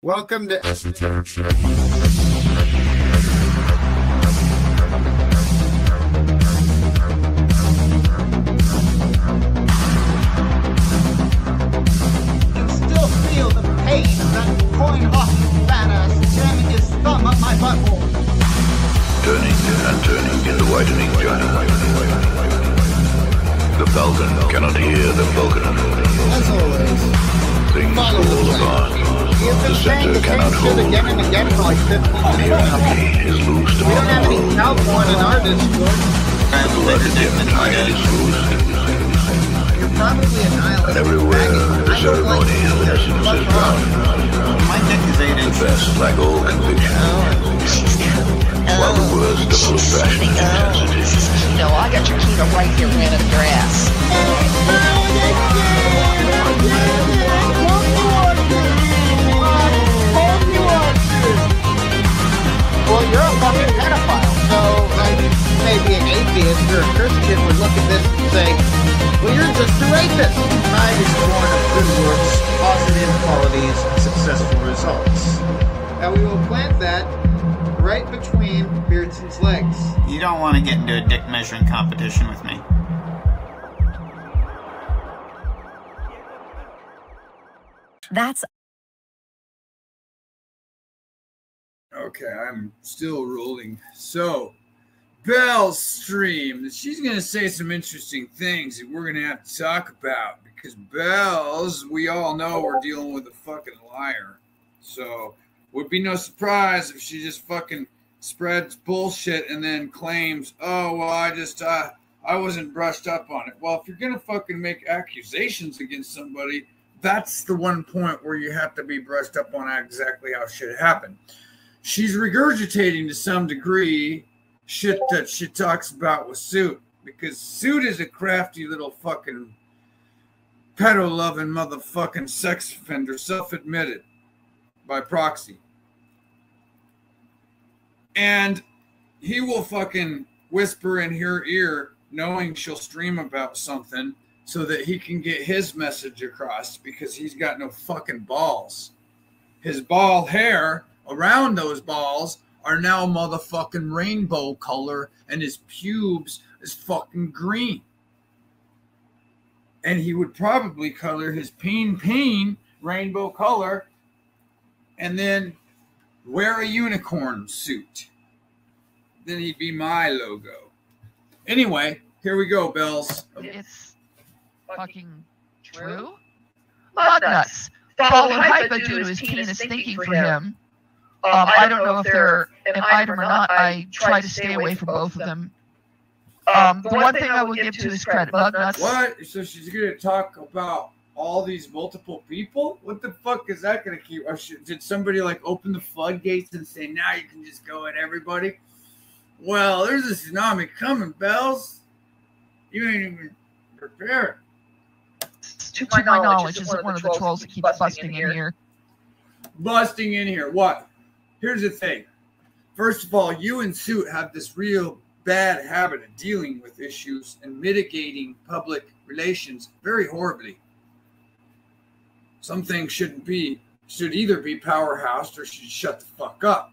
Welcome to feel the pain of that coin-hawking badass jamming his thumb up my butthole. Turning and turning in the widening giant. The falcon cannot hear the falconer. as always. Things fall apart. The center cannot hold. Again and again for like 15 Humanity is loosed We don't upon have the any world. cow porn in our Discord. The blood of the tide is loosed. You're probably a nihilist. And everywhere the ceremony of innocence is drowned. My dick is 8 The inches. best lack all conviction. While the worst are full of passion and intensity. No, I got your keto right here, ran out of grass. Well, you're a fucking pedophile, so like maybe an atheist or a Christian would look at this and say, well, you're just a rapist. Pride is born of good works, positive qualities, and successful results. And we will plant that right between Beardson's legs. You don't want to get into a dick measuring competition with me. That's Okay, I'm still rolling. So, Belle's stream. She's going to say some interesting things that we're going to have to talk about because Belle's, we all know we're dealing with a fucking liar. So, would be no surprise if she just fucking spreads bullshit and then claims, oh, well, I wasn't brushed up on it. Well, if you're going to fucking make accusations against somebody, that's the one point where you have to be brushed up on exactly how shit happened. She's regurgitating to some degree shit that she talks about with Suit because Suit is a crafty little fucking pedo-loving motherfucking sex offender, self-admitted by proxy. And he will fucking whisper in her ear knowing she'll stream about something so that he can get his message across because he's got no fucking balls. His bald hair around those balls are now motherfucking rainbow color and his pubes is fucking green. And he would probably color his peen rainbow color and then wear a unicorn suit. Then he'd be my logo. Anyway, here we go, Bells. it's fucking true. Lug nuts. Followed Hypa due to his penis thinking for him. I don't know if they're an item or not. I try to stay away from both of them. The one thing I will give to his credit, Lug nuts. What? So she's going to talk about all these multiple people? What the fuck is that going to keep? Or did somebody like open the floodgates and say, now you can just go at everybody? Well, there's a tsunami coming, Bells. You ain't even prepared. To my knowledge, isn't one of the trolls that keeps busting in here. Busting in here. What? Here's the thing. First of all, you and Suit have this real bad habit of dealing with issues and mitigating public relations very horribly. Some things should either be powerhoused or should shut the fuck up.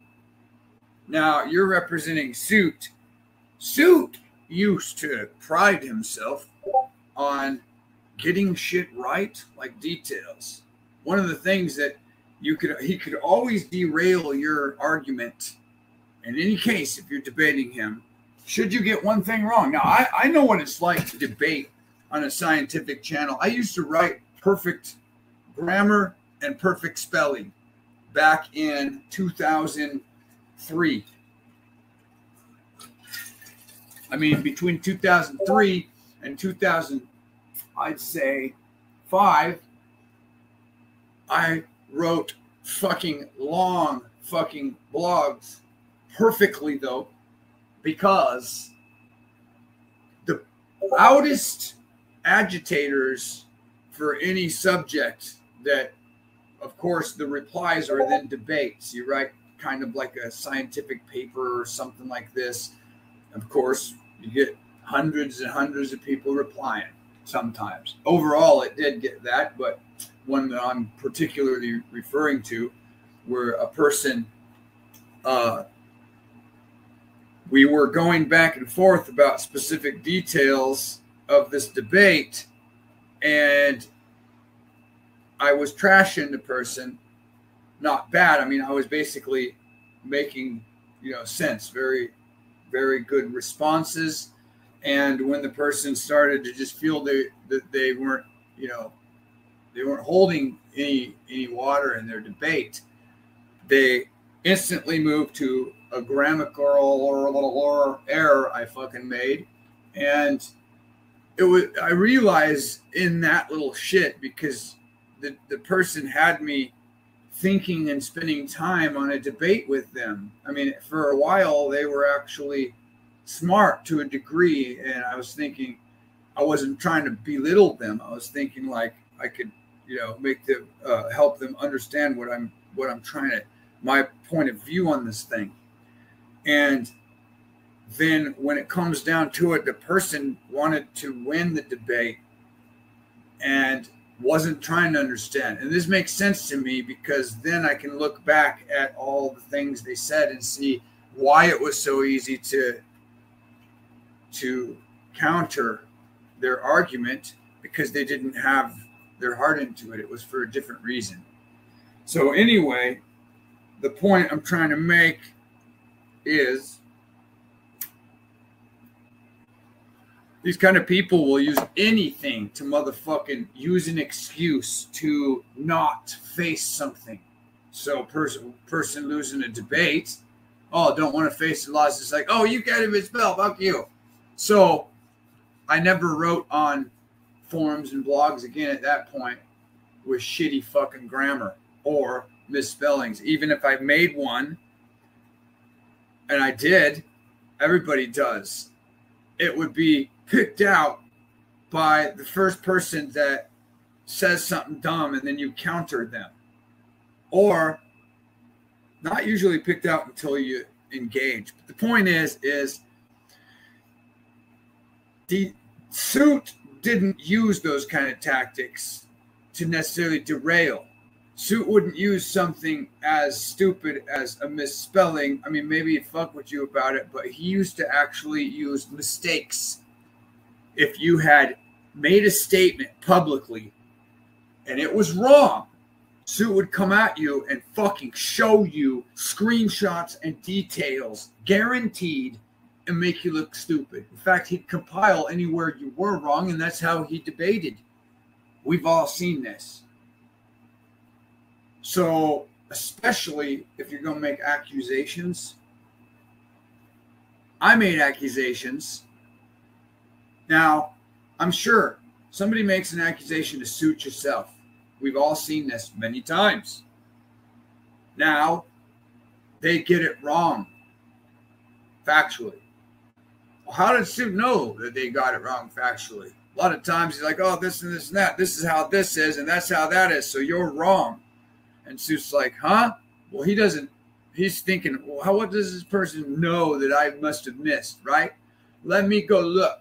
Now, you're representing Suit. Suit used to pride himself on getting shit right, like details. One of the things that he could always derail your argument in any case if you're debating him, should you get one thing wrong. Now, I know what it's like to debate on a scientific channel. I used to write perfect grammar and perfect spelling back in 2003. I mean, between 2003 and 2000, I'd say 5, I wrote fucking long fucking blogs perfectly though, because the loudest agitators for any subject that, of course, the replies are then debates. You write kind of like a scientific paper or something like this. Of course, you get hundreds and hundreds of people replying sometimes. Overall, it did get that, but one that I'm particularly referring to where a person, we were going back and forth about specific details of this debate, and I was trashing the person. Not bad. I mean, I was basically making, sense, very, very good responses. And when the person started to just feel that they weren't, they weren't holding any water in their debate, they instantly moved to a grammatical error I fucking made. And I realized in that little shit, because the person had me thinking and spending time on a debate with them. I mean, for a while, they were actually smart to a degree. And I was thinking, I wasn't trying to belittle them. I was thinking like I could, make them, help them understand what I'm trying to, my point of view on this thing. And then when it comes down to it, the person wanted to win the debate and wasn't trying to understand. And this makes sense to me, because then I can look back at all the things they said and see why it was so easy to counter their argument, because they didn't have their heart into it. It was for a different reason. So anyway, the point I'm trying to make is these kind of people will use anything to motherfucking use an excuse to not face something. So person losing a debate, don't want to face the loss. It's like, you can't even spell, fuck you. So I never wrote on forums and blogs again at that point with shitty fucking grammar or misspellings. Even if I made one, and I did, everybody does, it would be picked out by the first person that says something dumb, and then you counter them. Or not usually picked out until you engage. But the point is the Suit didn't use those kind of tactics to necessarily derail. Suit wouldn't use something as stupid as a misspelling. I mean, maybe he'd fuck with you about it, but he used to actually use mistakes. If you had made a statement publicly and it was wrong, Suit would come at you and fucking show you screenshots and details, guaranteed, and make you look stupid. In fact, he'd compile anywhere you were wrong, and that's how he debated. We've all seen this. So, especially if you're going to make accusations, I made accusations. Now, I'm sure somebody makes an accusation to suit yourself. We've all seen this many times. Now, they get it wrong, factually. Well, how did Suit know that they got it wrong factually? A lot of times he's like, this and this and that. This is how this is, and that's how that is, so you're wrong. And Suit's like, huh? Well, he doesn't. He's thinking, well, what does this person know that I must have missed, right? Let me go look.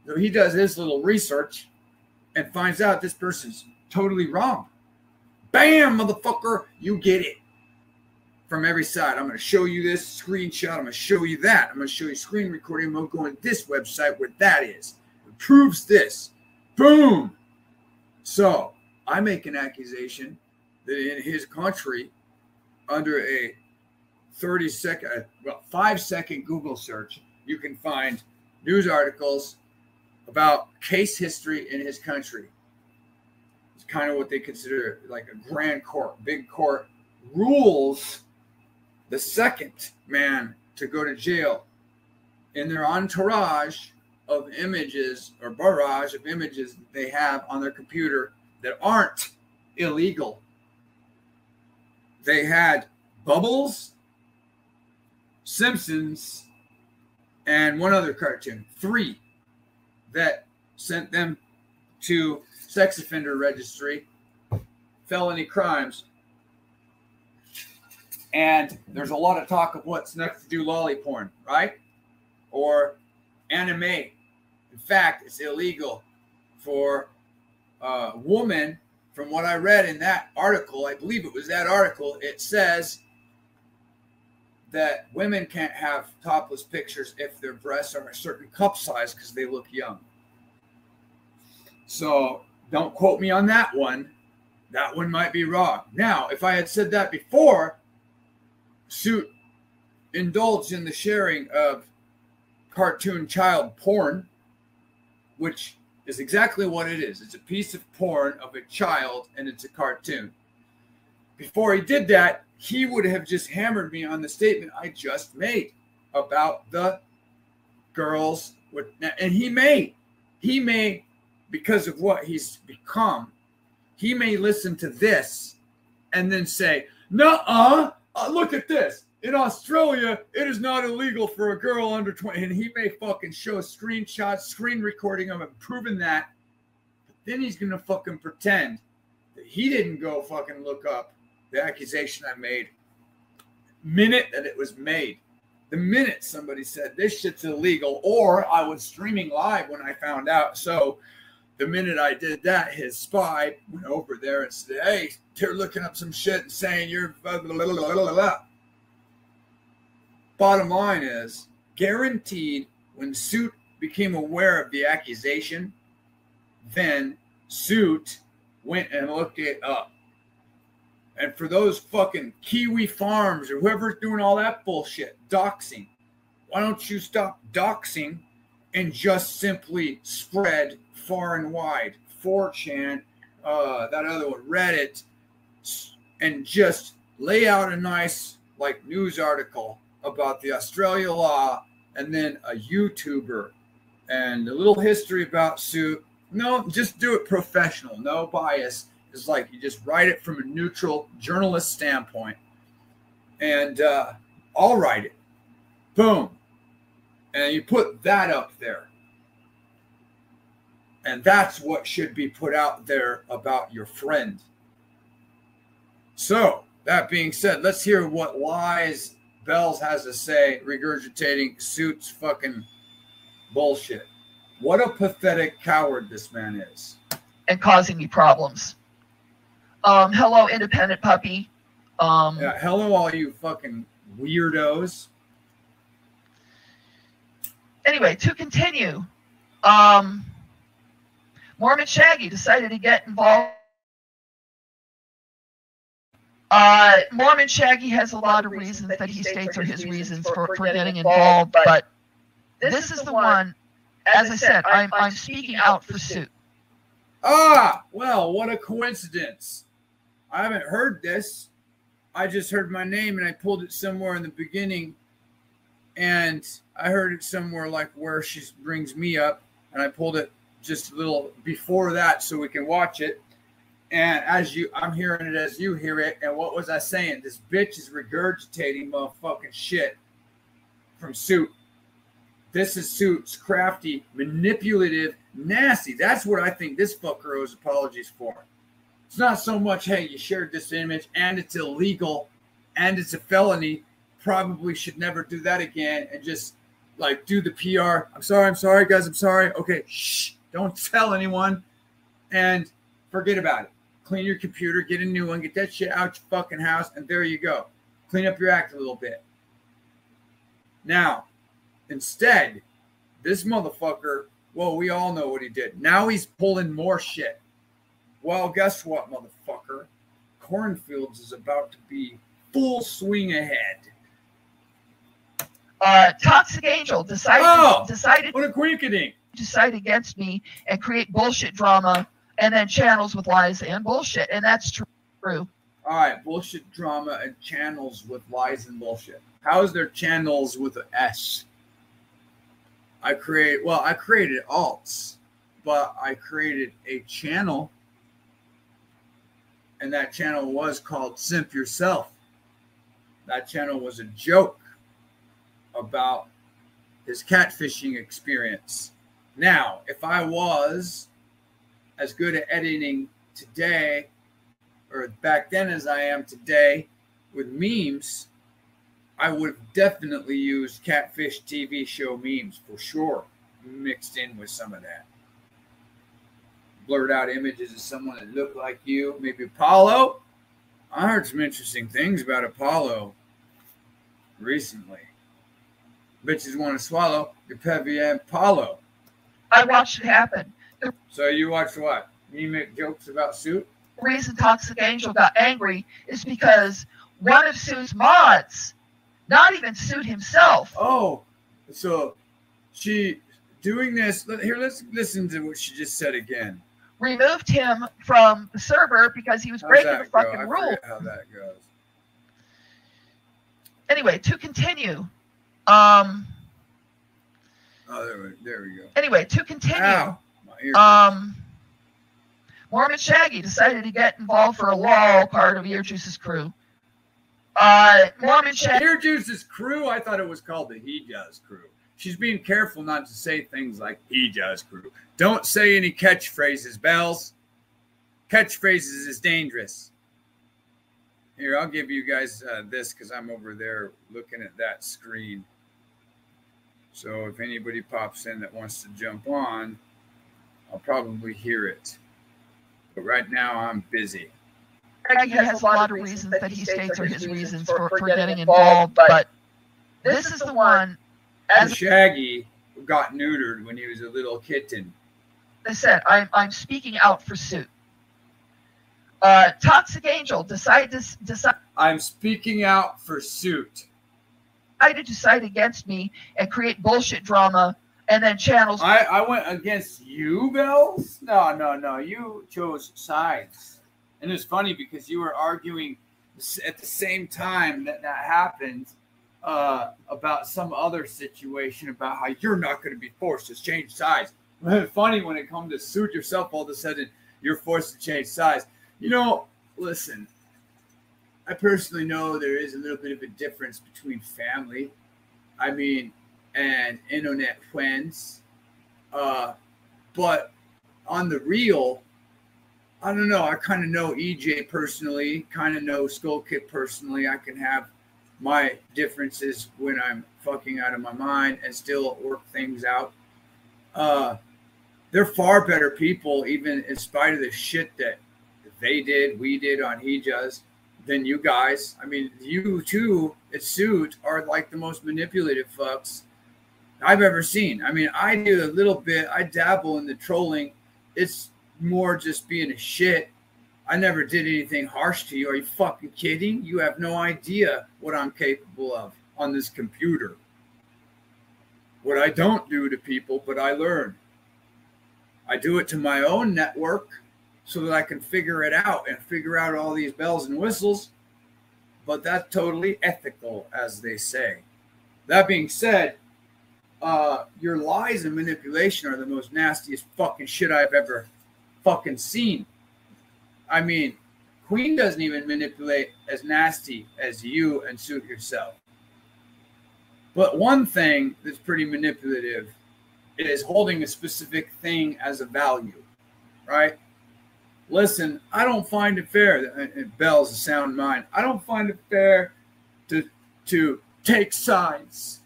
So he does his little research and finds out this person's totally wrong. Bam, motherfucker, you get it from every side. I'm going to show you this screenshot. I'm going to show you that. I'm going to show you screen recording. I'm going to go on this website where that is. It proves this. Boom. So I make an accusation that in his country, under a 5-second Google search, you can find news articles about case history in his country. It's kind of what they consider like a grand court, big court, rules the second man to go to jail in their entourage of images or barrage of images that they have on their computer that aren't illegal. They had Bubbles, Simpsons, and one other cartoon, 3, that sent them to sex offender registry, felony crimes. And there's a lot of talk of what's next to do lolly porn, right? Or anime. In fact, it's illegal for a woman from what I read in that article, I believe it was that article, it says that women can't have topless pictures if their breasts are a certain cup size because they look young. So don't quote me on that one. That one might be wrong. Now, if I had said that before, Suit indulged in the sharing of cartoon child porn, which is exactly what it is. It's a piece of porn of a child, and it's a cartoon. Before he did that, he would have just hammered me on the statement I just made about the girls. And he may, because of what he's become, he may listen to this and then say, nuh-uh, look at this. In Australia, it is not illegal for a girl under 20. And he may fucking show screenshots, screen recording of him proving that. But then he's going to fucking pretend that he didn't go fucking look up the accusation I made minute that it was made. The minute somebody said this shit's illegal, or I was streaming live when I found out. So the minute I did that, his spy went over there and said, hey, they're looking up some shit and saying you're blah, blah, blah, blah, blah, blah. Bottom line is, guaranteed when Suit became aware of the accusation, then Suit went and looked it up. And for those fucking Kiwi farms or whoever's doing all that bullshit, doxing, why don't you stop doxing and just simply spread far and wide, 4chan, that other one, Reddit, and just lay out a nice like news article about the Australia law, and then a YouTuber and a little history about Suit. No, just do it professional, no bias. It's like you just write it from a neutral journalist standpoint, and I'll write it. Boom. And you put that up there. And that's what should be put out there about your friend. So, that being said, let's hear what lies Bells has to say regurgitating Suit's fucking bullshit. What a pathetic coward this man is. And causing me problems. Hello, independent puppy. Yeah, hello, all you fucking weirdos. Anyway, to continue, Mormon Shaggy decided to get involved. Mormon Shaggy has a lot of reasons that he states are his reasons for getting involved, but this is the one, as I said, I'm speaking out for Suit. Ah, well, what a coincidence. I haven't heard this. I just heard my name and I pulled it somewhere in the beginning, and I heard it somewhere like where she brings me up, and I pulled it just a little before that so we can watch it. And I'm hearing it as you hear it. And what was I saying? This bitch is regurgitating motherfucking shit from Suit. This is Suit's crafty, manipulative, nasty. That's what I think this fucker owes apologies for. It's not so much, hey, you shared this image and it's illegal and it's a felony. Probably should never do that again, and just like do the PR. I'm sorry, guys. I'm sorry. Okay, shh. Don't tell anyone and forget about it. Clean your computer, get a new one, get that shit out your fucking house, and there you go. Clean up your act a little bit. Now, instead, this motherfucker, well, we all know what he did. Now he's pulling more shit. Well, guess what, motherfucker? Cornfields is about to be full swing ahead. ToxicAngel decided what a quinkadink. Decide against me and create bullshit drama, and then channels with lies and bullshit, and that's true. All right, bullshit drama and channels with lies and bullshit. How is there channels with an S? I created alts, but I created a channel, and that channel was called Simp Yourself. That channel was a joke about his catfishing experience. Now, if I was as good at editing today, or back then as I am today with memes, I would have definitely used catfish TV show memes for sure, mixed in with some of that. blurred out images of someone that looked like you. Maybe Apollo. I heard some interesting things about Apollo recently. Bitches want to swallow your Pepe Apollo. I watched it happen. The So you watch what? You make jokes about Suit? reason ToxicAngel got angry is because one of Suit's mods, not even Suit himself, Oh, so she doing this. Here, let's listen to what she just said again. removed him from the server because he was How's breaking that the go? fucking I rule. forget how that goes. Anyway, to continue. Oh, there we go. Anyway, to continue. Ow, my ear. Mormon Shaggy decided to get involved for a law part of Earjuice's crew. Mormon Shaggy. Earjuice's crew? I thought it was called the He Does crew. She's being careful not to say things like He Does crew. Don't say any catchphrases, Bells. Catchphrases is dangerous. Here, I'll give you guys this because I'm over there looking at that screen. So if anybody pops in that wants to jump on, I'll probably hear it. But right now, I'm busy. Shaggy has a lot of reasons that he states are his reasons for getting involved, but this is the one, as Shaggy got neutered when he was a little kitten. I said, I'm speaking out for Suit. ToxicAngel decided I'm speaking out for Suit. to decide against me and create bullshit drama and then channels. I went against you, Bells? No. You chose sides. And it's funny because you were arguing at the same time that happened about some other situation about how you're not going to be forced to change sides. It's funny when it comes to Suit yourself, all of a sudden you're forced to change sides. You know, listen, I personally know there is a little bit of a difference between family, and internet friends. But on the real, I don't know. I kind of know EJ personally, kind of know Skull Kid personally. I can have my differences when I'm fucking out of my mind and still work things out. They're far better people, even in spite of the shit that we did on Hijas, than you guys. I mean, you two at Suit are like the most manipulative fucks I've ever seen. I mean, I do a little bit. I dabble in the trolling. It's more just being a shit. I never did anything harsh to you. Are you fucking kidding? You have no idea what I'm capable of on this computer. What I don't do to people, but I learn. I do it to my own network so that I can figure it out and figure out all these bells and whistles. But that's totally ethical, as they say. That being said, your lies and manipulation are the most nastiest fucking shit I've ever fucking seen. I mean, Queen doesn't even manipulate as nasty as you and Suit yourself. But one thing that's pretty manipulative is holding a specific thing as a value, right? Listen, I don't find it fair. And Bell's a sound mind. I don't find it fair to take sides.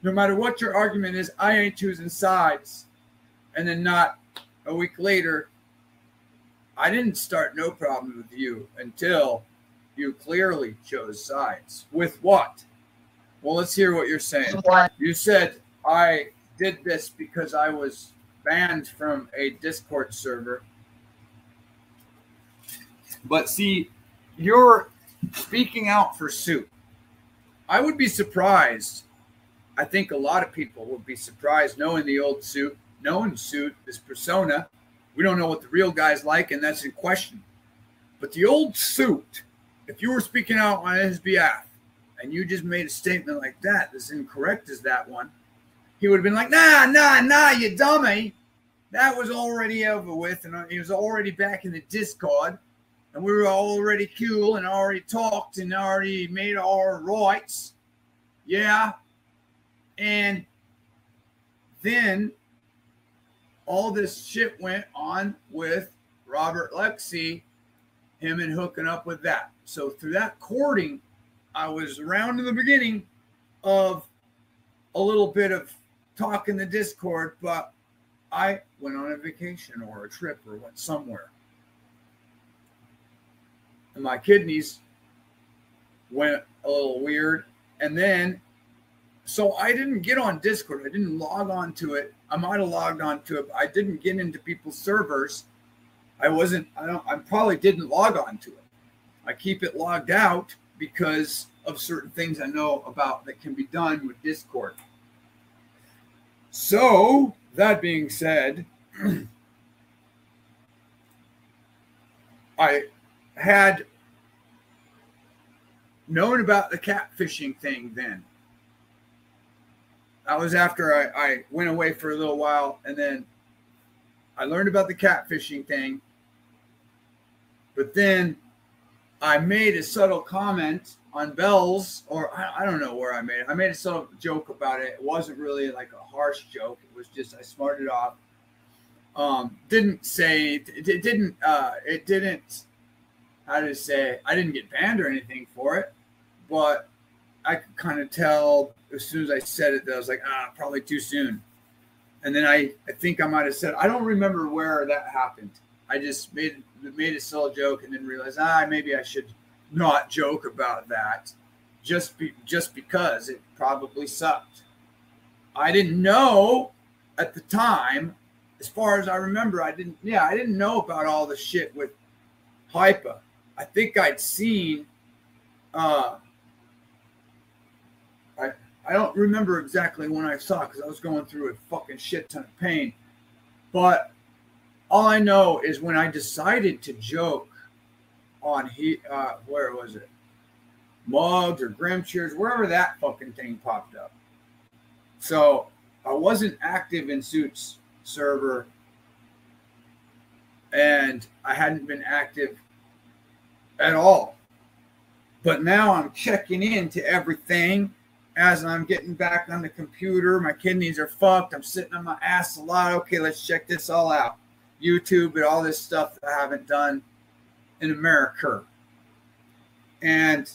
No matter what your argument is, I ain't choosing sides. And then not a week later, I didn't start no problem with you until you clearly chose sides. With what? Well, let's hear what you're saying. You said I did this because I was banned from a Discord server. But see, you're speaking out for Suit. I would be surprised. I think a lot of people would be surprised knowing the old Suit, knowing Suit, this persona. We don't know what the real guy's like, and that's in question. But the old Suit, if you were speaking out on his behalf and you just made a statement like that, as incorrect as that one, he would have been like, nah, you dummy. That was already over with, and he was already back in the Discord. And we were already cool and already talked and already made our rights. Yeah. And then all this shit went on with Robert Lexi, him and hooking up with that. So through that courting, I was around in the beginning of a little bit of talk in the Discord, but I went on a vacation or a trip or went somewhere. And my kidneys went a little weird. And then, so I didn't get on Discord. I didn't log on to it. I might have logged on to it, but I didn't get into people's servers. I probably didn't log on to it. I keep it logged out because of certain things I know about that can be done with Discord. So, that being said, I had known about the catfishing thing then. That was after I went away for a little while, and then I learned about the catfishing thing. But then I made a subtle comment on Bell's, or I don't know where I made it. I made a subtle joke about it. It wasn't really like a harsh joke. It was just I smarted off. Didn't say it didn't. How to say? I didn't get banned or anything for it, but I could kind of tell as soon as I said it that I was like, probably too soon. And then I think I might have said, I don't remember where that happened. I just made a subtle joke and then realized, maybe I should not joke about that just because it probably sucked. I didn't know at the time, as far as I remember, I didn't know about all the shit with Hypa. I think I'd seen, I don't remember exactly when I saw it because I was going through a fucking shit ton of pain. But all I know is when I decided to joke on where was it? Mugs or Grimcheers, wherever that fucking thing popped up. So I wasn't active in Suit's server, and I hadn't been active at all. But now I'm checking into everything as I'm getting back on the computer. My kidneys are fucked. I'm sitting on my ass a lot. Okay, let's check this all out. YouTube and all this stuff that I haven't done in America. And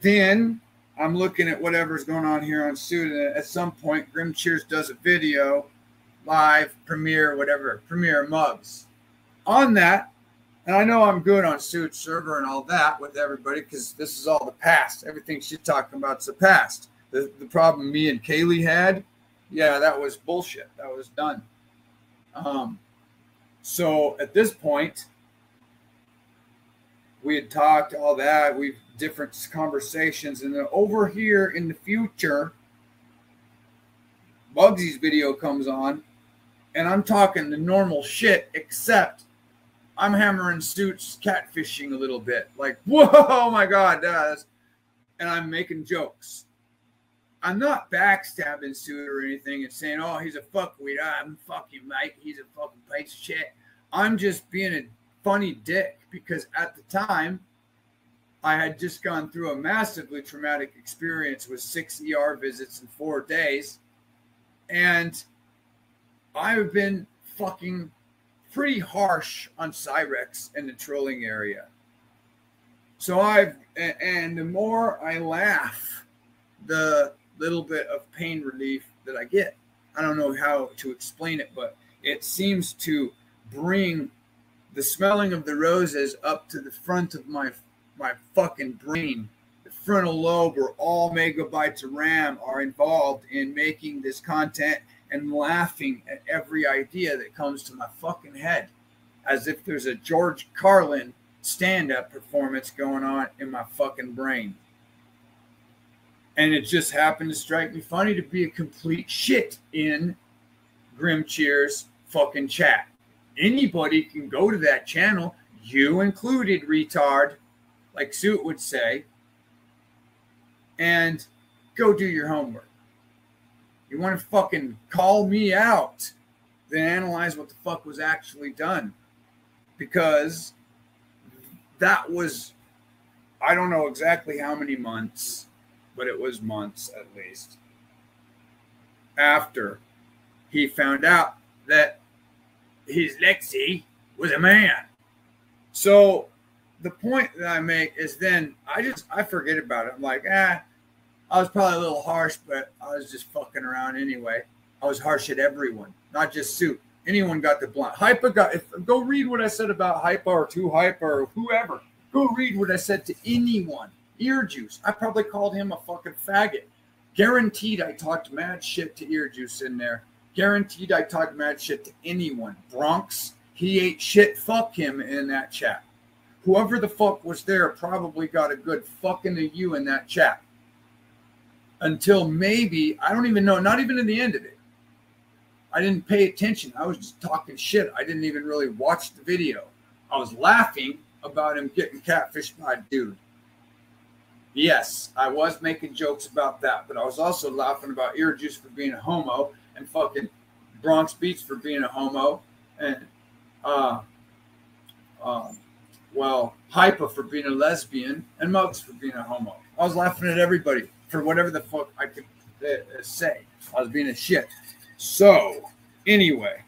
then I'm looking at whatever's going on here on Suit. And at some point, Grim Cheers does a video, live, premiere, whatever, premiere mugs. On that, and I know I'm good on Suit server and all that with everybody because this is all the past. Everything she's talking about is the past. The problem me and Kaylee had, yeah, that was bullshit. That was done. So at this point, we had talked all that. We've different conversations. And then over here in the future, Bugsy's video comes on. And I'm talking the normal shit, except I'm hammering Suit's catfishing a little bit. Like, whoa, oh my God. And I'm making jokes. I'm not backstabbing Suit or anything and saying, oh, he's a fuckweed. I'm fucking Mike. He's a fucking piece of shit. I'm just being a funny dick because at the time, I had just gone through a massively traumatic experience with 6 ER visits in 4 days. And I've been fucking pretty harsh on Cyrex in the trolling area. So and the more I laugh, the little bit of pain relief that I get. I don't know how to explain it, but it seems to bring the smelling of the roses up to the front of my fucking brain. The frontal lobe, where all megabytes of RAM are involved in making this content and laughing at every idea that comes to my fucking head, as if there's a George Carlin stand-up performance going on in my fucking brain. And it just happened to strike me funny to be a complete shit in Grim Cheers fucking chat. Anybody can go to that channel, you included, retard, like Suit would say, and go do your homework. You want to fucking call me out, then analyze what the fuck was actually done. Because that was, I don't know exactly how many months, but it was months at least, after he found out that his Lexi was a man. So the point that I make is then I forget about it. I'm like, I was probably a little harsh, but I was just fucking around anyway. I was harsh at everyone, not just Suit. Anyone got the blunt. Hypa got, go read what I said about Hypa or to Hypa or whoever. Go read what I said to anyone. Earjuice. I probably called him a fucking faggot. Guaranteed I talked mad shit to Earjuice in there. Guaranteed I talked mad shit to anyone. Bronx, he ate shit. Fuck him in that chat. Whoever the fuck was there probably got a good fucking to you in that chat. Until maybe, I don't even know, not even in the end of it. I didn't pay attention. I was just talking shit. I didn't even really watch the video. I was laughing about him getting catfished by a dude. Yes, I was making jokes about that, but I was also laughing about Earjuice for being a homo and fucking Bronx Beats for being a homo and well, Hypa for being a lesbian and Mugs for being a homo. I was laughing at everybody for whatever the fuck I could say. I was being a shit. So, anyway,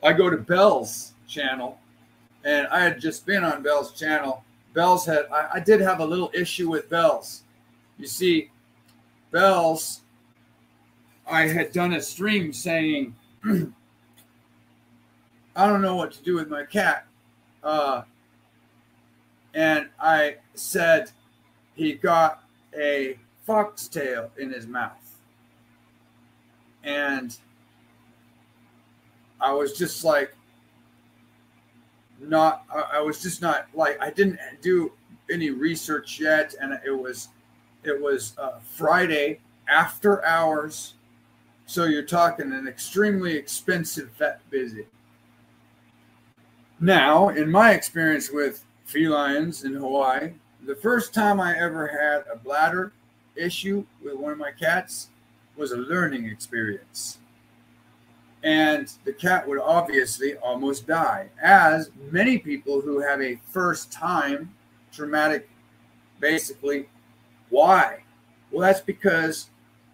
I go to Bell's channel, and I had just been on Bell's channel. Bell's had, I did have a little issue with Bell's. You see, Bell's, I had done a stream saying, I don't know what to do with my cat. And I said he got a foxtail in his mouth. And I was just like, I was just not like, I didn't do any research yet. And it was Friday after hours. So you're talking an extremely expensive vet visit. Now, in my experience with felines in Hawaii, the first time I ever had a bladder issue with one of my cats was a learning experience. And the cat would obviously almost die, as many people who have a first time traumatic, basically. Why? Well, that's because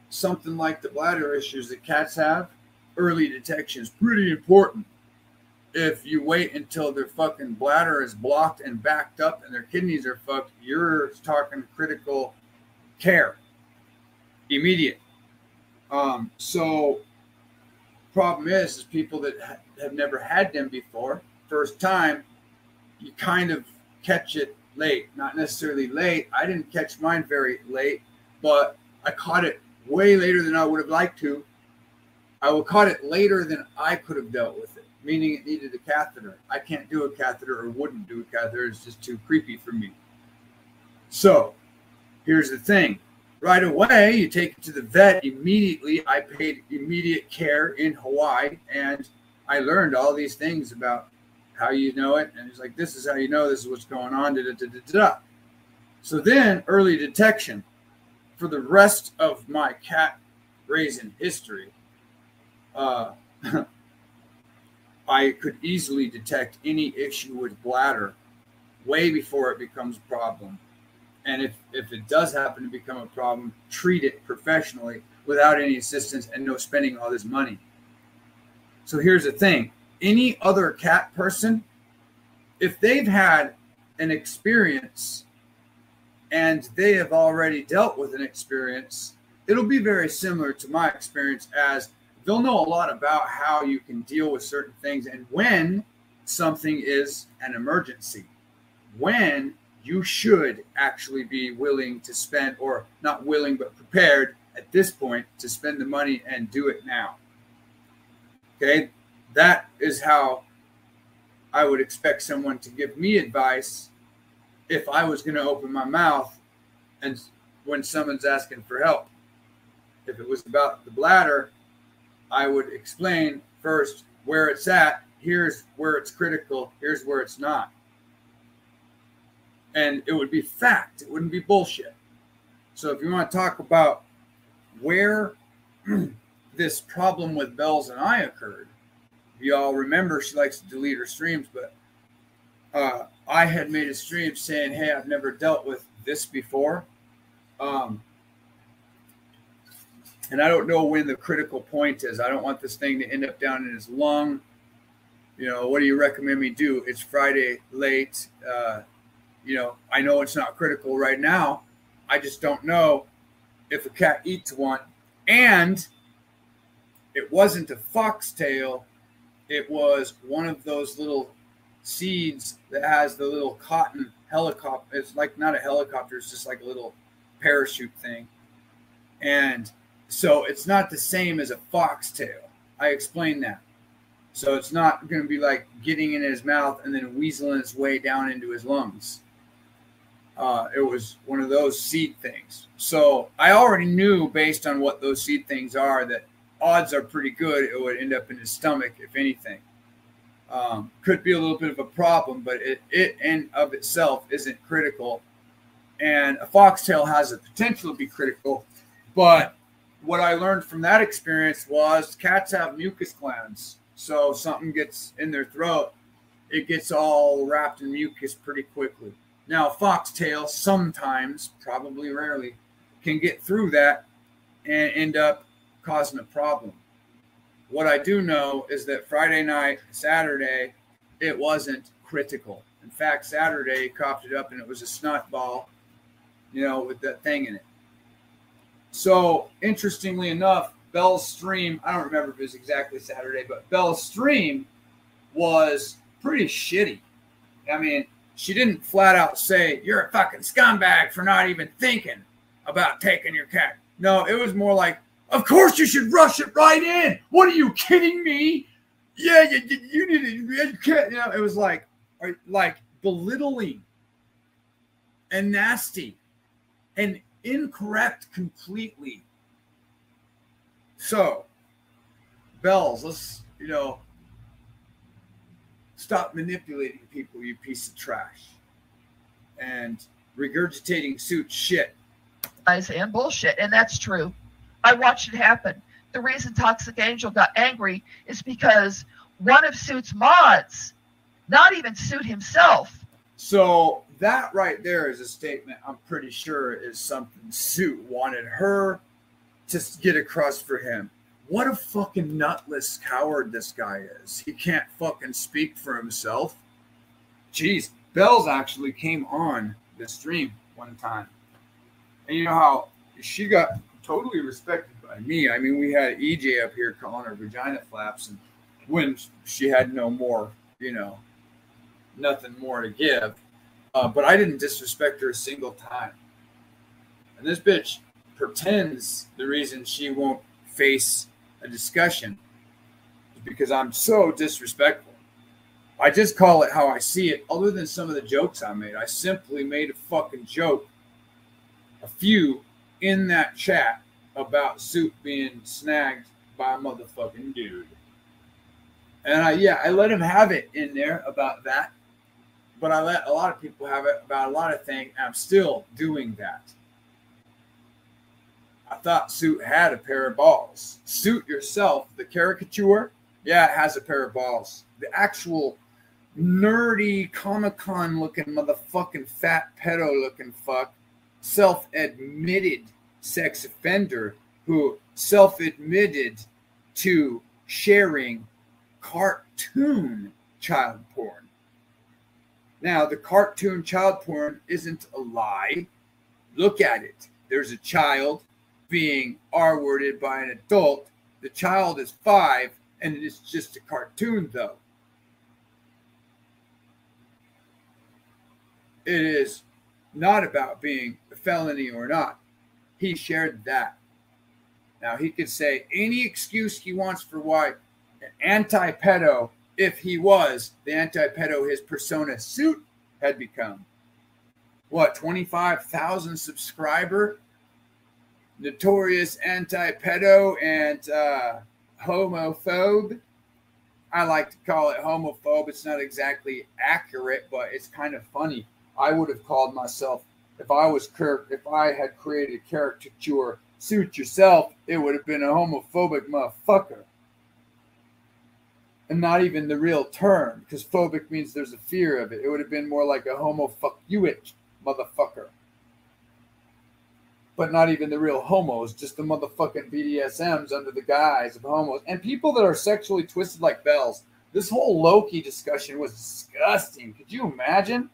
something like the bladder issues that cats have, early detection is pretty important. If you wait until their fucking bladder is blocked and backed up and their kidneys are fucked, you're talking critical care. Immediate. So problem is people that have never had them before, first time, you kind of catch it late. Not necessarily late. I didn't catch mine very late, but I caught it way later than I would have liked to. I caught it later than I could have dealt with it, meaning it needed a catheter. I can't do a catheter or wouldn't do a catheter. It's just too creepy for me. So here's the thing. Right away, you take it to the vet immediately. I paid immediate care in Hawaii, and I learned all these things about how you know it. And it's like, this is how you know, this is what's going on. Da, da, da, da, da. So then early detection. For the rest of my cat raising history, I could easily detect any issue with bladder way before it becomes a problem. And if it does happen to become a problem, treat it professionally without any assistance and no spending all this money. So here's the thing. Any other cat person, if they've had an experience and they have already dealt with an experience, it'll be very similar to my experience, as they'll know a lot about how you can deal with certain things and when something is an emergency, when you should actually be willing to spend, or not willing, but prepared at this point to spend the money and do it now. Okay, that is how I would expect someone to give me advice if I was going to open my mouth and when someone's asking for help. If it was about the bladder, I would explain first where it's at. Here's where it's critical. Here's where it's not. And it would be fact. It wouldn't be bullshit. So if you want to talk about where this problem with Bells and I occurred, you all remember she likes to delete her streams, but I had made a stream saying, hey, I've never dealt with this before. And I don't know when the critical point is. I don't want this thing to end up down in his lung. You know, what do you recommend me do? It's Friday late. You know, I know it's not critical right now. I just don't know if a cat eats one. And it wasn't a foxtail. It was one of those little seeds that has the little cotton helicopter. It's like not a helicopter. It's just like a little parachute thing. And so it's not the same as a foxtail. I explained that. So it's not going to be like getting in his mouth and then weaseling its way down into his lungs. It was one of those seed things. So I already knew, based on what those seed things are, that odds are pretty good it would end up in his stomach, if anything. Could be a little bit of a problem, but it in of itself isn't critical. And a foxtail has the potential to be critical. But what I learned from that experience was cats have mucus glands. So something gets in their throat, it gets all wrapped in mucus pretty quickly. Now, a foxtail sometimes, probably rarely, can get through that and end up causing a problem. What I do know is that Friday night, Saturday, it wasn't critical. In fact, Saturday, he coughed it up and it was a snot ball, you know, with that thing in it. So, interestingly enough, Belle's stream, I don't remember if it was exactly Saturday, but Belle's stream was pretty shitty. I mean, she didn't flat out say, you're a fucking scumbag for not even thinking about taking your cat. No, it was more like, of course you should rush it right in. What are you kidding me? Yeah, you need to, you can't, you know, it was like belittling and nasty and incorrect completely. So, Bells, let's, you know, stop manipulating people, you piece of trash. And regurgitating suit shit. And bullshit, and that's true. I watched it happen. The reason ToxicAngel got angry is because one of Suit's mods, not even Suit himself. So that right there is a statement I'm pretty sure is something Suit wanted her to get across for him. What a fucking nutless coward this guy is. He can't fucking speak for himself. Jeez, Bells actually came on the stream one time. And you know how she got totally respected by me. I mean, we had EJ up here calling her vagina flaps, and when she had no more, you know, nothing more to give. But I didn't disrespect her a single time. And this bitch pretends the reason she won't face a discussion is because I'm so disrespectful. I just call it how I see it. Other than some of the jokes I made, I simply made a fucking joke, a few in that chat, about Suit being snagged by a motherfucking dude. And I let him have it in there about that. But I let a lot of people have it about a lot of things. And I'm still doing that. I thought Suit had a pair of balls. Suit yourself, the caricature, yeah, it has a pair of balls. The actual nerdy Comic-Con looking motherfucking fat pedo looking fuck, self-admitted sex offender who self-admitted to sharing cartoon child porn. Now, the cartoon child porn isn't a lie. Look at it. There's a child being R-worded by an adult. The child is 5, and it's just a cartoon, though. It is not about being a felony or not. He shared that. Now, he could say any excuse he wants for why an anti-pedo, if he was the anti-pedo his persona Suit had become. What, 25,000 subscriber? Notorious anti-pedo and homophobe. I like to call it homophobe. It's not exactly accurate, but it's kind of funny. I would have called myself, if I had created a caricature Suit yourself, it would have been a homophobic motherfucker. And not even the real term, because phobic means there's a fear of it. It would have been more like a homo-fuck-you-it motherfucker. But not even the real homos, just the motherfucking BDSMs under the guise of homos. And people that are sexually twisted like Bells. This whole Loki discussion was disgusting. Could you imagine?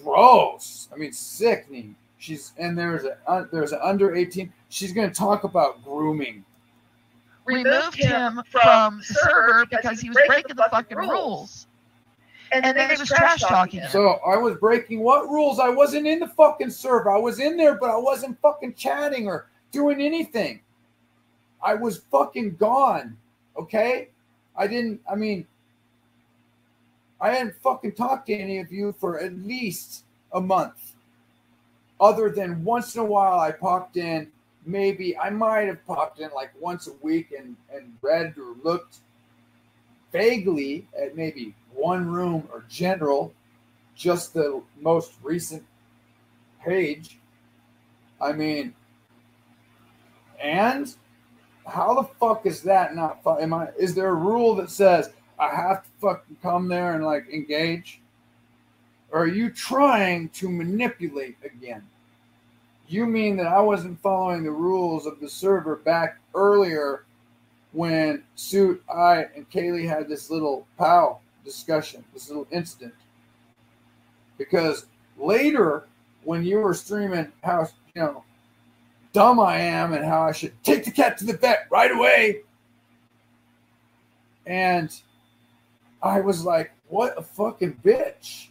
Gross. I mean, sickening. There's an under 18. She's going to talk about grooming. removed him from the server because he was breaking the fucking rules. And then he was trash talking him. So I was breaking what rules? I wasn't in the fucking server. I was in there, but I wasn't fucking chatting or doing anything. I was fucking gone. Okay? I hadn't fucking talked to any of you for at least a month. Other than once in a while I popped in. Maybe I might have popped in like once a week and read or looked vaguely at maybe one room or general, just the most recent page. I mean, and how the fuck is that not fun? Is there a rule that says I have to fucking come there and like engage? Or are you trying to manipulate again? You mean that I wasn't following the rules of the server back earlier when Suit, I, and Kaylee had this little POW discussion, this little incident? Because later, when you were streaming how, dumb I am and how I should take the cat to the vet right away, and I was like, what a fucking bitch.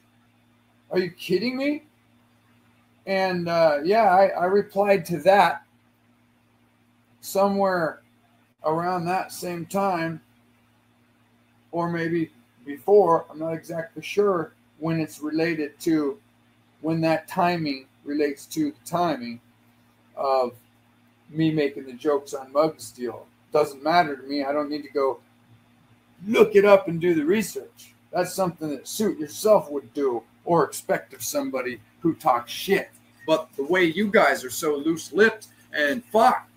Are you kidding me? And I replied to that somewhere around that same time, or maybe before. I'm not exactly sure when it's related to, when that timing relates to the timing of me making the jokes on Mug's deal. Doesn't matter to me. I don't need to go look it up and do the research. That's something that Suit yourself would do or expect of somebody who talks shit. But the way you guys are so loose-lipped and fuck,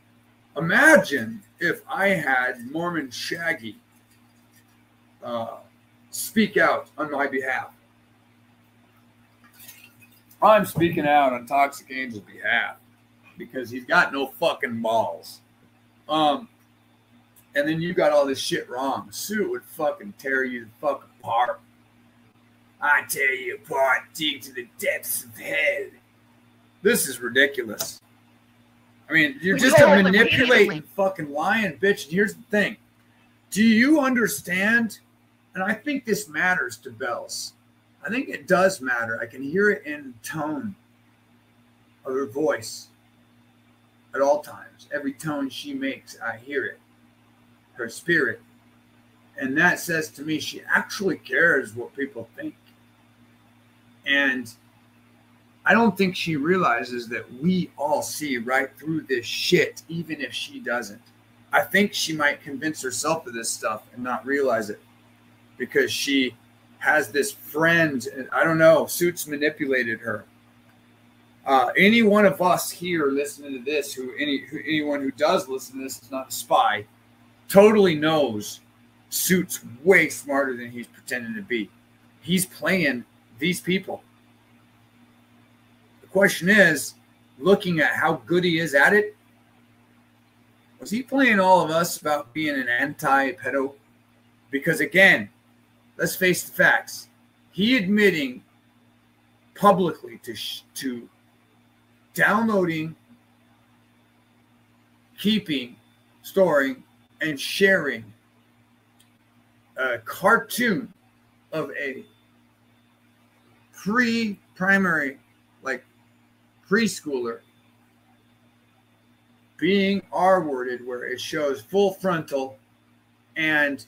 imagine if I had Mormon Shaggy speak out on my behalf. I'm speaking out on ToxicAngel's behalf because he's got no fucking balls. And then you got all this shit wrong. Suit would fucking tear you the fuck apart. I tear you apart, dig to the depths of hell. This is ridiculous. I mean, you're just a manipulating fucking lying bitch. And here's the thing. Do you understand? And I think this matters to Bells. I think it does matter. I can hear it in the tone of her voice at all times. Every tone she makes, I hear it. Her spirit. And that says to me she actually cares what people think. And I don't think she realizes that we all see right through this shit, even if she doesn't. I think she might convince herself of this stuff and not realize it because she has this friend, and I don't know, Suit's manipulated her. Any one of us here listening to this, anyone who does listen to this is not a spy, totally knows Suit's way smarter than he's pretending to be. He's playing these people. The question is, looking at how good he is at it, was he playing all of us about being an anti-pedo? Because again, let's face the facts. He admitting publicly to downloading, keeping, storing, and sharing a cartoon of a pre-primary, like preschooler, being R-worded, where it shows full frontal and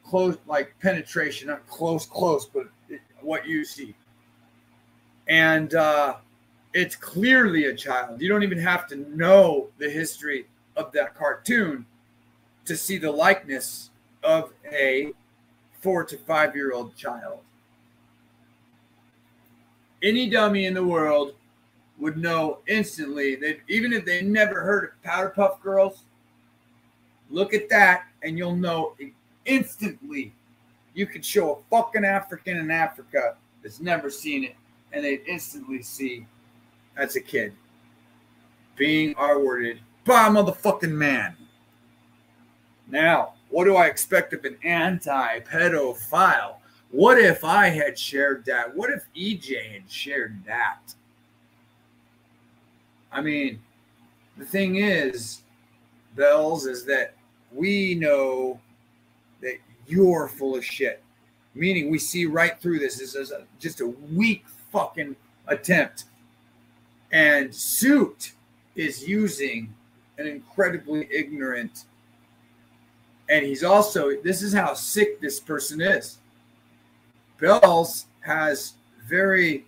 close, like penetration, not close, but what you see. And it's clearly a child. You don't even have to know the history of that cartoon to see the likeness of a 4 to 5 year old child. Any dummy in the world would know instantly that even if they never heard of Powder Puff Girls, look at that and you'll know instantly. You could show a fucking African in Africa that's never seen it, and they'd instantly see that's a kid being R-worded by a motherfucking man. Now, what do I expect of an anti-pedophile? What if I had shared that? What if EJ had shared that? I mean, the thing is, Bells, is that we know that you're full of shit. Meaning we see right through this. This is just a weak fucking attempt. And Suit is using an incredibly ignorant, and he's also, this is how sick this person is. Bells has very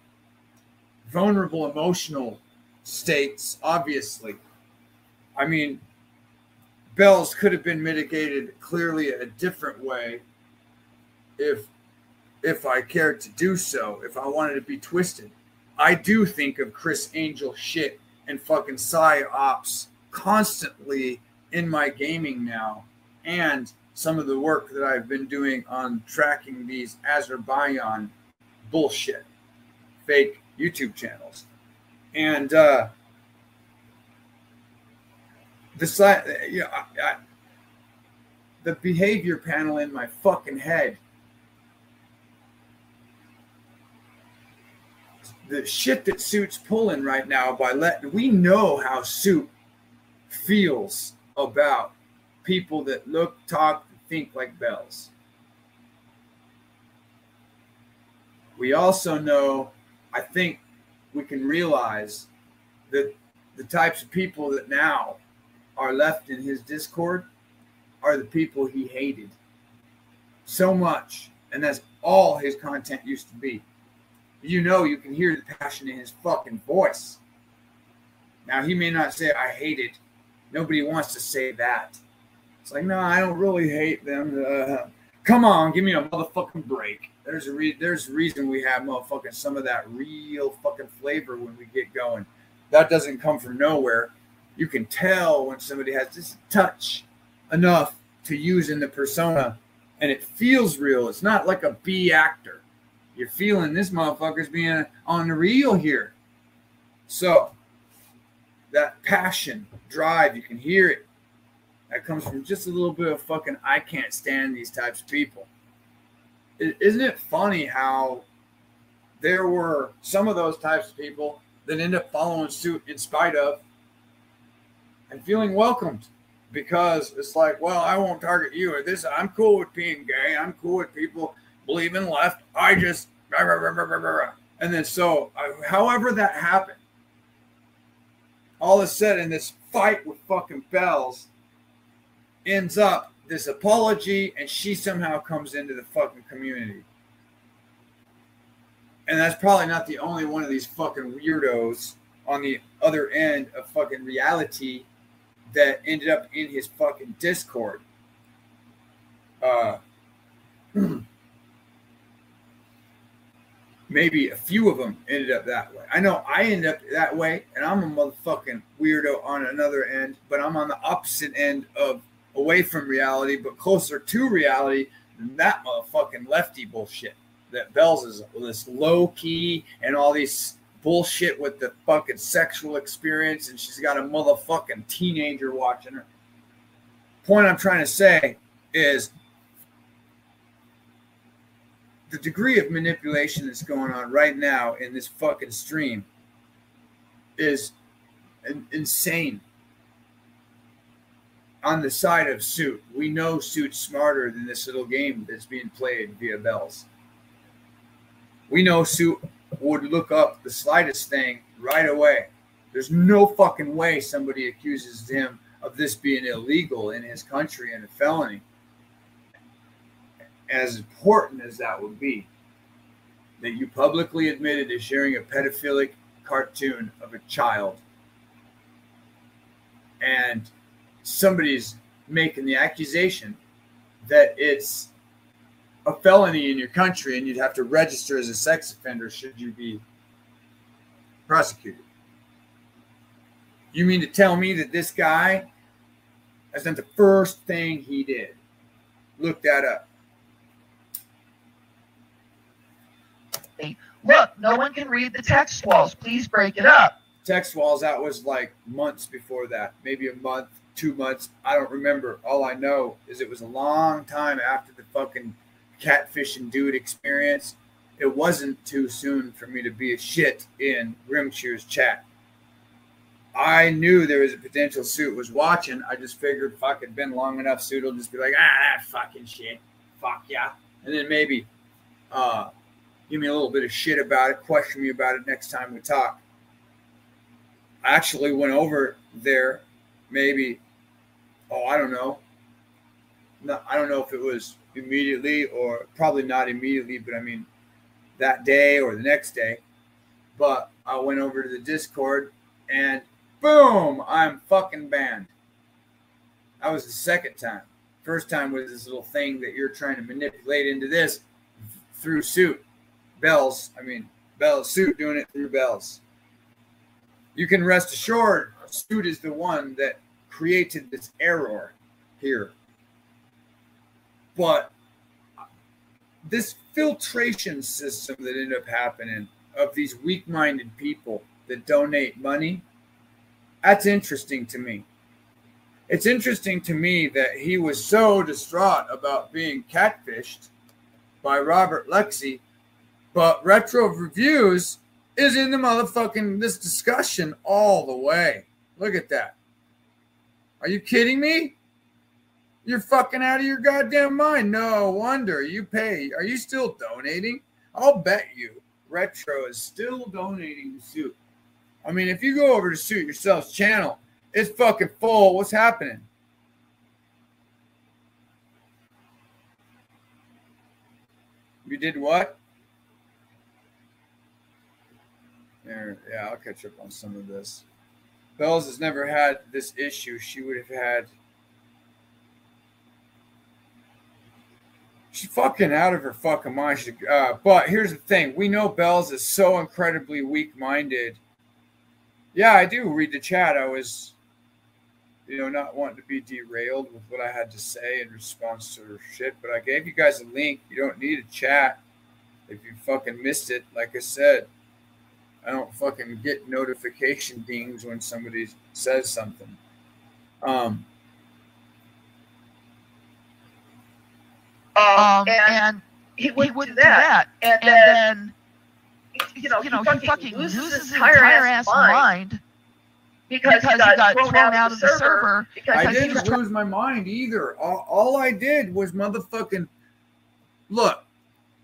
vulnerable emotional states, obviously. I mean, Bells could have been mitigated clearly a different way if I cared to do so, if I wanted to be twisted. I do think of Chris Angel shit and fucking psyops constantly in my gaming now, and some of the work that I've been doing on tracking these Azerbaijan bullshit, fake YouTube channels. And the behavior panel in my fucking head, the shit that Suit's pulling right now by we know how Suit feels about people that look, talk, and think like Bells. We also know, I think we can realize that the types of people that now are left in his Discord are the people he hated so much. And that's all his content used to be. You know, you can hear the passion in his fucking voice. Now, he may not say, I hate it. Nobody wants to say that. It's like, no, I don't really hate them. Come on, give me a motherfucking break. There's a reason we have motherfucking some of that real fucking flavor when we get going. That doesn't come from nowhere. You can tell when somebody has this touch enough to use in the persona, and it feels real. It's not like a B actor. You're feeling this motherfucker's being on the real here. So that passion, drive, you can hear it. That comes from just a little bit of fucking, I can't stand these types of people. Isn't it funny how there were some of those types of people that end up following Suit in spite of and feeling welcomed? Because it's like, well, I won't target you or this. I'm cool with being gay. I'm cool with people believing left. I just, and then so, however that happened, all of a sudden this fight with fucking Bells ends up this apology, and she somehow comes into the fucking community. And that's probably not the only one of these fucking weirdos on the other end of fucking reality that ended up in his fucking Discord. Maybe a few of them ended up that way. I know I ended up that way, and I'm a motherfucking weirdo on another end, but I'm on the opposite end of away from reality, but closer to reality than that motherfucking lefty bullshit. That Bells is this low key and all these bullshit with the fucking sexual experience, and she's got a motherfucking teenager watching her. Point I'm trying to say is the degree of manipulation that's going on right now in this fucking stream is insane. On the side of Suit, we know Suit's smarter than this little game that's being played via Bells. We know Suit would look up the slightest thing right away. There's no fucking way somebody accuses him of this being illegal in his country and a felony. As important as that would be, that you publicly admitted to sharing a pedophilic cartoon of a child, and somebody's making the accusation that it's a felony in your country and you'd have to register as a sex offender should you be prosecuted. You mean to tell me that this guy has done the first thing he did? Look that up. Look, no one can read the text walls. Please break it up. Text walls, that was like months before that. Maybe a month, 2 months. I don't remember. All I know is it was a long time after the fucking catfishing dude experience. It wasn't too soon for me to be a shit in Grimcheer's chat. I knew there was a potential Suit was watching. I just figured, fuck, it'd been long enough. Suit will just be like, that fucking shit. Fuck yeah. And then maybe give me a little bit of shit about it, question me about it next time we talk. I actually went over there maybe, I don't know. No, I don't know if it was immediately or probably not immediately, but I mean that day or the next day. But I went over to the Discord and boom, I'm fucking banned. That was the second time. First time was this little thing that you're trying to manipulate into this through Suit. Bells, Suit doing it through Bells. You can rest assured Suit is the one that created this error here. But this filtration system that ended up happening of these weak-minded people that donate money, that's interesting to me. It's interesting to me that he was so distraught about being catfished by Robert Lexi, but Retro Reviews is in the motherfucking this discussion all the way. Look at that. Are you kidding me? You're fucking out of your goddamn mind. No wonder you pay. Are you still donating? I'll bet you Retro is still donating to Suit. I mean, if you go over to Suit Yourself's channel, it's fucking full. What's happening? You did what? There, yeah, I'll catch up on some of this. Bells has never had this issue. She would have had. She's fucking out of her fucking mind. But here's the thing. We know Bells is so incredibly weak-minded. Yeah, I do read the chat. I was, not wanting to be derailed with what I had to say in response to her shit. But I gave you guys a link. You don't need a chat if you fucking missed it. Like I said, I don't fucking get notification dings when somebody says something. And he wouldn't do that. And then he fucking loses his entire ass mind because he got thrown out of the server. I didn't lose my mind either. All I did was motherfucking look.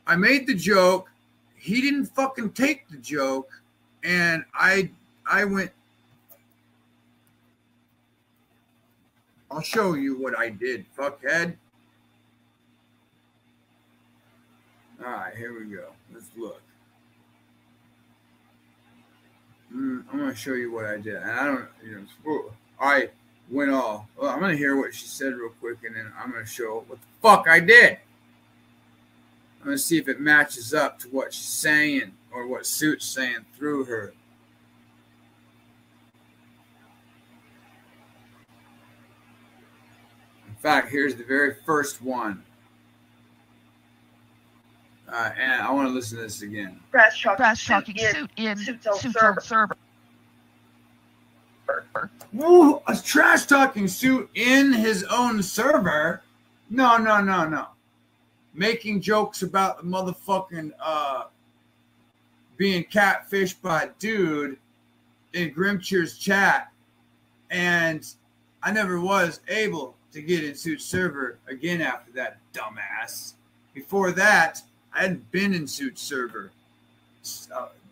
I made the joke. He didn't fucking take the joke, and I went. I'll show you what I did, fuckhead. All right, here we go. Let's look. I'm going to show you what I did. And I don't, I went all. Well, I'm going to hear what she said real quick, and then I'm going to show what the fuck I did. I'm going to see if it matches up to what she's saying or what Suit's saying through her. In fact, here's the very first one. And I want to listen to this again. Trash talking Suit in Suit's own server. Ooh, a trash talking Suit in his own server? No. Making jokes about the motherfucking being catfished by a dude in Grimcheer's chat. And I never was able to get in Suit's server again after that, dumbass. Before that, I hadn't been in Suit's server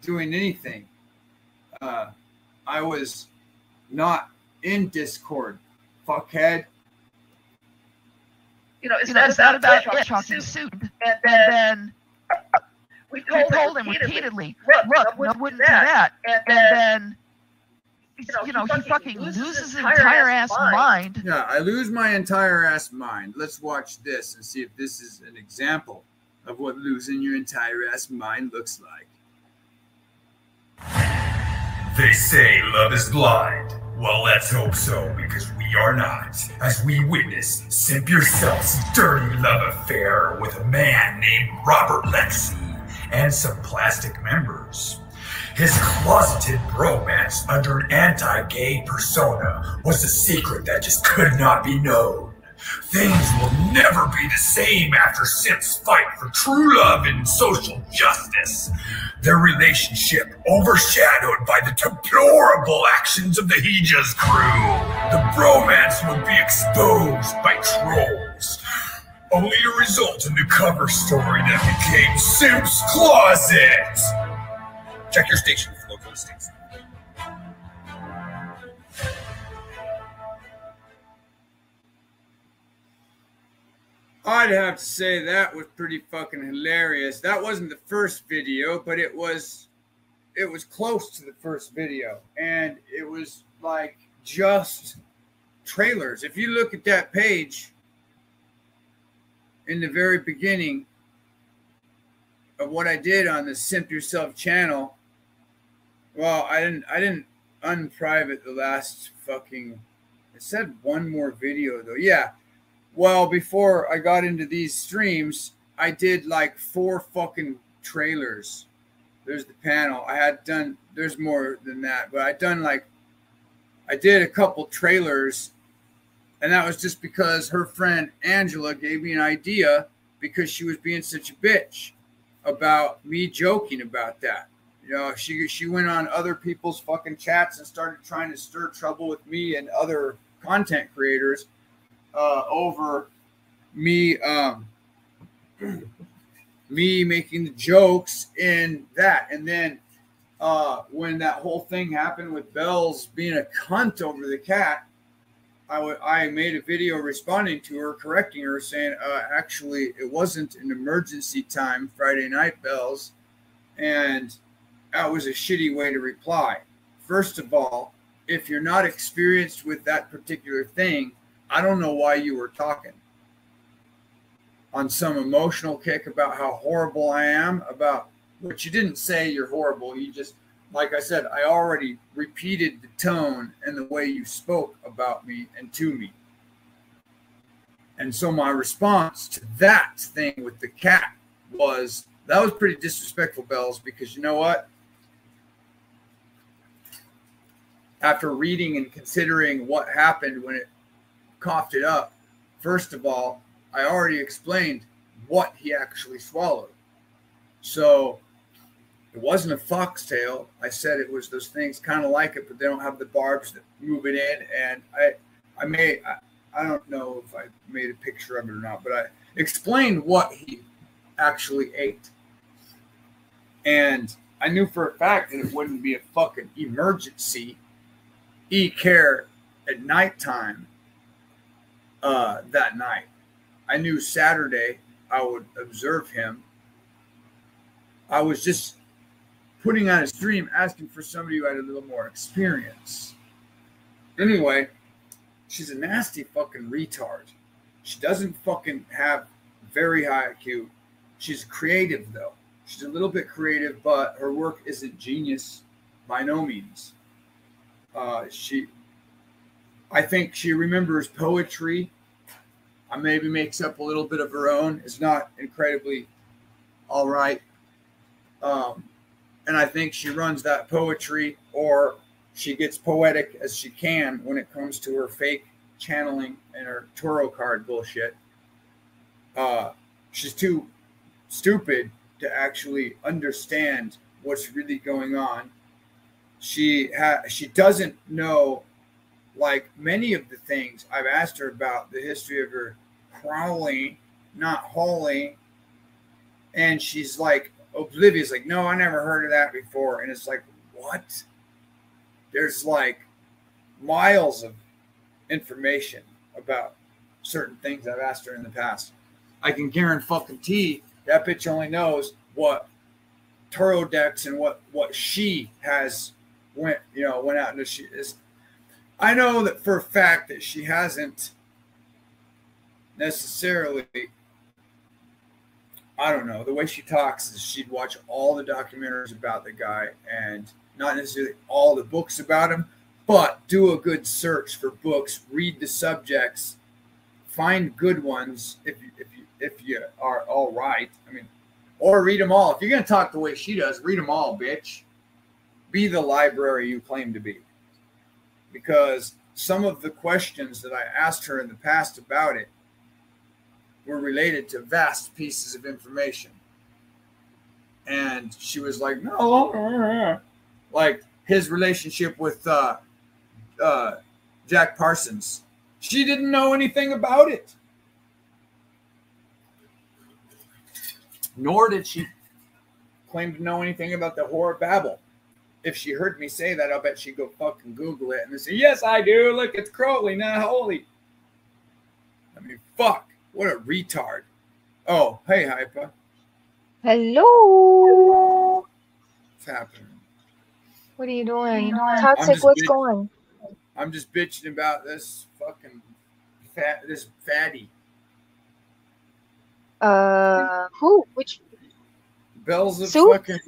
doing anything. I was not in Discord, fuckhead. It's not about talking Suit. And then we told him repeatedly, look, we wouldn't do that. And then he fucking loses his entire ass mind. Yeah, I lose my entire ass mind. Let's watch this and see if this is an example of what losing your entire ass mind looks like. They say love is blind. Well, let's hope so, because we are not, as we witness Simp Yourself's dirty love affair with a man named Robert Lexi and some plastic members. His closeted bromance under an anti-gay persona was a secret that just could not be known. Things will never be the same after Simps fight for true love and social justice. Their relationship overshadowed by the deplorable actions of the Heja's crew. The bromance would be exposed by trolls, only to result in the cover story that became Simp's Closet. Check your station for local listings. I'd have to say that was pretty fucking hilarious. That wasn't the first video, but it was close to the first video. And it was like just trailers. If you look at that page in the very beginning of what I did on the Simp Yourself channel, well, I didn't unprivate the last fucking, it said one more video though. Yeah. Well, before I got into these streams, I did like 4 fucking trailers. There's the panel. I had done, there's more than that, but I did a couple trailers, and that was just because her friend Angela gave me an idea because she was being such a bitch about me joking about that. You know, she went on other people's fucking chats and started trying to stir trouble with me and other content creators over me me making the jokes in that. And then when that whole thing happened with Bells being a cunt over the cat, I made a video responding to her, correcting her, saying actually it wasn't an emergency time Friday night, Bells, and that was a shitty way to reply. First of all, if you're not experienced with that particular thing, I don't know why you were talking on some emotional kick about how horrible I am, about what you didn't say you're horrible. You just, like I said, I already repeated the tone and the way you spoke about me and to me. And so my response to that thing with the cat was, that was pretty disrespectful, Bells, because you know what? After reading and considering what happened when it coughed it up, first of all, I already explained what he actually swallowed. So it wasn't a foxtail. I said it was those things kind of like it, but they don't have the barbs that move it in. And I don't know if I made a picture of it or not, but I explained what he actually ate. And I knew for a fact that it wouldn't be a fucking emergency care at nighttime. That night, I knew Saturday I would observe him. I was just putting on a stream asking for somebody who had a little more experience. Anyway, she's a nasty fucking retard. She doesn't fucking have very high IQ. She's creative though. She's a little bit creative, but her work isn't genius by no means. I think she remembers poetry. Maybe makes up a little bit of her own. It's not incredibly all right. And I think she runs that poetry, or she gets poetic as she can when it comes to her fake channeling and her tarot card bullshit. She's too stupid to actually understand what's really going on. She doesn't know, like many of the things I've asked her about, the history of her crawling, not hauling, and she's like oblivious, like, no, I never heard of that before. And it's like, what? There's like miles of information about certain things I've asked her in the past. I can guarantee that bitch only knows what tarot decks and what she has went out into. She is. I know that for a fact that she hasn't necessarily, I don't know, the way she talks is she'd watch all the documentaries about the guy and not necessarily all the books about him, but do a good search for books, read the subjects, find good ones if you are all right. I mean, or read them all. If you're going to talk the way she does, read them all, bitch. Be the library you claim to be. Because some of the questions that I asked her in the past about it were related to vast pieces of information. And she was like, no, like his relationship with Jack Parsons. She didn't know anything about it. Nor did she claim to know anything about the whore Babel. If she heard me say that, I'll bet she'd go fucking Google it and say, yes, I do. Look, it's Crowley, not holy. I mean, fuck. What a retard. Oh, hey, Hypa. Hello. What's happening? What are you doing? Toxic, what's going? I'm just bitching about this fucking fatty. Who? Which? Bells of Soup? fucking...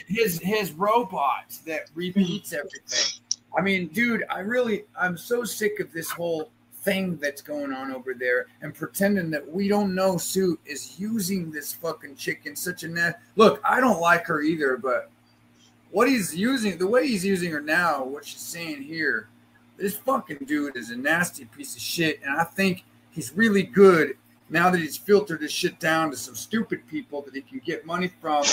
His robot that repeats everything. I mean, dude, I'm so sick of this whole thing that's going on over there and pretending that we don't know Suit is using this fucking chick in such a net. Look, I don't like her either, but what he's using, the way he's using her now, what she's saying here, this fucking dude is a nasty piece of shit, and I think he's really good now that he's filtered his shit down to some stupid people that he can get money from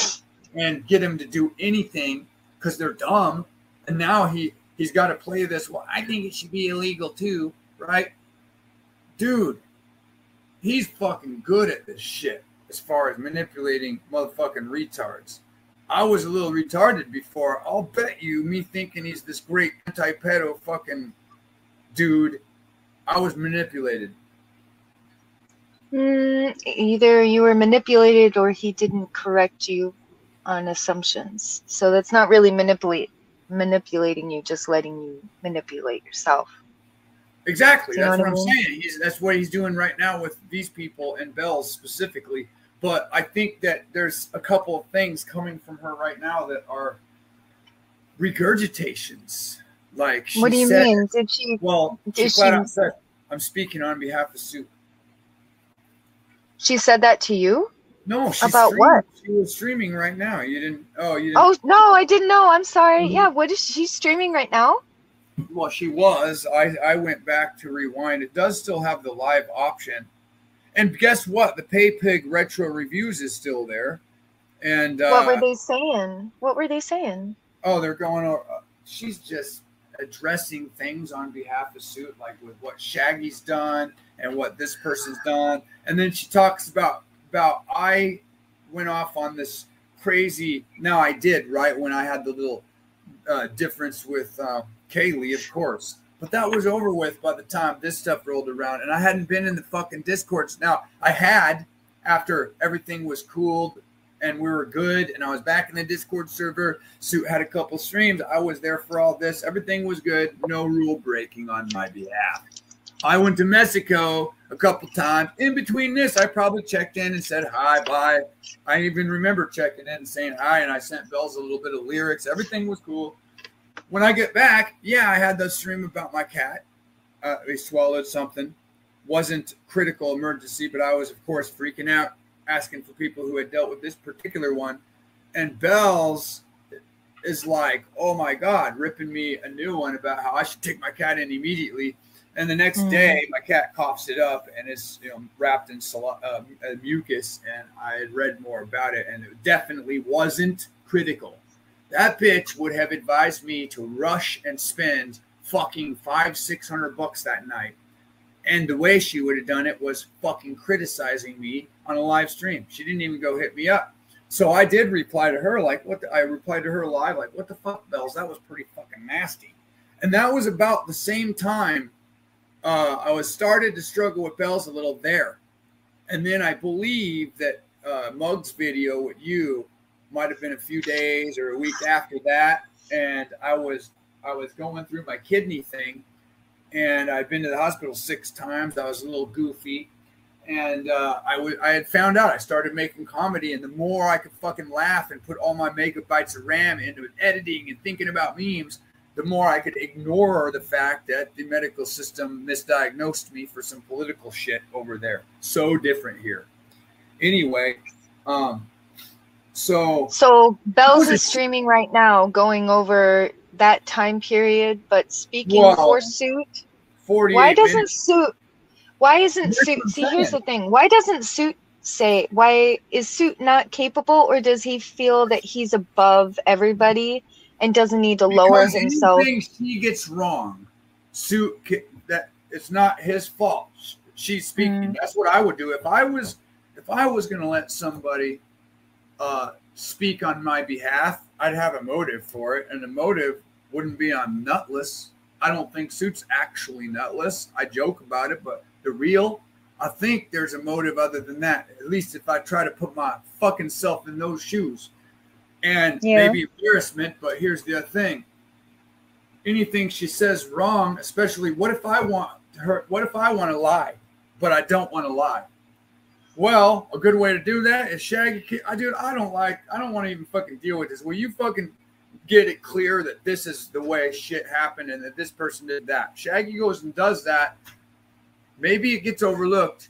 and get him to do anything because they're dumb. And now he's got to play this, well, I think it should be illegal too, right? Dude, he's fucking good at this shit as far as manipulating motherfucking retards. I was a little retarded before. I'll bet you me thinking he's this great anti-pedo fucking dude, I was manipulated. Either you were manipulated or he didn't correct you on assumptions. So that's not really manipulating you, just letting you manipulate yourself. Exactly. You know That's what I I'm mean? saying. That's what he's doing right now with these people and Bells specifically. But I think that there's a couple of things coming from her right now that are regurgitations. Like she What do you said, mean? Did she? Well, she Did flat she? out said, I'm speaking on behalf of Suit. She said that to you? No, she's About what? She was streaming right now. You didn't. Oh, you didn't. Oh no, I didn't know. I'm sorry. Yeah, what is she streaming right now? Well, she was. I went back to rewind. It does still have the live option. And guess what? The Pay Pig Retro Reviews is still there. And What were they saying? What were they saying? oh, they're going over. She's just addressing things on behalf of Suit, like with what Shaggy's done and what this person's done. And then she talks about I went off on this crazy. Now I did, right, when I had the little difference with Kaylee, of course. But that was over with by the time this stuff rolled around. And I hadn't been in the fucking Discords. Now, I had after everything was cooled and we were good and I was back in the Discord server. Suit had a couple streams. I was there for all this. Everything was good. No rule breaking on my behalf. I went to Mexico a couple times. In between this, I probably checked in and said hi, bye. I even remember checking in and saying hi, and I sent Bells a little bit of lyrics. Everything was cool. When I get back, yeah, I had the stream about my cat. He swallowed something. Wasn't critical emergency, but I was, of course, freaking out, asking for people who had dealt with this particular one. And Bells is like, oh, my God, ripping me a new one about how I should take my cat in immediately. And the next day, my cat coughs it up and is, wrapped in mucus. And I had read more about it, and it definitely wasn't critical. That bitch would have advised me to rush and spend fucking $500-600 that night. And the way she would have done it was fucking criticizing me on a live stream. She didn't even go hit me up. So I did reply to her like, I replied to her live like, what the fuck, Bells? That was pretty fucking nasty. And that was about the same time I was started to struggle with Bells a little there. And then I believe that Mug's video with you might have been a few days or a week after that. And I was going through my kidney thing, and I'd been to the hospital 6 times. I was a little goofy. And I had found out I started making comedy, and the more I could fucking laugh and put all my megabytes of RAM into editing and thinking about memes, the more I could ignore the fact that the medical system misdiagnosed me for some political shit over there. So different here. Anyway, so Bells is streaming right now, going over that time period, but speaking for Suit, 48 why doesn't minutes. Suit? Why isn't Suit? See, here's the thing. Why doesn't Suit say? Why is Suit not capable, or does he feel that he's above everybody and doesn't need to lower himself? Anything she gets wrong, Suit, that it's not his fault. She's speaking. That's what I would do if I was going to let somebody speak on my behalf. I'd have a motive for it, and the motive wouldn't be on nutless. I don't think Suit's actually nutless. I joke about it, but I think there's a motive other than that. At least if I try to put my fucking self in those shoes. And maybe embarrassment, but here's the other thing. Anything she says wrong, especially what if I want to lie, but I don't want to lie? Well, a good way to do that is Shaggy. I don't want to even fucking deal with this. Will you fucking get it clear that this is the way shit happened and that this person did that? Shaggy goes and does that. Maybe it gets overlooked.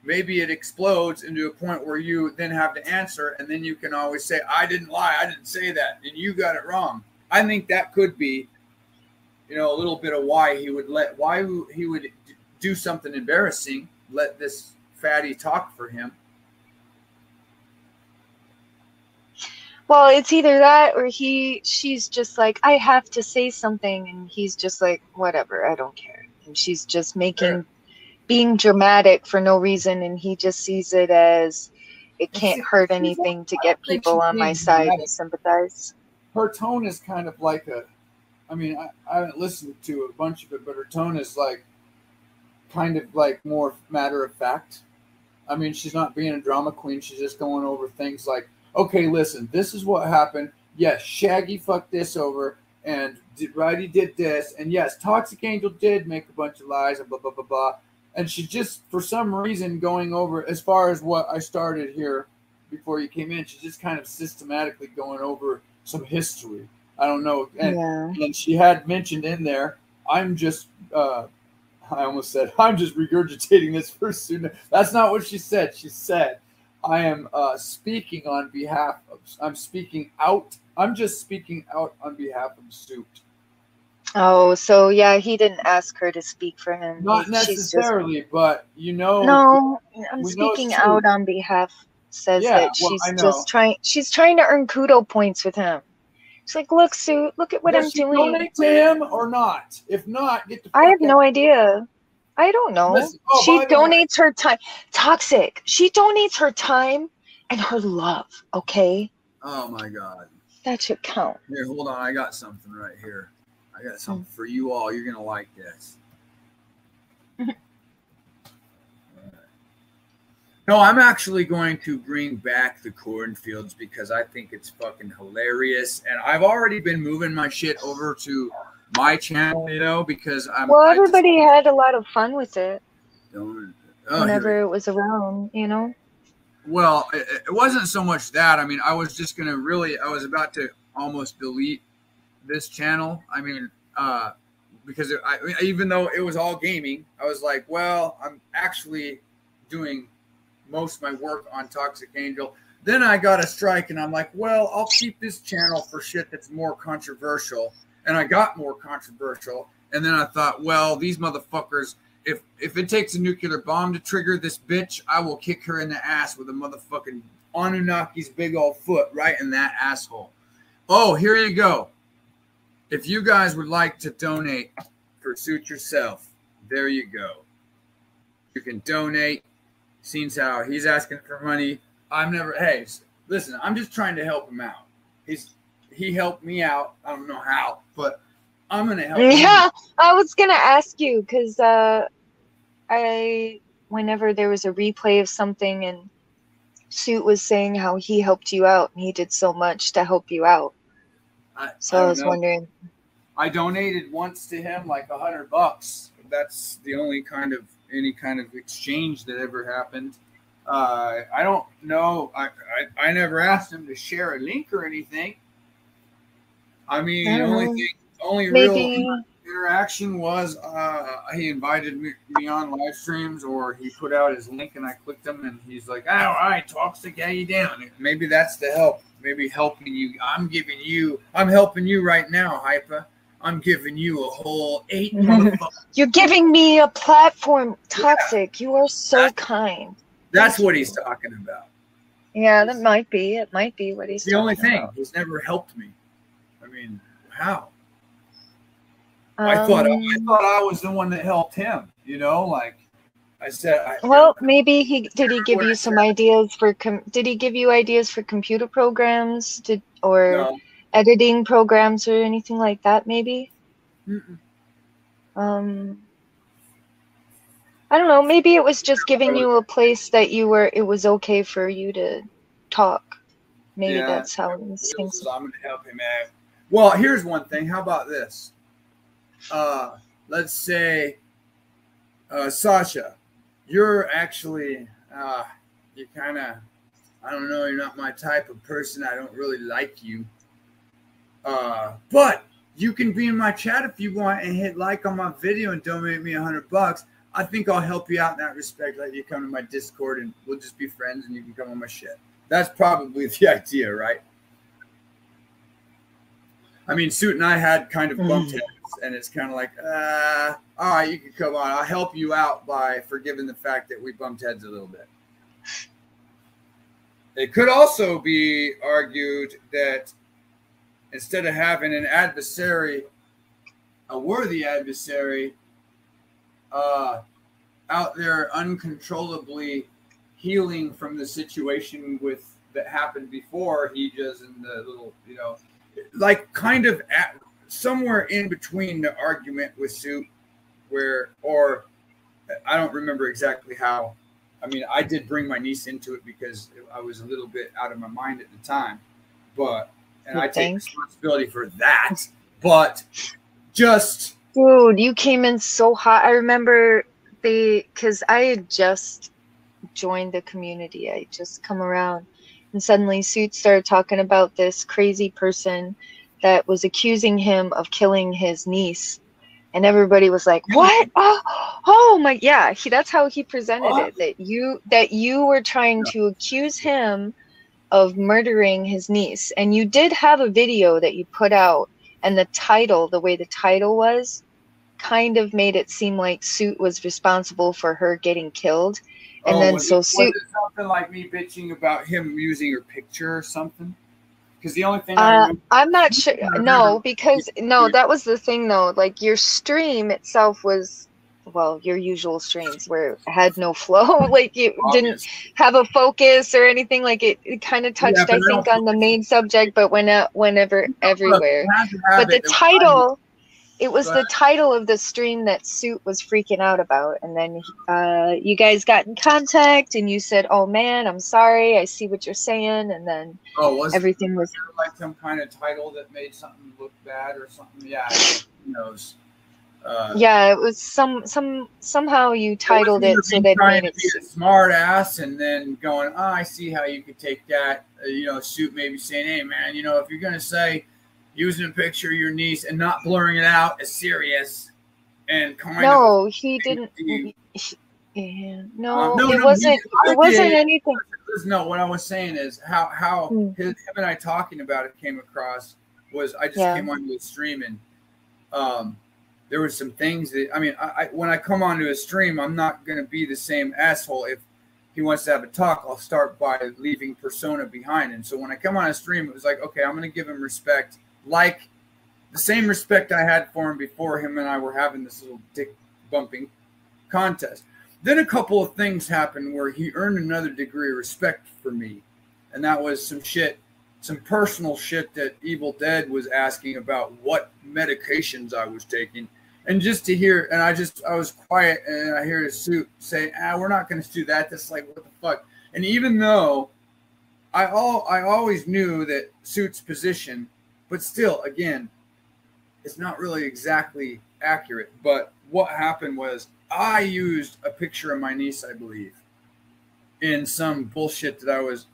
Maybe it explodes into a point where you then have to answer, and then you can always say, I didn't lie. I didn't say that. And you got it wrong. I think that could be, a little bit of why he would do something embarrassing, let this fatty talk for him. Well, it's either that or she's just like, I have to say something, and he's just like, whatever, I don't care. And she's just being dramatic for no reason, and he just sees it as it can't hurt anything to get people on my side and sympathize. Her tone is kind of like I haven't listened to a bunch of it, but her tone is like kind of like more matter of fact. I mean, she's not being a drama queen. She's just going over things like, okay, listen, this is what happened. Yes, Shaggy fucked this over, and Righty did this, and yes, ToxicAngel did make a bunch of lies, and blah, blah, blah, blah. And she just, for some reason, going over, as far as what I started here before you came in, she's just kind of systematically going over some history. I don't know. And she had mentioned in there, I'm just regurgitating this for Suit. That's not what she said. She said, I am speaking on behalf of, I'm just speaking out on behalf of Suit. Oh, so yeah, he didn't ask her to speak for him. Not necessarily, but No, I'm speaking out on behalf. Says that she's trying to earn kudo points with him. She's like, look, Suit, look at what I'm doing. Donate to him or not? If not, get the fuck I have no idea. I don't know. Listen, she donates her time. Toxic. She donates her time and her love. Okay. Oh my God. That should count. Here, hold on. I got something right here. I got something for you all. You're gonna like this. No, I'm actually going to bring back the cornfields because I think it's fucking hilarious, and I've already been moving my shit over to my channel, because everybody had a lot of fun with it. Whenever it was around, Well, it wasn't so much that. I mean, I was just gonna I was about to almost delete this channel. I mean, because even though it was all gaming, I was like, well, I'm actually doing most of my work on ToxicAngel. Then I got a strike, and I'm like, well, I'll keep this channel for shit that's more controversial. And I got more controversial. And then I thought, well, these motherfuckers, if it takes a nuclear bomb to trigger this bitch, I will kick her in the ass with a motherfucking Anunnaki's big old foot right in that asshole. Oh, here you go. If you guys would like to donate for Suit Yourself, there you go. You can donate. Seems how he's asking for money. Hey, listen, I'm just trying to help him out. He helped me out. I don't know how, but I'm going to help him. Yeah, I was going to ask you because whenever there was a replay of something and Suit was saying how he helped you out and he did so much to help you out. I was wondering. I donated once to him like $100. That's the only any kind of exchange that ever happened. I don't know. I never asked him to share a link or anything. I mean, the only real interaction was he invited me on live streams, or he put out his link and I clicked him and he's like, all right, Toxic, how you doing? Maybe that's the help. Maybe helping you. I'm helping you right now, Hypa. I'm giving you a whole 8 motherfuckers. You're giving me a platform, Toxic. You are so kind. That's what he's talking about. Yeah, that might be. It might be what he's the only talking thing. about. He's never helped me. I mean, how? I thought I was the one that helped him. You know, like I said. Well, maybe he give you some ideas for did he give you ideas for computer programs or editing programs or anything like that? Maybe. I don't know. Maybe it was just giving you a place that it was okay for you to talk. Maybe that's how these things. I'm gonna help him out. Well, here's one thing. How about this? Let's say, Sasha, you're actually, you kind of, I don't know, you're not my type of person. I don't really like you. But you can be in my chat if you want and hit like on my video and donate me $100. I think I'll help you out in that respect. Let you come to my Discord and we'll just be friends and you can come on my shit. That's probably the idea, right? I mean, Suit and I had kind of bumped heads, and it's kind of like, all right, you can come on. I'll help you out by forgiving the fact that we bumped heads a little bit. It could also be argued that instead of having an adversary, a worthy adversary, out there uncontrollably healing from the situation that happened before, he just in the little, you know, like kind of somewhere in between the argument with Suit or I don't remember exactly how. I mean, I did bring my niece into it because I was a little bit out of my mind at the time, and I take responsibility for that, but just. Dude, you came in so hot. I remember because I had just joined the community. I just come around and suddenly Suit started talking about this crazy person that was accusing him of killing his niece. And everybody was like, what? Oh my, yeah. That's how he presented it, that you were trying to accuse him of murdering his niece. And you did have a video that you put out, and the way the title was kind of made it seem like Suit was responsible for her getting killed. And then Suit. Was it something like me bitching about him using her picture or something? Because the only thing I'm not sure. No, because that was the thing though. Like your stream itself was, well, your usual streams where it had no flow. Like it didn't have a focus or anything. Like it kind of touched, I think, on the main subject, but went out everywhere. But the title. It was the title of the stream that Suit was freaking out about. And then you guys got in contact and you said, oh man, I'm sorry. I see what you're saying. And then everything was like some kind of title that made something look bad or something. Yeah, who knows? Yeah, it was somehow you titled it so that made it be a smart ass and then going, I see how you could take that. Suit maybe saying, hey man, if you're going to say, using a picture of your niece and not blurring it out as serious and kind of. He didn't. It wasn't anything. No, what I was saying is how him and I talking about it came across was I just came onto his stream and there were some things that, I mean, I when I come onto his stream, I'm not going to be the same asshole. If he wants to have a talk, I'll start by leaving persona behind. And so when I come on a stream, it was like, okay, I'm going to give him respect. Like the same respect I had for him before him and I were having this little dick bumping contest. Then a couple of things happened where he earned another degree of respect for me. And that was some personal shit that Evil Dead was asking about what medications I was taking. And just to hear, and I was quiet and I hear his Suit say, we're not going to do that. That's like, what the fuck? And even though I always knew that Suit's position, but still, again, it's not really exactly accurate. But what happened was I used a picture of my niece, I believe, in some bullshit that I was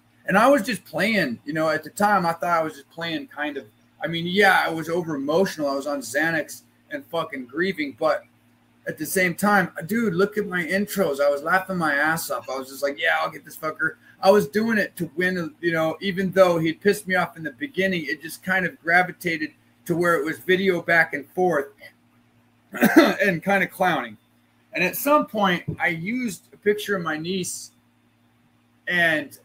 just playing. At the time, I thought I was just playing kind of. I mean, yeah, I was over emotional. I was on Xanax and fucking grieving. But at the same time, dude, look at my intros. I was laughing my ass off. I was just like, yeah, I'll get this fucker. I was doing it to win, even though he'd pissed me off in the beginning, it just kind of gravitated to where it was video back and forth and kind of clowning. And at some point, I used a picture of my niece, and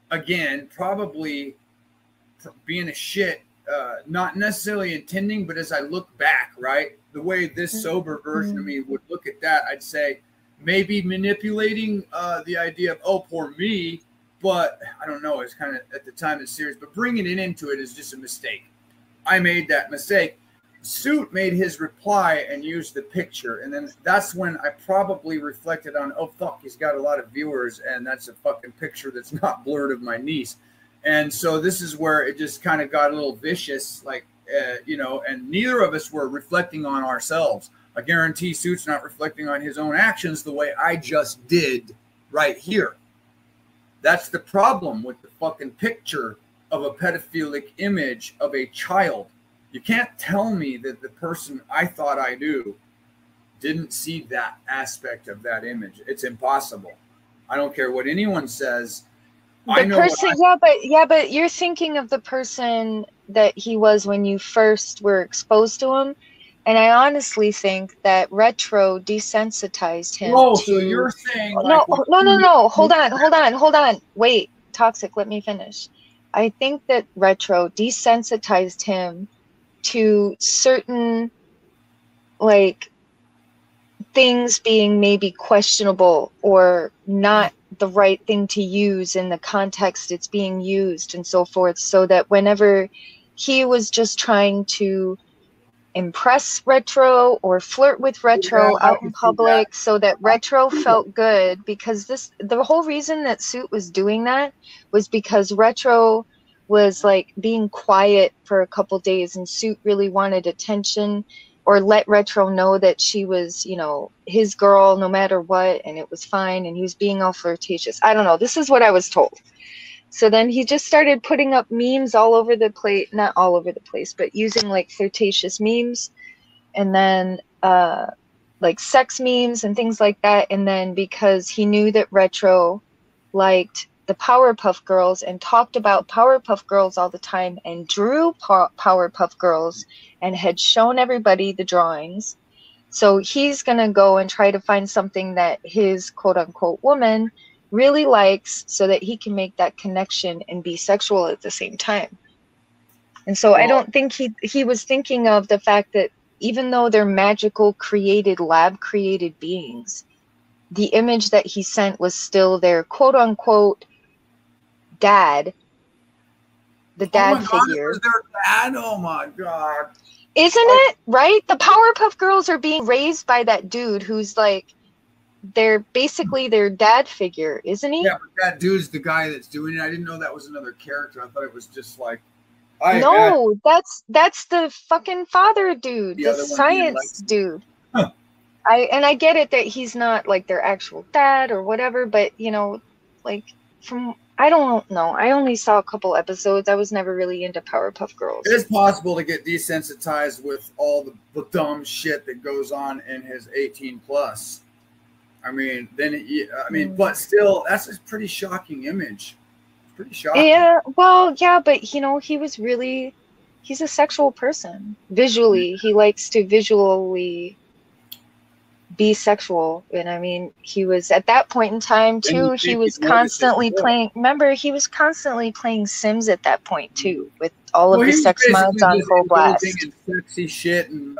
again, probably being a shit, not necessarily intending, but as I look back, right, the way this sober version of me would look at that, I'd say maybe manipulating the idea of, oh, poor me, but I don't know, it's kind of, at the time it's serious, but bringing it into it is just a mistake. I made that mistake. Suit made his reply and used the picture, and then that's when I probably reflected on, oh fuck, he's got a lot of viewers, and that's a fucking picture that's not blurred of my niece. And so this is where it just kind of got a little vicious, like, you know, and neither of us were reflecting on ourselves. I guarantee Suit's not reflecting on his own actions the way I just did right here. That's the problem with the fucking picture of a pedophilic image of a child. You can't tell me that the person I thought I knew didn't see that aspect of that image. It's impossible. I don't care what anyone says. The person, but you're thinking of the person that he was when you first were exposed to him, and I honestly think that retro desensitized him. Oh, to... so you're saying no, hold on. Wait, Toxic, let me finish. I think that retro desensitized him to certain, like, things being maybe questionable or not the right thing to use in the context it's being used and so forth, so that whenever he was just trying to impress retro or flirt with retro out in public so that retro felt good, because the whole reason that Suit was doing that was because retro was like being quiet for a couple days, and Suit really wanted attention, or let retro know that she was, you know, his girl no matter what, and it was fine, and he was being all flirtatious. I don't know, this is what I was told. So then he just started putting up memes all over the place, not all over the place, but using like flirtatious memes, and then like sex memes and things like that. And then because he knew that retro liked the Powerpuff Girls and talked about Powerpuff Girls all the time and drew Powerpuff Girls and had shown everybody the drawings, so he's gonna go and try to find something that his quote-unquote woman really likes so that he can make that connection and be sexual at the same time. And so I don't think he was thinking of the fact that even though they're magical, created, lab created beings, the image that he sent was still their quote-unquote dad, the dad figure. Their dad? Oh my god. Isn't it? Right? The Powerpuff Girls are being raised by that dude who's like, they're basically their dad figure, isn't he? Yeah, but that dude's the guy that's doing it. I didn't know that was another character. I thought it was just like... that's the fucking father dude, the science dude. Huh. I get it that he's not like their actual dad or whatever, but you know, like from... I don't know. I only saw a couple episodes. I was never really into Powerpuff Girls. It is possible to get desensitized with all the dumb shit that goes on in his 18+. I mean, but still, that's a pretty shocking image. It's pretty shocking. Yeah, well, yeah, but you know, he's a sexual person. Visually, he likes to visually be sexual, and I mean, he was at that point in time too. He was constantly playing. Remember, he was constantly playing Sims at that point too, with all of the sex mods on full blast. And sexy shit, and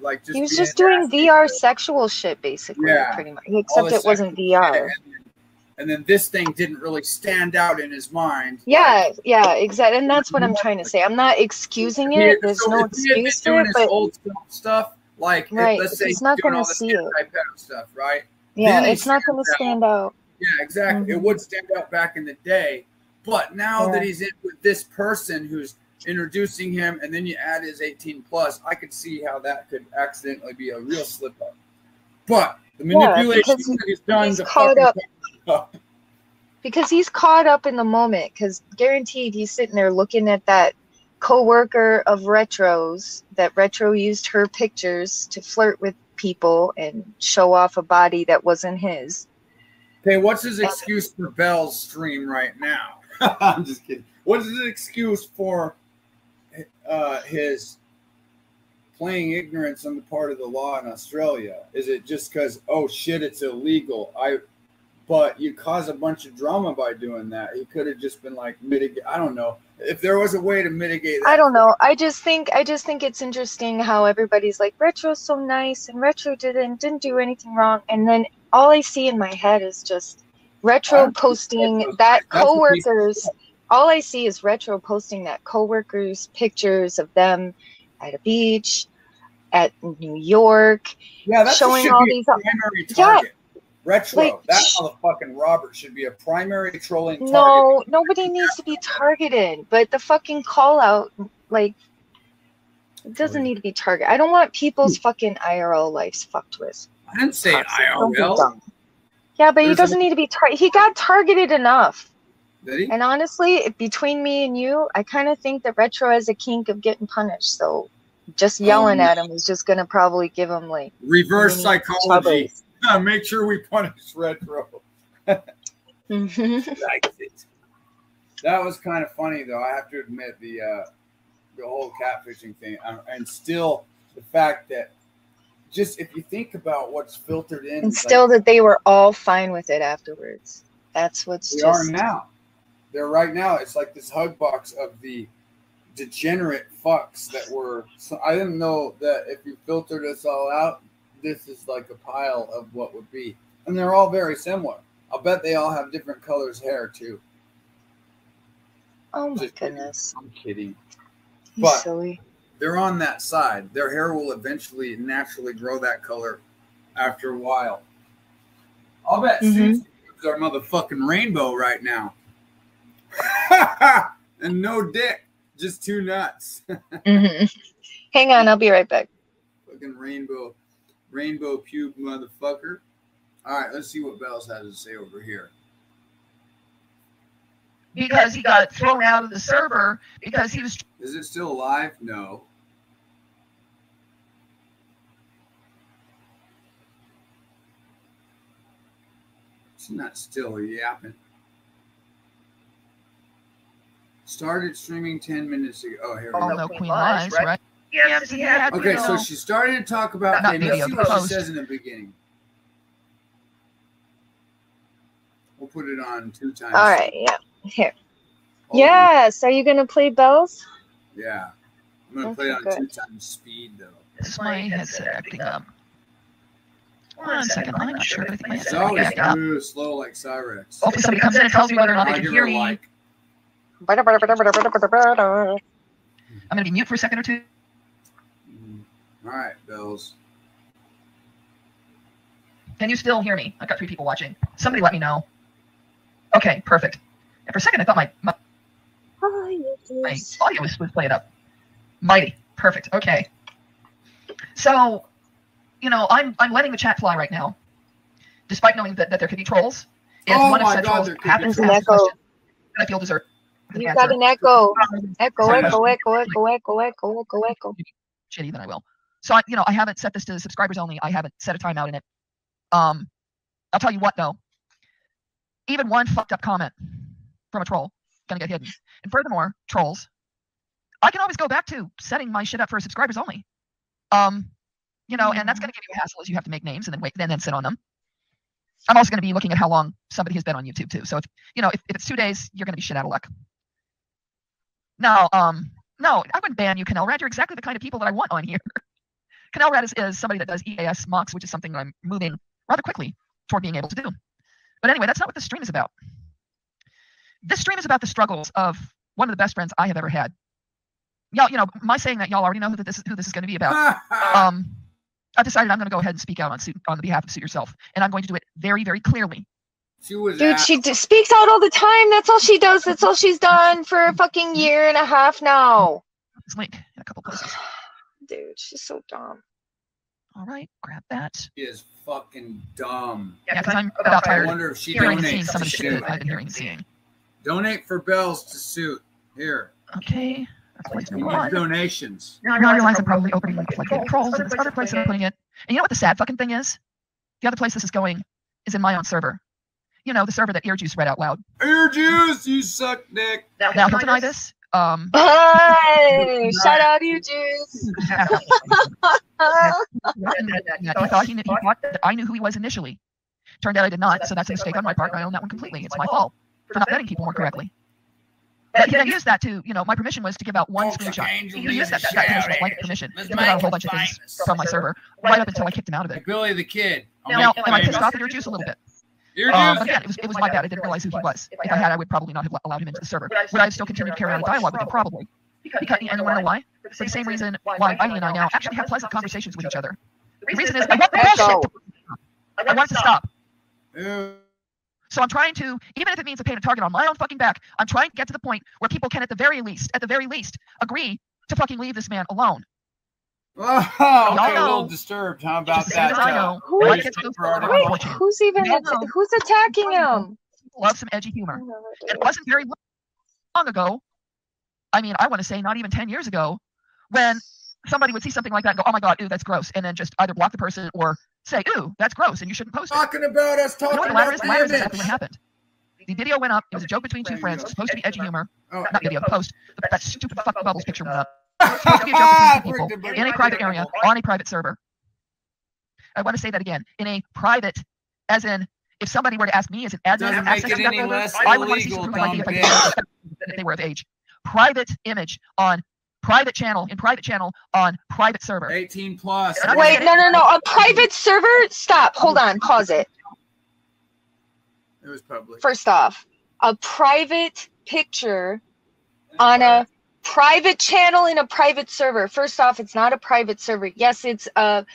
like just he was just doing VR sexual shit, basically, pretty much. Except it wasn't VR. And then this thing didn't really stand out in his mind. Yeah, yeah, exactly. And that's what I'm trying to say. I'm not excusing it. There's no excuse for it, but old stuff. Like, right, let's say he's not going to see it. Stuff, right? Yeah, it's not going to stand out. Yeah, exactly. It would stand out back in the day, but now that he's in with this person who's introducing him, and then you add his 18+, I could see how that could accidentally be a real slip up. But the manipulation that he's done, he's caught up. Because he's caught up in the moment. Because guaranteed, he's sitting there looking at that co-worker of Retro's, that Retro used her pictures to flirt with people and show off a body that wasn't his. Okay, what's his excuse for Bell's stream right now? I'm just kidding. What is his excuse for his playing ignorance on the part of the law in Australia? Is it just because, oh shit, it's illegal? But you cause a bunch of drama by doing that. He could have just been like mitigate. I don't know if there was a way to mitigate that. I don't know. I just think it's interesting how everybody's like, Retro's so nice and Retro didn't do anything wrong, and then all I see in my head is just Retro posting that coworkers. All I see is Retro posting that coworkers pictures of them at a beach, at New York, showing all these. Primary target. Retro, like, that motherfucking Robert should be a primary trolling target. No, nobody needs to be targeted, but the fucking call out, like, it doesn't need to be targeted. I don't want people's fucking IRL lives fucked with. I didn't say IRL. Yeah, but he doesn't need to be targeted. He got targeted enough. Did he? And honestly, between me and you, I kind of think that Retro has a kink of getting punished. So just yelling at him is just going to probably give him, like, reverse psychology. Make sure we punish Retro. That was kind of funny, though. I have to admit, the whole catfishing thing, and still the fact that just if you think about what's filtered in, and still that they were all fine with it afterwards. That's what's they are now. They're right now. It's like this hug box of the degenerate fucks that were. So I didn't know that if you filtered us all out, this is like a pile of what would be. And they're all very similar. I'll bet they all have different colors hair too. Oh my goodness. I'm kidding. But silly. They're on that side. Their hair will eventually naturally grow that color after a while. I'll bet Suit's our motherfucking rainbow right now. And no dick. Just two nuts. Hang on, I'll be right back. Fucking rainbow pube motherfucker. All right, let's see what Bells has to say over here. Because he got thrown out of the server because he was. Is it still alive? No. It's not still yapping. Started streaming 10 minutes ago. Oh, here we go. No Queen Lies, right? Yes, he had. Okay, so she started to talk about. Let's see what she says in the beginning. We'll put it on 2 times. All right, yeah. Here. Yes. Are you going to play Bells? Yeah. I'm going to play it on 2 times speed, though. Is my headset acting up? Hold on a second. I'm not sure. I think my It's headset always acting up. smooth, slow like Cyrex. Hopefully somebody comes in and tells me whether or not they can hear me. I'm going to be mute for a second or two. All right, Bells. Can you still hear me? I've got 3 people watching. Somebody let me know. Okay, perfect. And for a second, I thought my audio was playing up. Mighty. Perfect. Okay. So, you know, I'm letting the chat fly right now, despite knowing that there could be trolls. If one of said trolls happens to ask a question, I feel deserved. You got an echo. Echo. Shitty, then I will. So, I haven't set this to subscribers only. I haven't set a timeout in it. I'll tell you what, though. Even one fucked up comment from a troll gonna get hidden. And furthermore, trolls, I can always go back to setting my shit up for subscribers only. And that's gonna give you a hassle as you have to make names and then wait and then sit on them. I'm also gonna be looking at how long somebody has been on YouTube too. So if it's 2 days, you're gonna be shit out of luck. Now, no, I wouldn't ban you, Cannalean. You're exactly the kind of people that I want on here. Cannalean is somebody that does EAS mocks, which is something that I'm moving rather quickly toward being able to do. But anyway, that's not what this stream is about. This stream is about the struggles of one of the best friends I have ever had. Y'all, my saying that y'all already know who this is going to be about. I've decided I'm going to go ahead and speak out on the behalf of Suit Yourself, and I'm going to do it very, very clearly. Dude, she speaks out all the time. That's all she does. That's all she's done for a fucking year and a half now. This link in a couple places. Dude, she's so dumb. All right, grab that. She is fucking dumb. Yeah, because I'm about tired. I wonder if she hearing and seeing donates some of the to shit Suit. that I've been hearing and seeing. Donate for Bells to Suit. Here. Okay. That's place We number need 1. donations. Now I realize I'm probably opening like trolls and this other place that I'm putting it. And you know what the sad fucking thing is? The other place this is going is in my own server. The server that Earjuice read out loud. Earjuice, you suck dick. Now he'll deny this. Hey, shout out Earjuice. He thought that I knew who he was initially. Turned out I did not, so that's a mistake on my part, and I own that one completely. It's my fault for not vetting people more correctly. But he then used that to, my permission was to give out one screenshot. He used that permission was blanket permission to give out a whole bunch of things from my server, right up until I kicked him out of it. Billy the Kid. Now, am I pissed off at Earjuice a little bit? But again, it was my bad. I didn't realize who he was. If I had, I would probably not have allowed him into the server. Would I have still continued to carry on a dialogue with him? Probably. And you want to know why? For the same reason why Viking and I now actually have pleasant conversations with each other. The reason is I want the bullshit to stop. I want it to stop. So I'm trying to, even if it means I paint a target on my own fucking back, I'm trying to get to the point where people can at the very least, agree to fucking leave this man alone. Oh, okay, a little disturbed. How about that? I know. Who's attacking him? Love some edgy humor. It wasn't very long ago. I mean, I want to say not even 10 years ago, when somebody would see something like that and go, "Oh my god, ooh, that's gross," and then just either block the person or say, "Ooh, that's gross," and you shouldn't post it. Talking about us, talking the about latter is exactly what happened. The video went up. It was a joke between two friends. It was supposed to be edgy humor. Not video, the post. That stupid fuck Bubbles picture went up. It was supposed to be a joke between two people in a private area on a private server. I want to say that again. In a private, as in, if somebody were to ask me as an admin access to that folder, I would want to see some proof of ID if I could if they were of age. Private image on private channel on private server. 18 plus. Wait, no. A private server? Stop. Hold on. Pause it. It was public. First off, a private picture on a private channel in a private server. First off, it's not a private server. Yes, it's a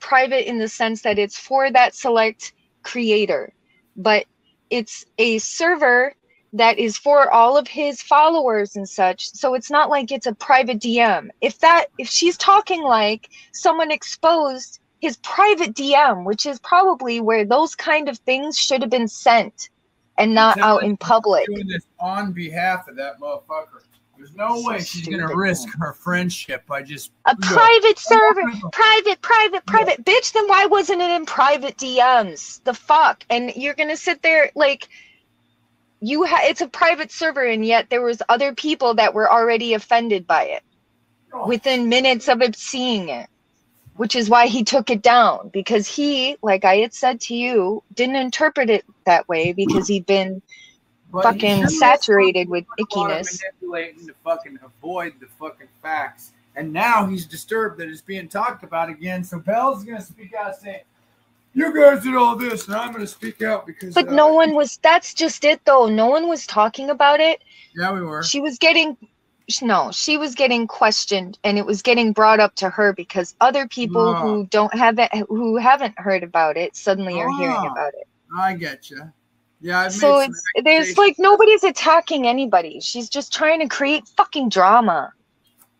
private in the sense that it's for that select creator, but it's a server that is for all of his followers and such. So it's not like it's a private DM. If she's talking like someone exposed his private DM, which is probably where those kind of things should have been sent and not out in public. Doing this on behalf of that motherfucker. There's no way she's gonna risk her friendship by just private server, private. Bitch, then why wasn't it in private DMs? The fuck? And you're gonna sit there like it's a private server, and yet there was other people that were already offended by it within minutes of it seeing it, which is why he took it down, because he, like I had said to you, didn't interpret it that way because he'd been fucking saturated with ickiness. Manipulating to fucking avoid the fucking facts, and now he's disturbed that it's being talked about again. So Belle's gonna speak out saying, "You guys did all this, and I'm gonna speak out because." But no one was. That's just it, though. No one was talking about it. Yeah, we were. She was getting questioned, and it was getting brought up to her because other people who haven't heard about it suddenly are hearing about it. I get you. Yeah. So there's like nobody's attacking anybody. She's just trying to create fucking drama.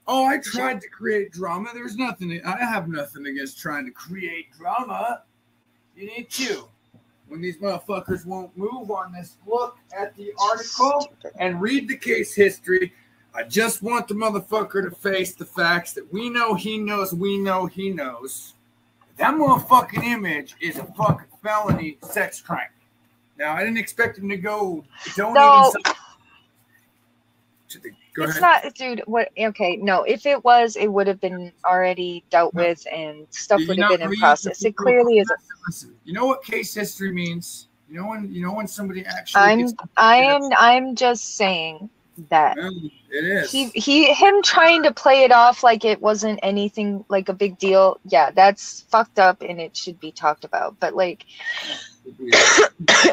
Oh, I tried to create drama. There's nothing. I have nothing against trying to create drama. You need to. When these motherfuckers won't move on this, look at the article and read the case history. I just want the motherfucker to face the facts that we know he knows, we know he knows. That motherfucking image is a fucking felony sex crime. Now, I didn't expect him to go, go ahead. It's not, dude, what, okay, no, if it was, it would have been already dealt with and stuff would have been in process. It clearly isn't. Listen, you know what case history means? You know when somebody actually I'm just saying that it is. Him trying to play it off like it wasn't anything like a big deal. Yeah, that's fucked up and it should be talked about. But like,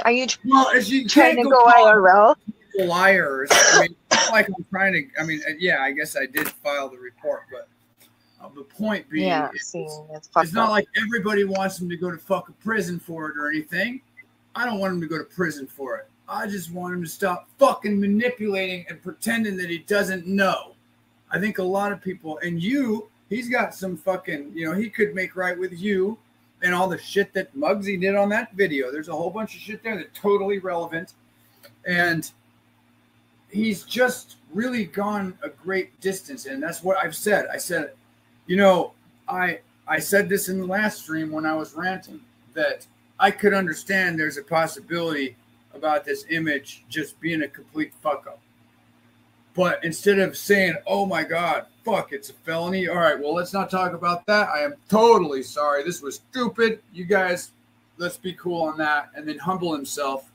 are you trying to go IRL? Liars. I mean, it's like I'm trying to. I mean, yeah, I guess I did file the report, but the point being, it's not like everybody wants him to go to fucking prison for it or anything. I don't want him to go to prison for it. I just want him to stop fucking manipulating and pretending that he doesn't know. I think a lot of people, and he's got some fucking, he could make right with you and all the shit that Muggsy did on that video. There's a whole bunch of shit there that's totally relevant. And he's just really gone a great distance. And that's what I've said. I said, I said this in the last stream when I was ranting, that I could understand there's a possibility about this image just being a complete fuck up. But instead of saying, oh my God, fuck, it's a felony. All right, well, let's not talk about that. I am totally sorry. This was stupid. You guys, let's be cool on that. And then humble himself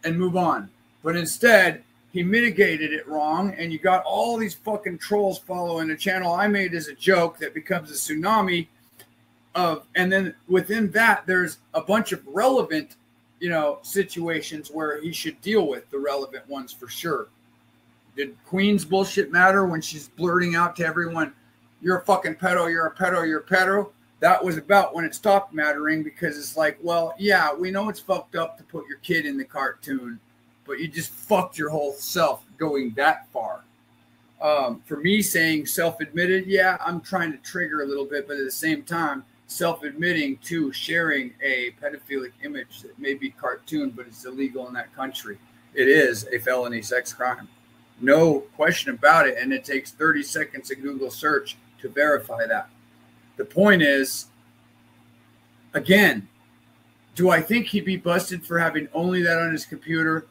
and move on. But instead, he mitigated it wrong. And you got all these fucking trolls following a channel I made as a joke that becomes a tsunami of, and then within that, there's a bunch of relevant, you know, situations where he should deal with the relevant ones for sure. Did Queen's bullshit matter when she's blurting out to everyone, you're a fucking pedo, you're a pedo, you're a pedo? That was about when it stopped mattering, because it's like, well, yeah, we know it's fucked up to put your kid in the cartoon, but you just fucked your whole self going that far. For me saying self-admitted, yeah, I'm trying to trigger a little bit, but at the same time, self-admitting to sharing a pedophilic image that may be cartoon, but it's illegal in that country. It is a felony sex crime. No question about it, and it takes 30 seconds of Google search to verify that. The point is, again, do I think he'd be busted for having only that on his computer?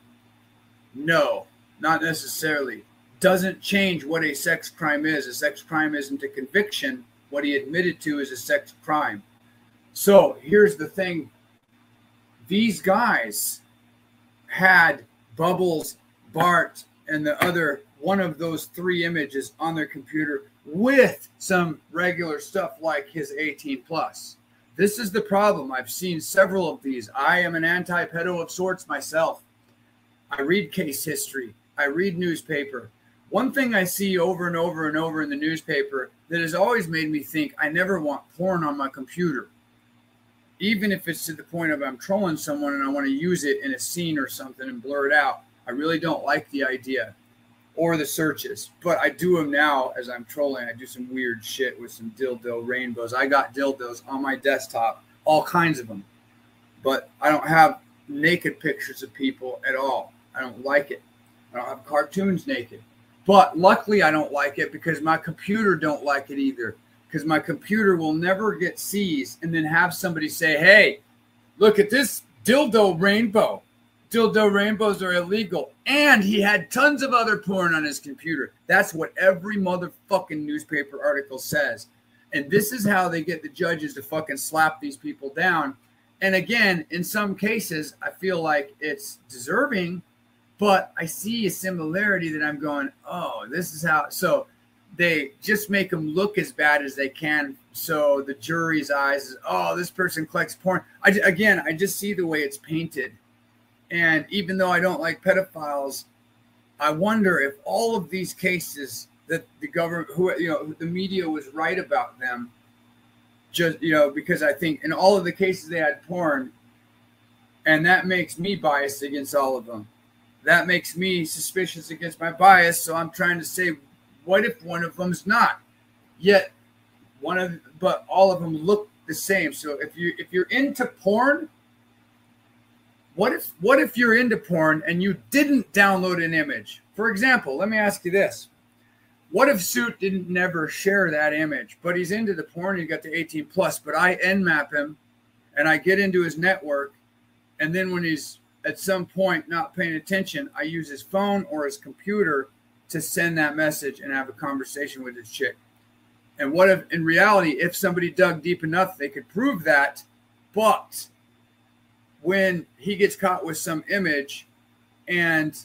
No, not necessarily. Doesn't change what a sex crime is. A sex crime isn't a conviction. What he admitted to is a sex crime. So here's the thing. These guys had Bubbles, Bart, and the other one of those 3 images on their computer with some regular stuff like his 18 plus. This is the problem. I've seen several of these. I am an anti-pedo of sorts myself. I read case history. I read newspaper. One thing I see over and over and over in the newspaper that has always made me think I never want porn on my computer. Even if it's to the point of I'm trolling someone and I want to use it in a scene or something and blur it out. I really don't like the idea or the searches, but I do them now as I'm trolling. I do some weird shit with some dildo rainbows. I got dildos on my desktop, all kinds of them, but I don't have naked pictures of people at all. I don't like it. I don't have cartoons naked, but luckily I don't like it because my computer don't like it either, because my computer will never get seized and then have somebody say, hey, look at this dildo rainbow. Dildo rainbows are illegal. And he had tons of other porn on his computer. That's what every motherfucking newspaper article says. And this is how they get the judges to fucking slap these people down. And again, in some cases, I feel like it's deserving, but I see a similarity that I'm going, oh, this is how. So they just make them look as bad as they can. So the jury's eyes is, oh, this person collects porn. I just see the way it's painted. And even though I don't like pedophiles, I wonder if all of these cases that the government, the media was right about them, just, because I think in all of the cases they had porn, and that makes me biased against all of them. That makes me suspicious against my bias. So I'm trying to say, what if one of them's not? Yet but all of them look the same. So if you're into porn, what if you're into porn and you didn't download an image? For example, let me ask you this. What if Suit didn't never share that image, but he's into the porn, he got the 18 plus, but I nmap him and I get into his network, and then when he's at some point not paying attention, I use his phone or his computer to send that message and have a conversation with this chick. And what if, in reality, if somebody dug deep enough, they could prove that, but when he gets caught with some image and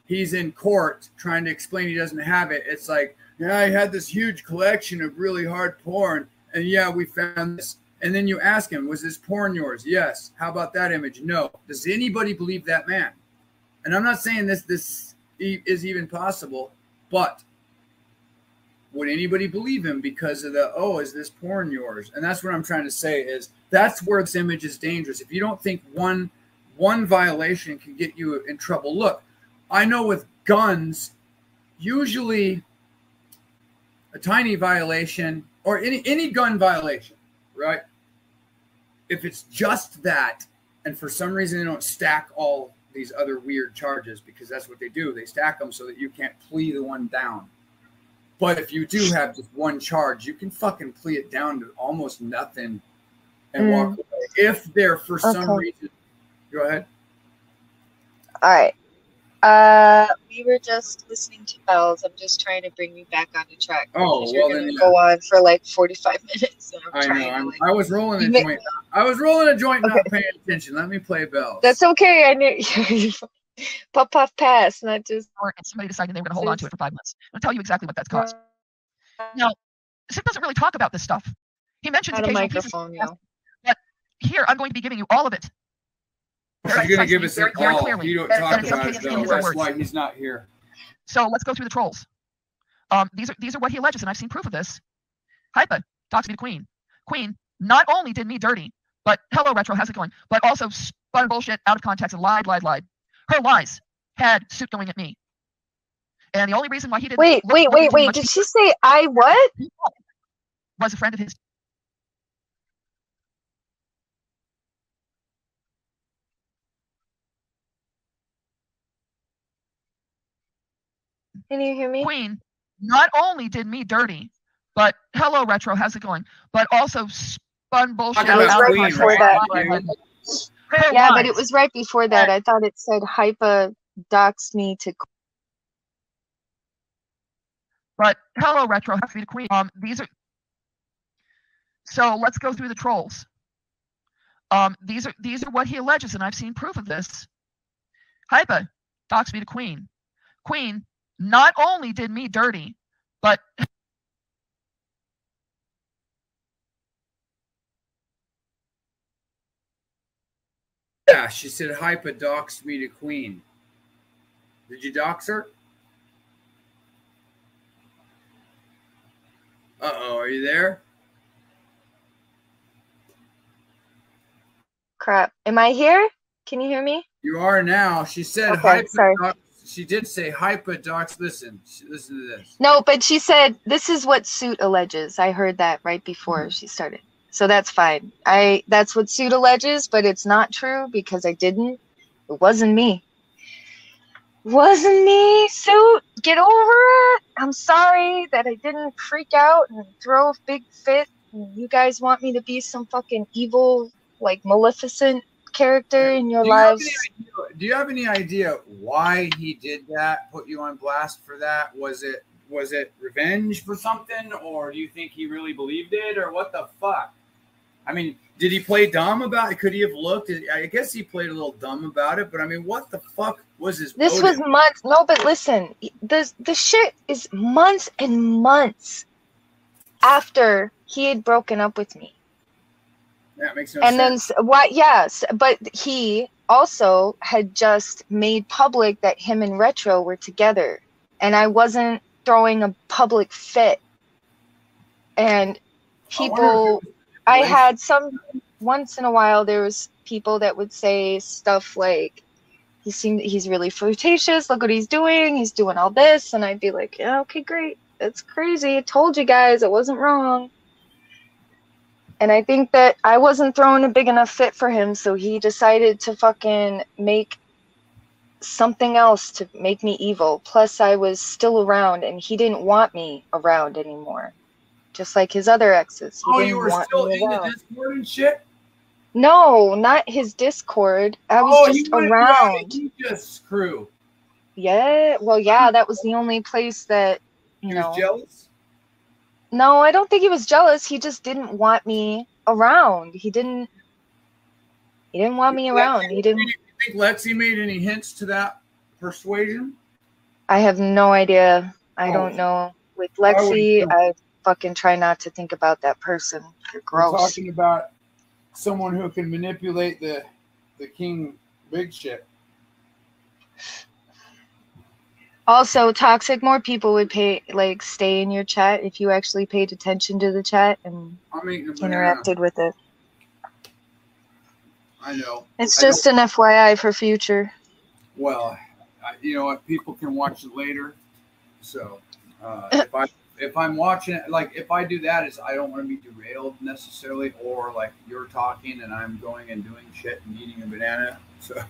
he's in court trying to explain he doesn't have it, it's like, yeah, I had this huge collection of really hard porn, and yeah, we found this. And then you ask him, was this porn yours? Yes. How about that image? No. Does anybody believe that man? And I'm not saying this is even possible, but would anybody believe him because of is this porn yours? And that's what I'm trying to say is that's where this image is dangerous. If you don't think one violation can get you in trouble. Look, I know with guns, usually a tiny violation or any gun violation, right? If it's just that, and for some reason they don't stack all these other weird charges, because that's what they do. They stack them so that you can't plea the one down. But if you do have just one charge, you can fucking plea it down to almost nothing and walk away. If they're for some reason, go ahead. All right. We were just listening to bells. I'm just trying to bring you back on the track. Oh, because well you're then, gonna go on for like 45 minutes. And I know. to, like, I was rolling a joint. I was rolling a joint, Okay. not paying attention. Let me play bells. That's okay. I knew. Puff puff pass, not just. Or somebody decided they were going to hold on to it for 5 months. I'll tell you exactly what that's cost. Now, Sid doesn't really talk about this stuff. He mentions Not a occasional pieces, microphone, but here I'm going to be giving you all of it. He's going to give us very, an very all. clearly. You don't And talk in some about it, cases, in though. his own That's words. why he's not here. So let's go through the trolls. These are what he alleges, and I've seen proof of this. Hypa talks to the queen. Queen not only did me dirty, but hello retro, how's it going? But also spun bullshit out of context and lied. Her lies had Suit going at me. And the only reason why he didn't Wait. Did she say I what? Was a friend of his. Can you hear me? Queen not only did me dirty, but hello retro, how's it going? But also spun bullshit Talking out about of Queen, context. right? Yeah, but it was right before that. I thought it said Hypa doxed me to. But hello retro, has to be the queen. These are. So let's go through the trolls. These are what he alleges, and I've seen proof of this. Hypa doxed me to queen. Queen not only did me dirty, but Yeah, she said Hypa doxed me to queen. Did you dox her? Uh-oh, are you there? Crap. Am I here? Can you hear me? You are now. She said Okay, sorry. She did say Hypa dox. Listen to this. No, but she said this is what Suit alleges. I heard that right before she started. So that's fine. That's what Suit alleges, but it's not true because I didn't. It wasn't me. Wasn't me, Suit. Get over it. I'm sorry that I didn't freak out and throw a big fit. And you guys want me to be some fucking evil, like Maleficent character in your lives. Do you have any idea why he did that? Put you on blast for that? Was it revenge for something, or do you think he really believed it, or what the fuck? I mean, did he play dumb about it? Could he have looked? I guess he played a little dumb about it, but I mean, what the fuck was his This motive? was months. No, but listen, the shit is months and months after he had broken up with me. That makes no And sense. then what? Yes, but he also had just made public that him and Retro were together, and I wasn't throwing a public fit. And people, I had some once in a while. There was people that would say stuff like, he's really flirtatious. Look what he's doing. He's doing all this, and I'd be like, yeah, okay, great. That's crazy. I told you guys, I wasn't wrong. And I think that I wasn't throwing a big enough fit for him, so he decided to fucking make something else to make me evil. Plus, I was still around, and he didn't want me around anymore. Just like his other exes. He didn't you were want still me in around. the Discord and shit? No, not his Discord. I was just around. You just screw. Yeah, well, yeah, that was the only place that, He was jealous? No, I don't think he was jealous. He just didn't want me around. He didn't want me around. He didn't. You think Lexi made any hints to that persuasion? I have no idea. I don't know. With Lexi, I fucking try not to think about that person. You're gross. We're talking about someone who can manipulate the king big shit. Also, Toxic, more people would stay in your chat if you actually paid attention to the chat and interacted with it. I know. It's just an FYI for future. Well, you know what? People can watch it later. So if I'm watching it, like if I do that, I don't want to be derailed necessarily, or like you're talking and I'm going and doing shit and eating a banana. So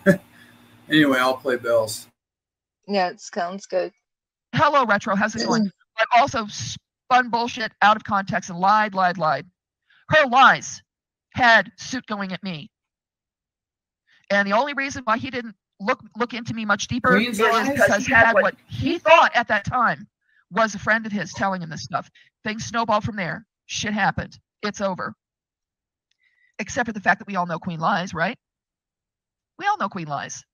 anyway, I'll play bells. Yeah, it sounds good. Hello, Retro. How's it going? But also spun bullshit out of context and lied. Her lies had Suit going at me. And the only reason why he didn't look into me much deeper, Queen's is lies? because he had what he thought at that time was a friend of his telling him this stuff. Things snowballed from there. Shit happened. It's over. Except for the fact that we all know Queen lies, right? We all know Queen lies.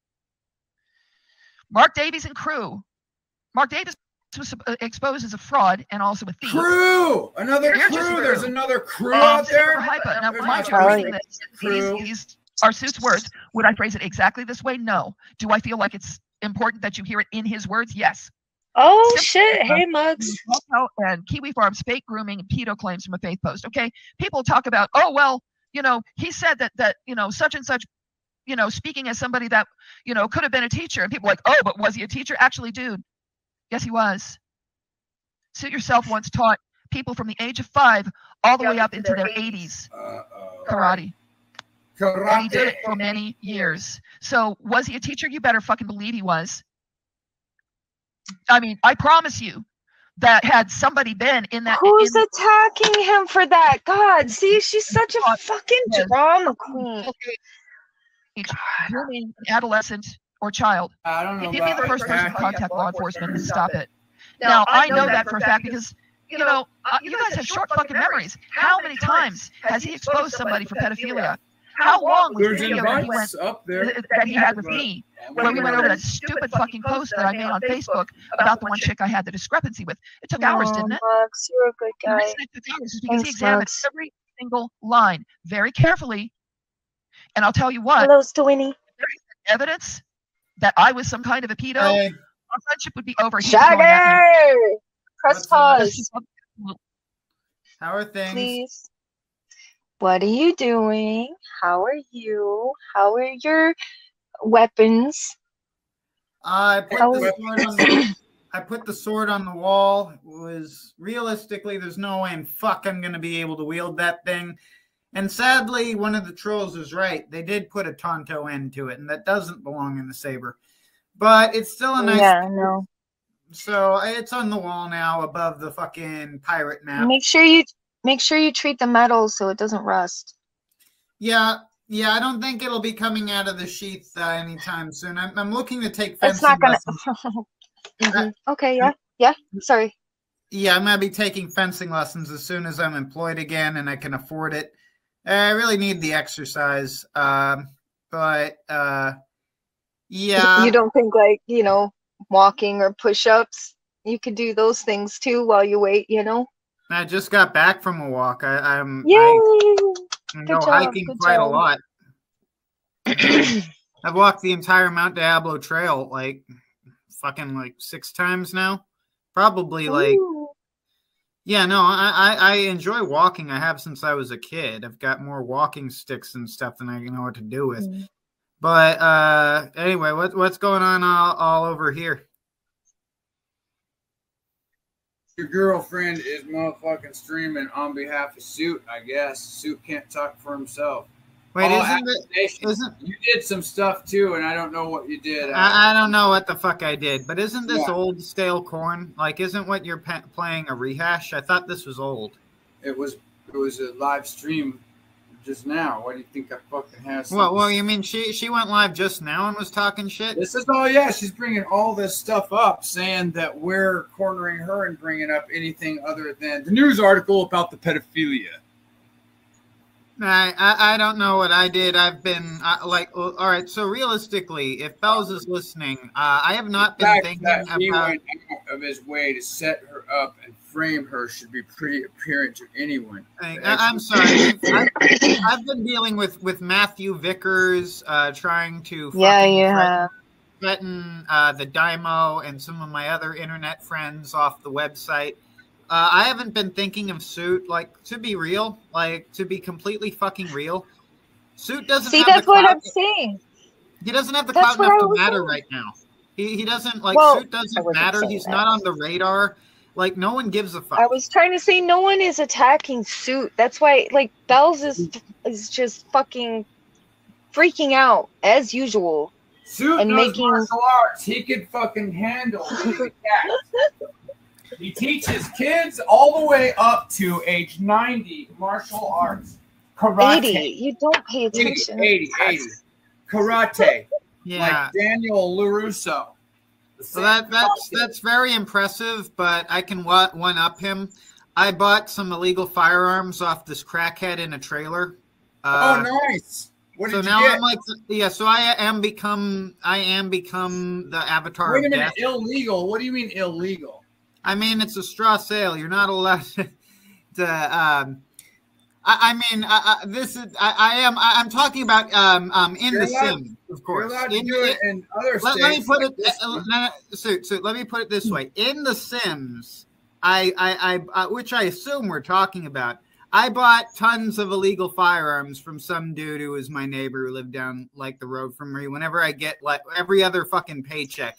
Mark Davies and crew. Mark Davies was exposed as a fraud and also a thief. Crew! Another Here's crew! your There's crew. another crew out there? Hypa. Now, There's mind not you, crew. these are Suit's words. Would I phrase it exactly this way? No. Do I feel like it's important that you hear it in his words? Yes. Oh shit! Hey, Mugs. And Kiwi Farms fake grooming and pedo claims from a faith post. Okay, people talk about, oh well, he said that such and such, speaking as somebody that could have been a teacher, and people are like, oh, but was he a teacher? Actually, dude, yes, he was. Suit yourself once taught people from the age of 5 all the way up into their 80s karate. And he did it for many years. So was he a teacher? You better fucking believe he was. I mean, I promise you that had somebody been in that... Who's attacking him for that? God, see, she's such a fucking drama queen. Grooming an adolescent or child. I don't know. He'd be the first person to contact law enforcement and stop it. Now, I know that for a fact because, you guys have short fucking memories. How many times has he exposed somebody for pedophilia? How long was the video that he had with me when we went over that stupid fucking post that I made on Facebook about the one chick I had the discrepancy with? It took hours, didn't it? Max, you're a good guy. The reason it took hours is because he examined every single line very carefully. And I'll tell you what. Hello, Stewini. There's evidence that I was some kind of a pedo. Hey. Our friendship would be over. Shaggy! Press pause. How are things? Please. What are you doing? How are you? How are your weapons? I put the sword on the wall. It was realistically, there's no way in fuck I'm gonna be able to wield that thing. And sadly, one of the trolls is right. They did put a Tonto end to it, and that doesn't belong in the saber. But it's still a nice. Yeah, I know. So it's on the wall now, above the fucking pirate map. Make sure you treat the metal so it doesn't rust. Yeah. I don't think it'll be coming out of the sheath anytime soon. I'm looking to take fencing That's not gonna. Okay. Yeah. Sorry. Yeah, I'm gonna be taking fencing lessons as soon as I'm employed again and I can afford it. I really need the exercise, but yeah. You don't think walking or push-ups? You could do those things too while you wait. I just got back from a walk. I'm hiking quite a lot. I've walked the entire Mount Diablo Trail like 6 times now. Probably yeah, no, I enjoy walking. I have since I was a kid. I've got more walking sticks and stuff than I know what to do with. But anyway, what's going on all over here? Your girlfriend is motherfucking streaming on behalf of Suit, I guess. Suit can't talk for himself. Wait, you did some stuff too, and I don't know what you did. I don't know what the fuck I did, but isn't this old stale corn? Isn't what you're playing a rehash? I thought this was old. It was a live stream just now. Why do you think I fucking have? Well, you mean she went live just now and was talking shit? This is she's bringing all this stuff up, saying that we're cornering her and bringing up anything other than the news article about the pedophilia. I don't know what I did. I've been all right. So realistically, if Bells is listening, I have not been thinking about. He went out of his way to set her up and frame her should be pretty apparent to anyone. I'm sorry. I've been dealing with Matthew Vickers, trying to threaten the Dymo and some of my other internet friends off the website. I haven't been thinking of Suit, to be real, to be completely fucking real. Suit doesn't have that's the clout. what I'm saying. He doesn't have the clout enough to matter right now. He doesn't, Suit doesn't matter. He's not on the radar. No one gives a fuck. I was trying to say no one is attacking Suit. That's why, Bells is just fucking freaking out, as usual. Suit knows martial arts. He could fucking handle the cat. He teaches kids all the way up to age 90 martial arts. Karate. 80. You don't pay attention. 80. Karate. Yeah. Like Daniel LaRusso. So that's very impressive, but I can one up him. I bought some illegal firearms off this crackhead in a trailer. Oh, nice. What So did you now get? I'm like, yeah. So I am become the avatar. Wait a of minute, death. illegal. What do you mean illegal? I mean, it's a straw sale. You're not allowed to. I'm talking about in You're the allowed- sim, of course. You're allowed to do it in other states. Let me put like it. this. So let me put it this way: in the Sims, which I assume we're talking about, I bought tons of illegal firearms from some dude who was my neighbor who lived down like the road from me. Whenever I get like every other fucking paycheck,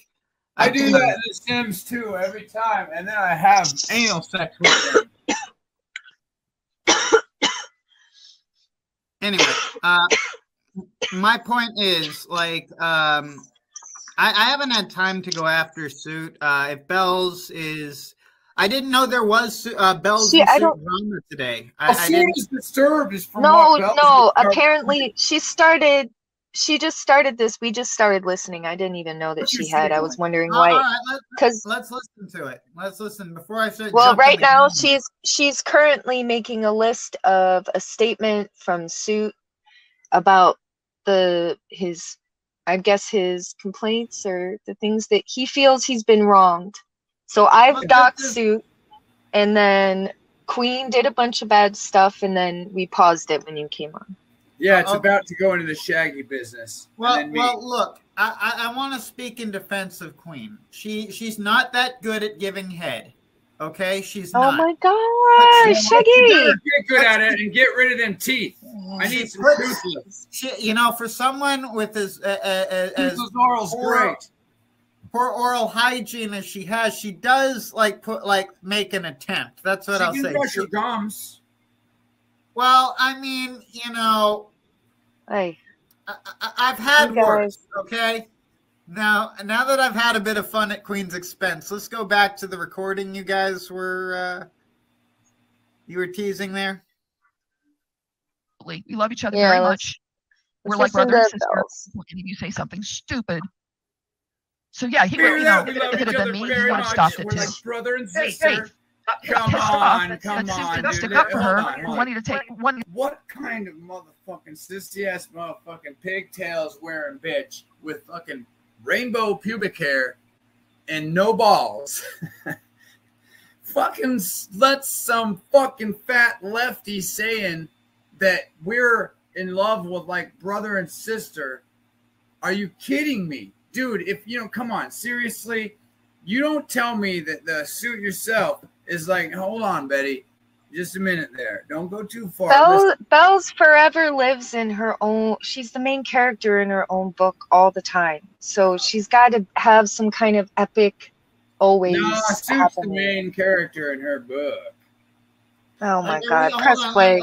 I do that in The Sims too every time, and then I have anal sex with them. Anyway, my point is like I haven't had time to go after Suit. If Bells is, I didn't know there was Bells See, and I Suit don't- drama today. As I soon didn't. as Disturbed is from No, what Bells no. is from. Apparently, she just started this. We just started listening. I didn't even know that What's she your had. I secret? was wondering All why. right, Because let's listen to it. Let's listen before I start. well, jumping right the now gun. she's currently making a list of a statement from Suit about his complaints or the things that he feels he's been wronged. So I've doxed Suit, and then Queen did a bunch of bad stuff, and then we paused it when you came on. Yeah, it's about to go into the Shaggy business. Well, look, I want to speak in defense of Queen. She's not that good at giving head. Okay, she's Oh not. my God, Shaggy! Get good at it and get rid of them teeth. I need some toothless. For someone with as Toothless oral's great. poor oral hygiene as she has, she does make an attempt. That's what I'll She say. can brush her gums. Well, I mean, Hey, I've had You guys- worse. Okay. Now that I've had a bit of fun at Queen's expense, let's go back to the recording you guys were teasing there. We love each other Yeah, very let's- much. We're let's like listen brother and to sister. Bells. And you say something stupid. So yeah, he Hear would, that? We if love it each had been other me, he very would have much. stopped it We're too. like brother and Hey, sister. Come pissed on, off that come Suit on, didn't dude. stick up for her Hold on. wanting to take one. What kind of motherfucking sissy ass motherfucking pigtails wearing bitch with fucking rainbow pubic hair and no balls? Fucking let some fucking fat lefty saying that we're in love with like brother and sister. Are you kidding me? Dude, if come on, seriously, you don't tell me that the Suit yourself is like, hold on, Betty, just a minute there. Don't go too far. Bells forever lives in her own. She's the main character in her own book all the time. So she's got to have some kind of epic always No, Suit's the happening. main character in her book. Oh my Like, God, hold press on, play.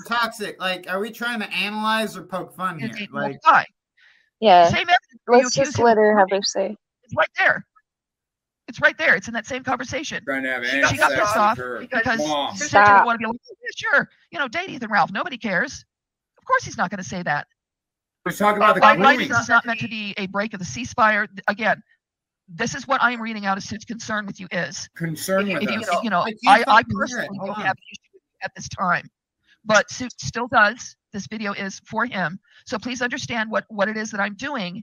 Toxic. Like, are we trying to analyze or poke fun here? Like, Yeah, Same evidence you let's accuse just him let of her have doing. her say. It's right there. It's right there. It's in that same conversation. Trying to have She anal got sex pissed with off her because mom. Suit Stop. didn't want to be like, yeah, sure, date Ethan Ralph. Nobody cares. Of course he's not going to say that. We're talking about the Right, grooming. this is not meant to be a break of the ceasefire. Again, this is what I am reading out of Suit's concern with you is. Concern with If us. I fucking hear personally it. don't Hold on. have an issue with you at this time. But Suit still does. This video is for him. So please understand what it is that I'm doing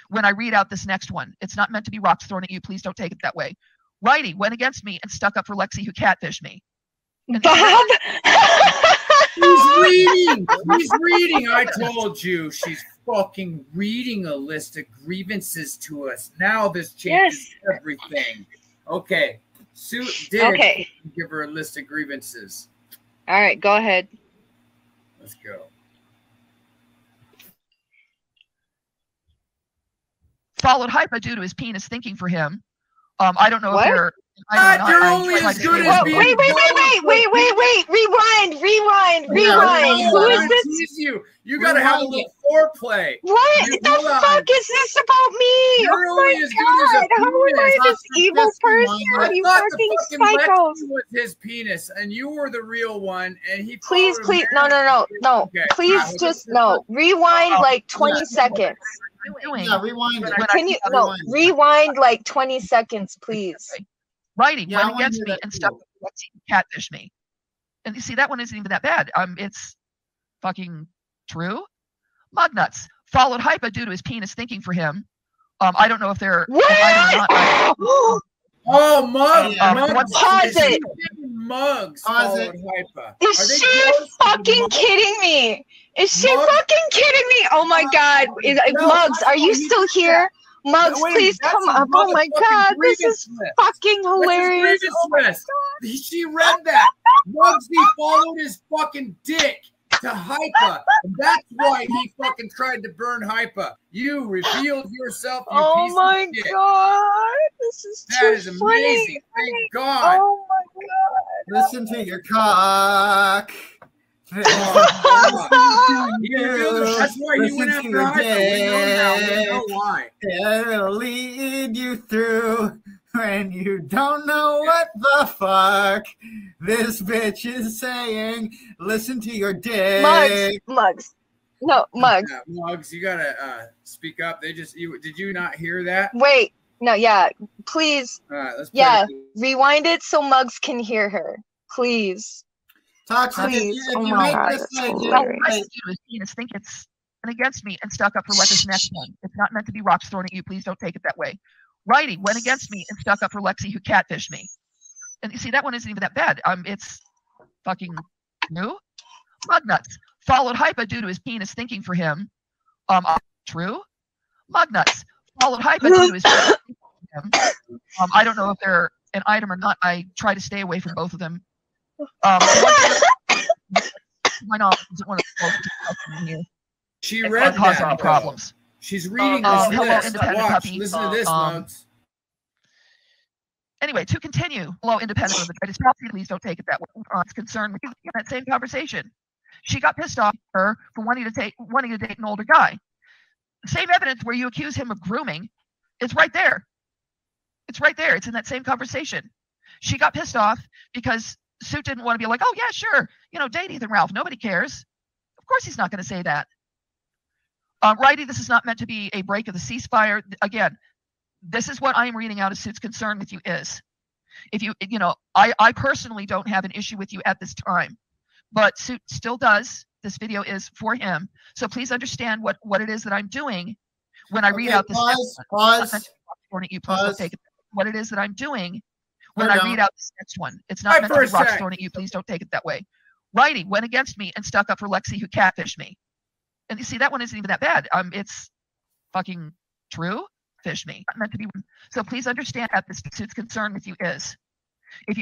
when I read out this next one. It's not meant to be rocks thrown at you. Please don't take it that way. Righty went against me and stuck up for Lexi, who catfished me. And Bob. He's reading. He's reading. I told you she's fucking reading a list of grievances to us. Now this changes everything. Okay. Suit did Okay. give her a list of grievances. All right, go ahead. Let's go. followed Hypa due to his penis thinking for him. I don't know What? if they're. You're only as good as Whoa, being. wait, rewind. Who is this? You gotta have a little foreplay. What You- the hold on. fuck is this about me? You're Oh only my as good as a God, how am I penis. this evil person? I You thought fucking the fucking psychos. Lexi was his penis, and you were the real one, and he. Please, followed no. her. Okay, Please alright, just no. Rewind like 20 seconds. doing. Yeah, rewind it. Can you rewind like 20 seconds, please? Writing Yeah, I went wanna against hear me that and too. stuck up for Lexi who catfished me. And you see, that one isn't even that bad. It's fucking true. Mugnuts followed Hypa due to his penis thinking for him. I don't know if they're an item or not. Oh, Mugs! Mugs! Pause it. Mugs Pause followed Hypa. Is she fucking kidding me? Is she fucking kidding me? Oh my god. Mugs, are you still here? Mugs, please come up. Oh my god, this is fucking hilarious. Oh my god. She read that. Mugs, he followed his fucking dick to Hypa. And that's why he fucking tried to burn Hypa. You revealed yourself, you piece of shit. God. This is too amazing. funny. Thank God. Oh my god. Listen to your cock. That's why he went after Hypa. We know why. It'll lead you through when you don't know what the fuck this bitch is saying. Listen to your dick. Mugs. No, Mugs. Yeah, Mugs, you gotta speak up. Did you not hear that? Wait. No, yeah. Please. All right, let's play it. Rewind it so Mugs can hear her. Please. Toxic, Please. if Oh you my make god, this that's like, hilarious. I do his penis think it's and against me and stuck up for what this next one. It's not meant to be rocks thrown at you. Please don't take it that way. Writing went against me and stuck up for Lexi who catfished me. And you see, that one isn't even that bad. It's fucking new. Mugnuts followed Hypa due to his penis thinking for him. True. Mugnuts followed Hypa due to his penis thinking for him. I don't know if they're an item or not. I try to stay away from both of them. My knowledge isn't one of the most in here. She read cause that. any problems. She's reading this hello, list. independent Watch. puppy. Listen to this, Mugs. Anyway, to continue, hello, independent of the greatest please don't take it that way. It's concerned with you in that same conversation. She got pissed off at her for wanting to date an older guy. The same evidence where you accuse him of grooming, it's right there. It's right there. It's in that same conversation. She got pissed off because Suit didn't want to be like, oh yeah, sure, date Ethan Ralph. Nobody cares. Of course he's not going to say that. Righty, this is not meant to be a break of the ceasefire. Again, this is what I am reading out of Suit's concern with you is. If I personally don't have an issue with you at this time, but Suit still does. This video is for him. So please understand what it is that I'm doing when I read out this pause. You please don't take it. What it is that I'm doing when I read out this next one. It's not meant to be rocks thrown at you. Please don't take it that way. Righty went against me and stuck up for Lexi who catfished me. And you see, that one isn't even that bad. It's fucking true. Fish me. Not meant to be. So please understand that this Suit's concern with you is. If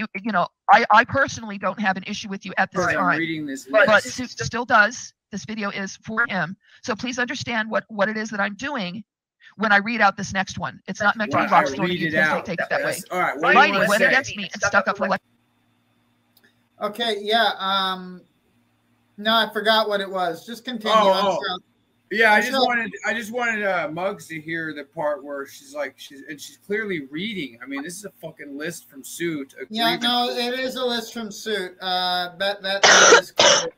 I personally don't have an issue with you at this time. I'm reading this but Suit still does. This video is for him. So please understand what it is that I'm doing when I read out this next one. It's not meant to be rocks thrown at you. Please don't take it that way. All right. Righty went against me and stuck up for Lexi. Okay, yeah. No, I forgot what it was. Just continue. Yeah, I just wanted Mugs to hear the part where she's clearly reading. I mean, this is a fucking list from Suit. Yeah, no, it is a list from Suit. That is good.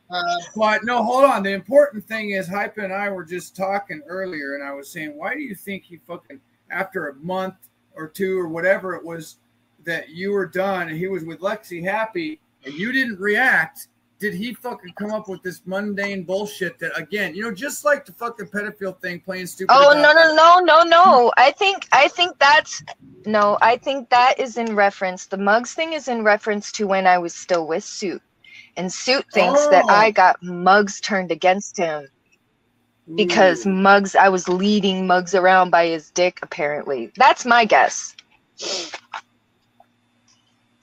But no, hold on. The important thing is Hypa and I were just talking earlier, and I was saying, why do you think he fucking, after a month or two or whatever it was that you were done and he was with Lexi happy and you didn't react, did he fucking come up with this mundane bullshit that, again, just like the fucking pedophile thing, playing stupid? Oh, no. I think that is in reference. The Mugs thing is in reference to when I was still with Suit. And Suit thinks that I got Mugs turned against him because I was leading Mugs around by his dick, apparently. That's my guess.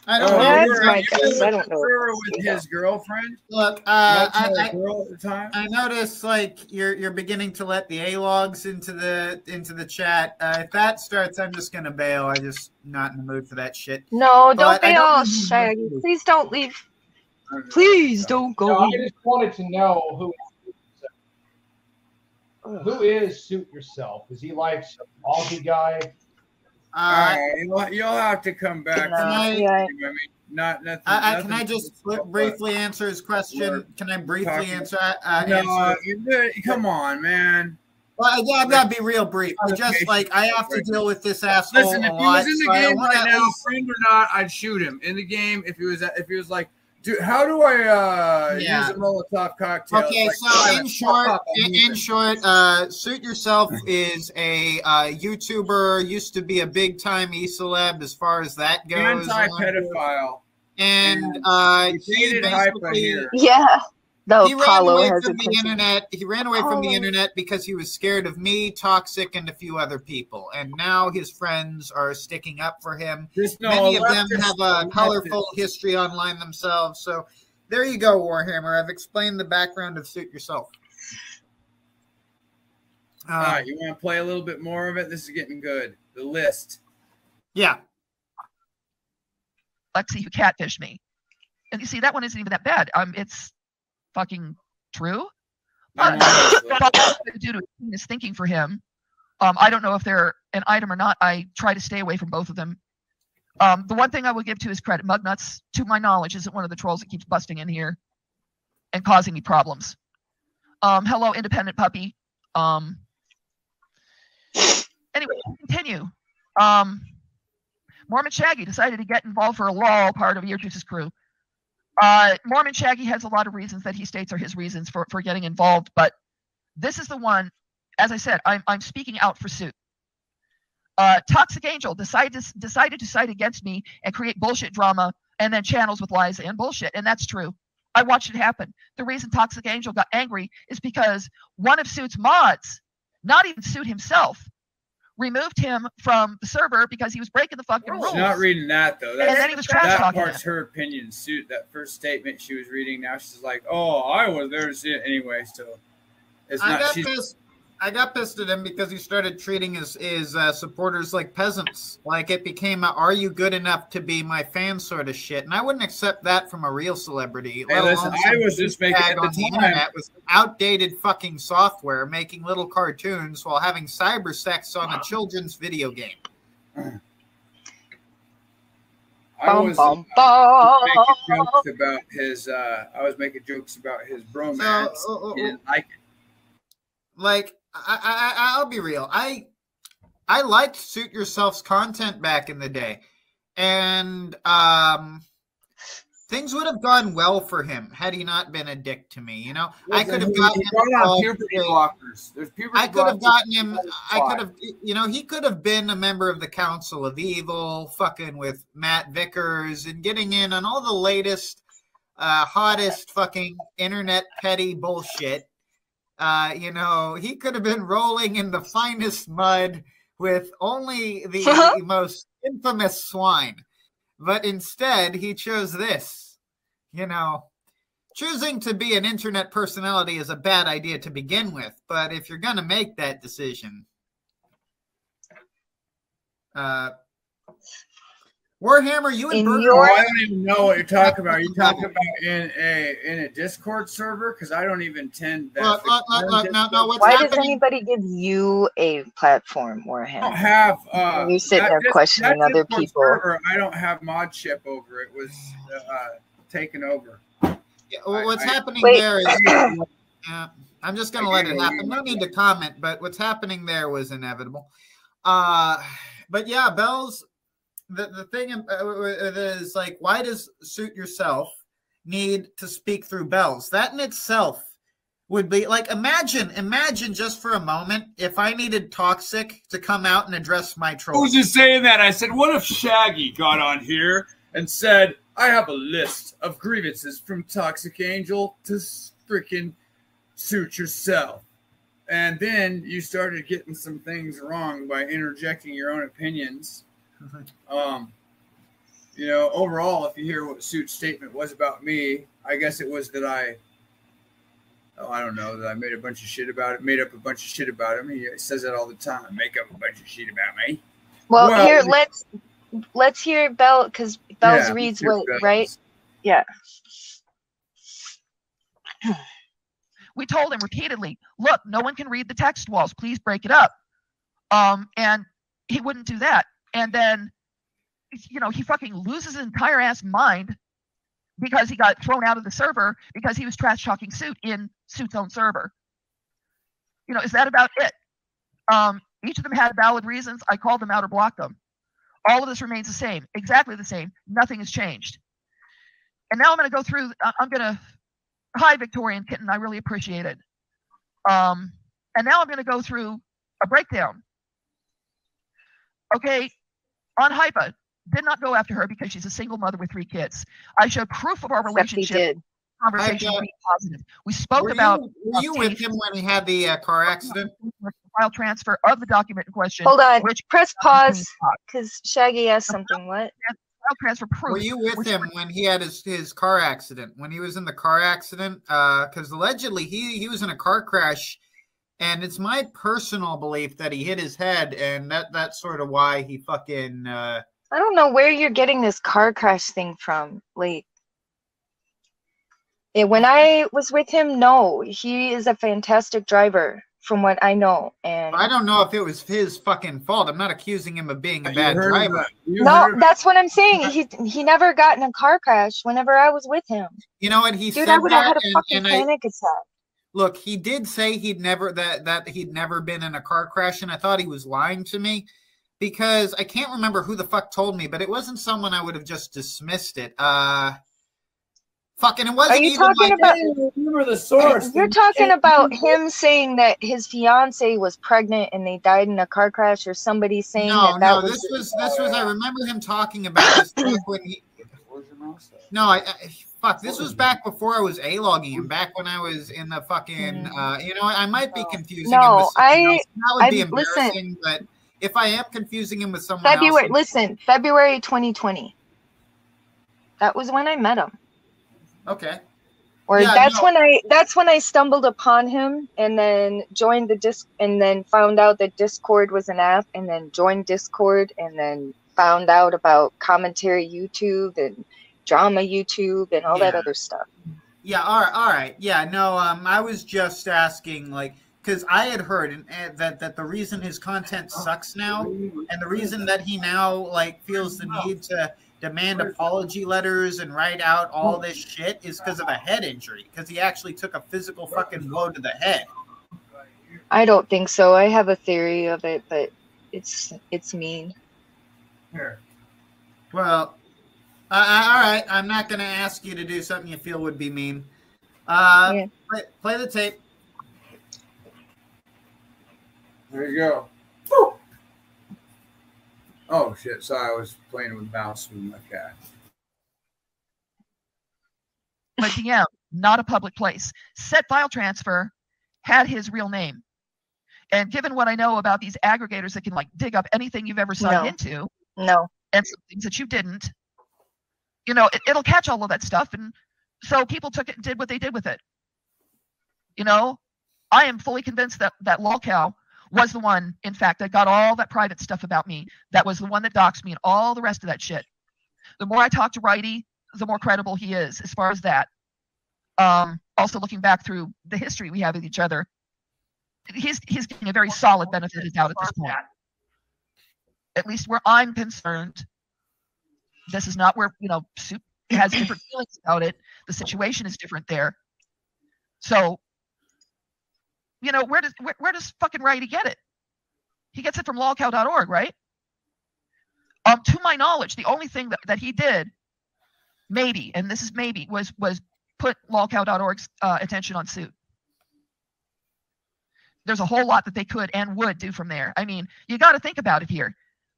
I don't know. That's my guess. I don't know. With his girlfriend. Look, girl at the time. I noticed you're beginning to let the aylawgs into the chat. If that starts, I'm just gonna bail. I'm just not in the mood for that shit. No, don't bail, Shaggy. Please don't leave. Please don't go. No, I just wanted to know who is Suit yourself? Is he like some Aussie guy? You'll have to come back. Can I just briefly answer his question? Can I briefly answer? No, come on, man. Well, yeah, I've got to be real brief. Just like I have to deal with this asshole. Listen, if he was in the game right now, friend or not, I'd shoot him. In the game, if he was like, dude, how do I use a Molotov cocktail? Okay, like, so in short, Suit Yourself is a YouTuber, used to be a big time e-celeb as far as that goes. Anti-pedophile. And he basically, he ran away from the internet. He ran away from the internet because he was scared of me, Toxic, and a few other people. And now his friends are sticking up for him. Many of them have a colorful history online themselves. So there you go, Warhammer. I've explained the background of Suit Yourself. All right, you want to play a little bit more of it? This is getting good. The list. Yeah. Lexi, who catfished me. And you see, that one isn't even that bad. It's fucking true. But due to his thinking for him, I don't know if they're an item or not. I try to stay away from both of them. The one thing I will give to his credit, Mugnuts, to my knowledge, isn't one of the trolls that keeps busting in here and causing me problems. Hello, independent puppy. Anyway, continue. Mormon Shaggy decided to get involved for a lull, part of Earjuice's crew. Mormon Shaggy has a lot of reasons that he states are his reasons for getting involved, but this is the one, as I said, I'm speaking out for Suit. ToxicAngel decided to side against me and create bullshit drama and then channels with lies and bullshit, and that's true. I watched it happen. The reason ToxicAngel got angry is because one of Suit's mods, not even Suit himself, removed him from the server because he was breaking the fucking rules. She's not reading that though. And then he was trash talking. That part's her opinion. Suit, that first statement she was reading, now she's like, "Oh, I was there to see it anyway." So it's not. I got pissed at him because he started treating his supporters like peasants. Like it became a "Are you good enough to be my fan?" sort of shit, and I wouldn't accept that from a real celebrity. Hey, listen, I was just making at the internet with outdated fucking software, making little cartoons while having cyber sex on a children's video game. I was making jokes about his bromance. He didn't like it. Like I'll be real. I liked Suit Yourself's content back in the day, and things would have gone well for him had he not been a dick to me. You know, I could have gotten him puberty blockers. There's puberty I could have gotten him. I could have, you know, he could have been a member of the Council of Evil, fucking with Matt Vickers and getting in on all the latest, hottest fucking internet petty bullshit. You know, he could have been rolling in the finest mud with only the most infamous swine. But instead, he chose this. You know, choosing to be an internet personality is a bad idea to begin with. But if you're going to make that decision, Warhammer, you and Burger. I don't even know what you're talking about. Are you talking about in a Discord server? Because I don't even tend that. Look, why does anybody give you a platform, Warhammer? I don't have. You sit there questioning other people. Server, I don't have modship over. It was taken over. Yeah, well, what's happening there is. I'm just going to let it happen. No need to comment, but what's happening there was inevitable. But yeah, Bells. The thing is, like, why does Suit Yourself need to speak through Bells? That in itself would be like, imagine just for a moment if I needed Toxic to come out and address my trolls. I was just saying that. I said, what if Shaggy got on here and said, I have a list of grievances from ToxicAngel to freaking Suit Yourself. And then you started getting some things wrong by interjecting your own opinions. You know, overall, if you hear what Suit's statement was about me, I guess it was that I don't know, that I made a bunch of shit about it, made up a bunch of shit about him. He says that all the time. Make up a bunch of shit about me. Well, here, let's hear Bell, because Bells reads what, right? Yeah. We told him repeatedly, look, no one can read the text walls. Please break it up. And he wouldn't do that. And then, you know, he fucking loses his entire ass mind because he got thrown out of the server because he was trash talking Suit in Suit's own server. You know, is that about it? Each of them had valid reasons. I called them out or blocked them. All of this remains the same, exactly the same. Nothing has changed. And now I'm going to go through, hi, Victorian Kitten, I really appreciate it. And now I'm going to go through a breakdown. Okay, on Hypa, did not go after her because she's a single mother with 3 kids. I showed proof of our relationship. Conversation being positive. We spoke about. Were you with him when he had the car accident? File transfer of the document in question. Hold on. Press pause because Shaggy asked something. What? File transfer proof. Were you with him when he had his car accident? When he was in the car accident? Because allegedly he was in a car crash, and it's my personal belief that he hit his head, and that's sort of why he fucking. I don't know where you're getting this car crash thing from. Like. When I was with him, no, he is a fantastic driver from what I know. And I don't know if it was his fucking fault. I'm not accusing him of being a bad driver. No, that's what I'm saying. He never got in a car crash whenever I was with him. You know what? He said I would have that, had a fucking panic attack. Look, he did say he'd never that he'd never been in a car crash, and I thought he was lying to me because I can't remember who the fuck told me, but it wasn't someone I would have just dismissed it. Fucking, it wasn't. Are you talking about? Remember the source? You're talking about him saying that his fiance was pregnant and they died in a car crash, or somebody saying that was. This was. I remember him talking about this when he. No, fuck. This was back before I was aylawging him. Back when I was in the fucking. I might be confusing him with someone else. That would be embarrassing. But if I am confusing him with someone else, February 2020. That was when I met him. Okay. Or yeah, that's when I stumbled upon him and then joined the and then found out that Discord was an app and then joined Discord and then found out about commentary YouTube and drama YouTube and all that other stuff. Yeah, all right. Yeah, no, I was just asking, like, because I had heard that the reason his content sucks now and the reason that he now, like, feels the need to demand apology letters and write out all this shit is because of a head injury, because he actually took a physical fucking blow to the head. I don't think so. I have a theory of it, but it's mean. Here. Well, all right. I'm not going to ask you to do something you feel would be mean. Play the tape. There you go. Oh shit! Sorry, I was playing with mouse with my cat. But yeah, not a public place. Set file transfer had his real name, and given what I know about these aggregators that can like dig up anything you've ever signed into, and some things that you didn't, it'll catch all of that stuff, and so people took it and did what they did with it. I am fully convinced that lolcow was the one, in fact, that got all that private stuff about me. That was the one that doxed me and all the rest of that shit. The more I talk to Righty, the more credible he is as far as that. Also, looking back through the history we have with each other, he's getting a very solid benefit of the doubt at this point. At least where I'm concerned, this is not where, Soup has different feelings about it. The situation is different there. So, where does fucking Righty get it? He gets it from lolcow.org, right? To my knowledge, the only thing that he did, maybe, and this is maybe, was put lolcow.org's attention on Suit. There's a whole lot that they could and would do from there. I mean, you got to think about it here.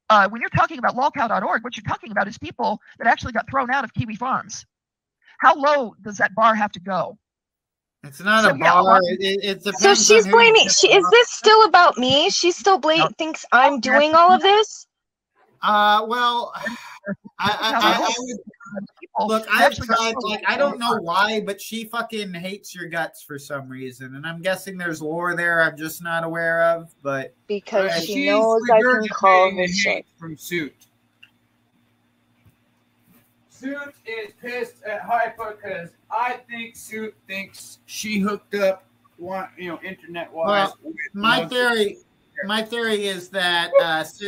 When you're talking about lolcow.org, what you're talking about is people that actually got thrown out of Kiwi Farms. How low does that bar have to go? It's not a bar. So she's blaming. Is this still about me? She still thinks I'm doing all of this? Well, I would look. I've tried. Like, I don't know why, but she fucking hates your guts for some reason, and I'm guessing there's lore there I'm just not aware of. But because she knows I can call her shit from Suit. Suit is pissed at Hypa because I think Suit thinks she hooked up, internet-wise. Well, my theory is that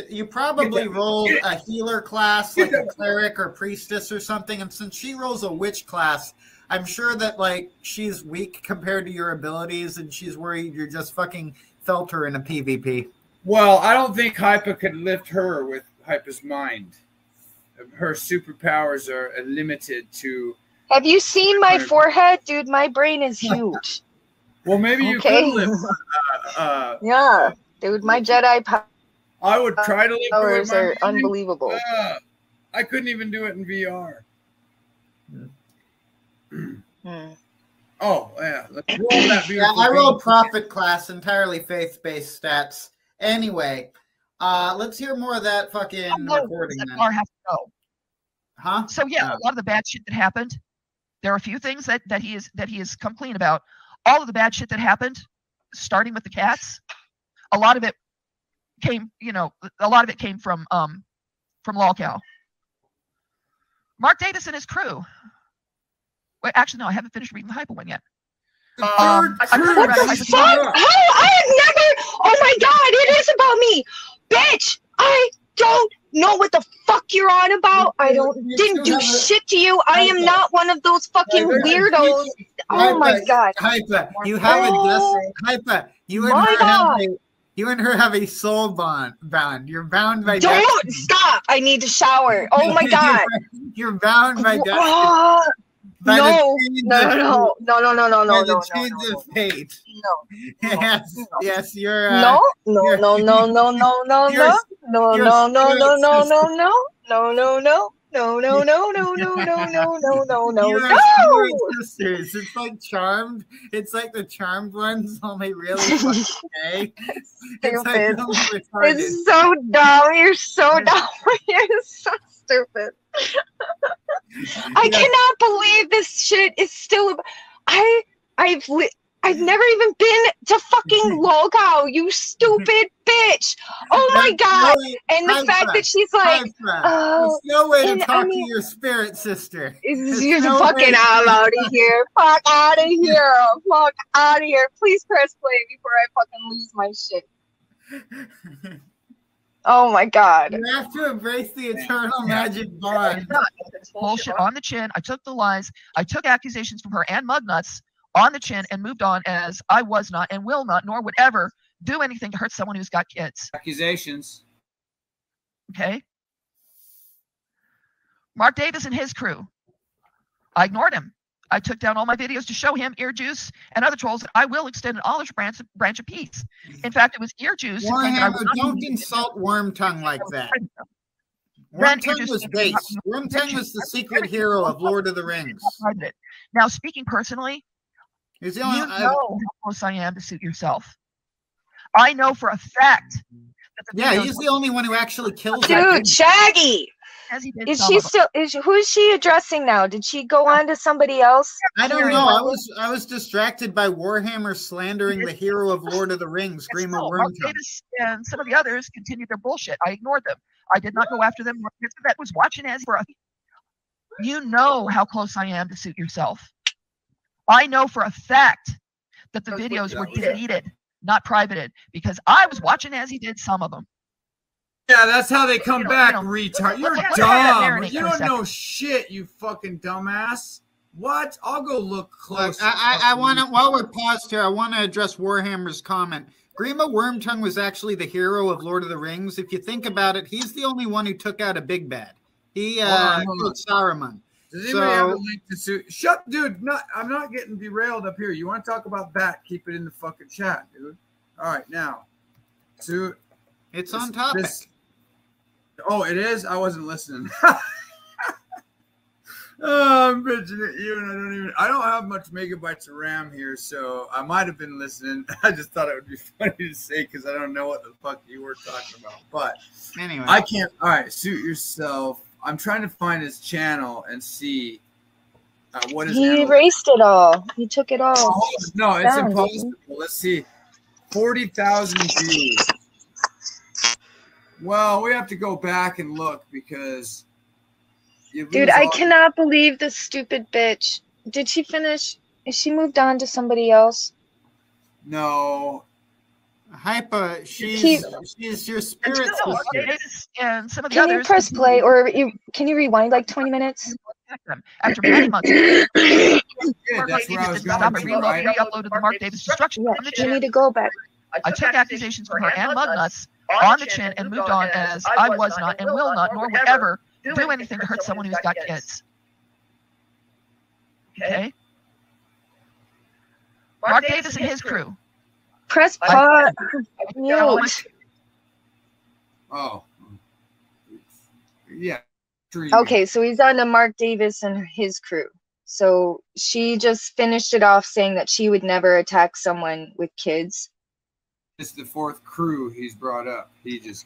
you probably rolled a healer class, like a cleric or priestess or something, and since she rolls a witch class, I'm sure that like she's weak compared to your abilities, and she's worried you're just fucking felt her in a PvP. Well, I don't think Hypa could lift her with Hypa's mind. Her superpowers are limited to. Have you seen my forehead, dude? My brain is huge. Well, maybe you could lift. Yeah, dude, my Jedi powers. I would try to lift her with my are mind. unbelievable. I couldn't even do it in VR. Oh, yeah. Let's roll that beautiful I rolled Prophet class, entirely faith-based stats. Anyway, let's hear more of that fucking recording then. Bar has to go. Huh? So yeah, a lot of the bad shit that happened. There are a few things that he has come clean about. All of the bad shit that happened, starting with the cats, a lot of it came, from Lolcow. Mark Davis and his crew. Wait, actually, no, I haven't finished reading the Hypa one yet. What the fuck? I have never. Oh my god, it is about me, bitch. I don't know what the fuck you're on about. I didn't do shit to you. I am not one of those fucking weirdos. Oh my god. Hypa, you have a Hypa. You and her have a soul bound. You're bound by Don't destiny. stop. I need to shower. Oh my god. You're bound by destiny. No. The chains of fate. No. Yes, you're. No. Sisters. It's like Charmed. It's like the Charmed ones, only really fucking gay. It's like It's so dumb. You're so dumb. You're so stupid. I cannot believe this shit is still. I've never even been to fucking Lolcow, you stupid bitch. Oh my god. And the fact that she's like, there's no way to talk to your spirit sister. You're fucking out of here. Fuck out of here. Fuck out of here. Please press play before I fucking lose my shit. Oh my god. You have to embrace the eternal magic bond. Bullshit on the chin. I took the lies. I took accusations from her and Mugnuts on the chin and moved on as I was not and will not nor would ever do anything to hurt someone who's got kids. Accusations. Okay. Mark Davis and his crew. I ignored him. I took down all my videos to show him Earjuice and other trolls that I will extend an olive branch of peace. In fact, it was Earjuice. Warhammer, don't insult Wormtongue like that. Wormtongue was base. Wormtongue was the secret hero of Lord of the Rings. Now, speaking personally, you know how close I am to Suit Yourself. I know for a fact that the he's the only one who actually kills. Dude, Shaggy. Is she still? Who is she addressing now? Did she go on to somebody else? I don't know. I was distracted by Warhammer slandering the hero of Lord of the Rings, Grima Wormtongue. And some of the others continued their bullshit. I ignored them. I did not go after them. That was watching as for. You know how close I am to Suit Yourself. I know for a fact that the videos were deleted, not privated, because I was watching as he did some of them. Yeah, that's how they come back, retard. You're dumb. You don't know shit, you fucking dumbass. What? I'll go look close. I want to, while we're paused here, I want to address Warhammer's comment. Grima Wormtongue was actually the hero of Lord of the Rings. If you think about it, he's the only one who took out a big bad. He killed Saruman. Does anybody have a link to Suit? Shut, dude. I'm not getting derailed up here. You want to talk about that? Keep it in the fucking chat, dude. All right, now. Suit. It's on topic. Oh, it is? I wasn't listening. Oh, I'm bitching at you, and I don't have much megabytes of RAM here, so I might have been listening. I just thought it would be funny to say because I don't know what the fuck you were talking about. But anyway, I can't. All right, Suit Yourself. I'm trying to find his channel and see what is. He erased it all. He took it all. Oh, no, it's impossible. Let's see. 40,000 views. Well, we have to go back and look because. Dude, I cannot believe this stupid bitch. Did she finish? Is she moved on to somebody else? No. Hypa, she's your spirit sister. And some of the can others. You press play or can you rewind like 20 minutes? After many months. Yeah, that's where I was going to, re-uploaded the Mark Davis destruction. Yeah, you need to go back. I took accusations from her and Mugnuts on the chin and moved on as I was not and will not nor will ever do anything to hurt someone who's got kids. Okay? Mark Davis and his crew. Press pause. Mute. Oh. Yeah. Okay, so he's on to Mark Davis and his crew. So she just finished it off saying that she would never attack someone with kids. It's the fourth crew he's brought up. There's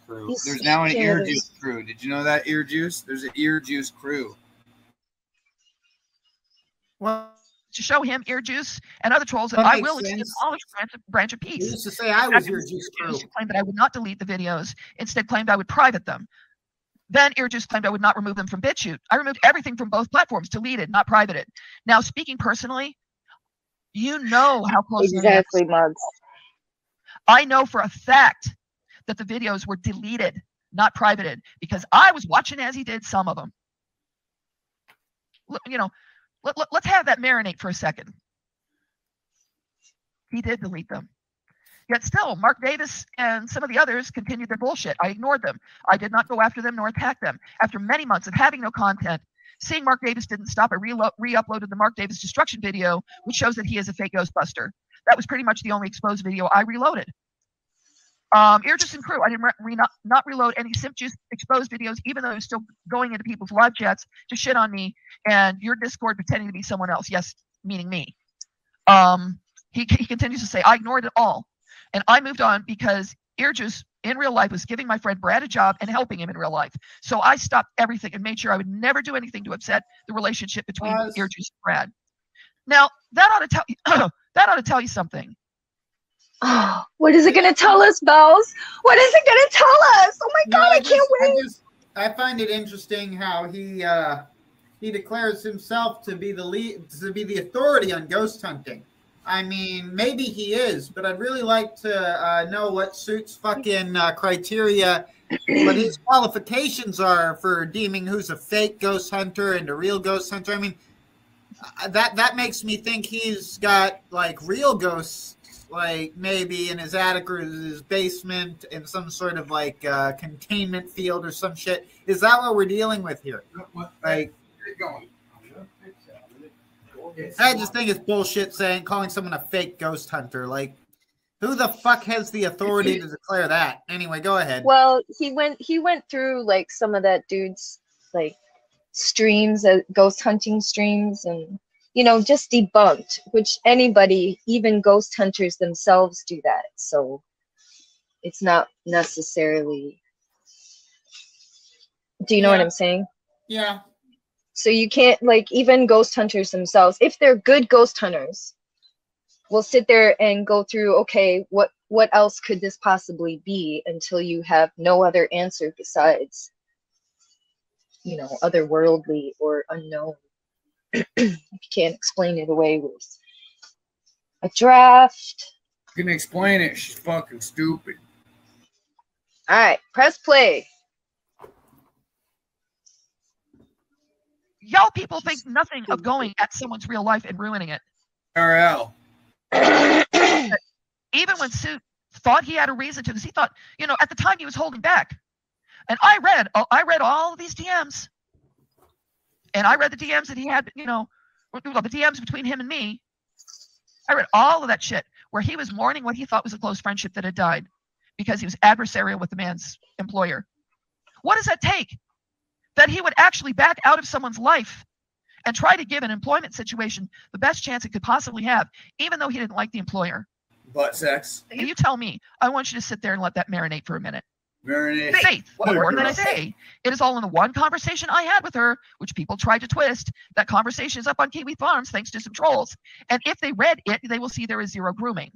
now an Earjuice crew. Did you know that, Earjuice? There's an Earjuice crew. Well, to show him Earjuice and other trolls that I will abolish branch of peace. He used to say I was Earjuice crew. Claimed that I would not delete the videos. Instead, claimed I would private them. Then Earjuice claimed I would not remove them from BitChute. I removed everything from both platforms, deleted, not privated. Now, speaking personally, you know how close exactly, Mugs. I know for a fact that the videos were deleted, not privated, because I was watching as he did some of them. You know, let's have that marinate for a second. He did delete them. Yet still, Mark Davis and some of the others continued their bullshit. I ignored them. I did not go after them nor attack them. After many months of having no content, seeing Mark Davis didn't stop, I re-uploaded the Mark Davis destruction video, which shows that he is a fake Ghostbuster. That was pretty much the only exposed video I reloaded. Earjuice and crew, I did not reload any Simp Juice exposed videos, even though it was still going into people's live chats to shit on me and your Discord pretending to be someone else. Yes, meaning me. He continues to say, I ignored it all. And I moved on because Earjuice in real life was giving my friend Brad a job and helping him in real life. So I stopped everything and made sure I would never do anything to upset the relationship between Earjuice and Brad. Now, that ought to tell you something. Oh, what is it going to tell us, Bells? What is it going to tell us? Oh my God, I can't wait. I find it interesting how he declares himself to be the authority on ghost hunting. I mean, maybe he is, but I'd really like to know what Suit's fucking criteria, what his qualifications are for deeming who's a fake ghost hunter and a real ghost hunter. I mean, that makes me think he's got like real ghosts, like maybe in his attic or his basement in some sort of like containment field or some shit. Is that what we're dealing with here? Like, I just think it's bullshit calling someone a fake ghost hunter. Like, who the fuck has the authority to declare that? Anyway, go ahead. Well, he went through like some of that dude's like streams, ghost hunting streams, and you know, just debunked, which anybody, even ghost hunters themselves, do that. So it's not necessarily. Do you know what I'm saying? Yeah. So you can't, like, even ghost hunters themselves, if they're good ghost hunters, will sit there and go through, okay, what else could this possibly be, until you have no other answer besides, you know, otherworldly or unknown. You can't explain it away with a draft. You can explain it, she's fucking stupid. All right, press play. Y'all people think nothing of going at someone's real life and ruining it. RL. Even when Suit thought he had a reason to, because he thought, you know, at the time he was holding back. And I read all of these DMs. And I read the DMs that he had, you know, the DMs between him and me. I read all of that shit where he was mourning what he thought was a close friendship that had died because he was adversarial with the man's employer. What does that take? That he would actually back out of someone's life and try to give an employment situation the best chance it could possibly have, even though he didn't like the employer. Butt sex. And you tell me, I want you to sit there and let that marinate for a minute. Marinate. Faith, what more can I say? It is all in the one conversation I had with her, which people tried to twist. That conversation is up on Kiwi Farms thanks to some trolls. And if they read it, they will see there is zero grooming.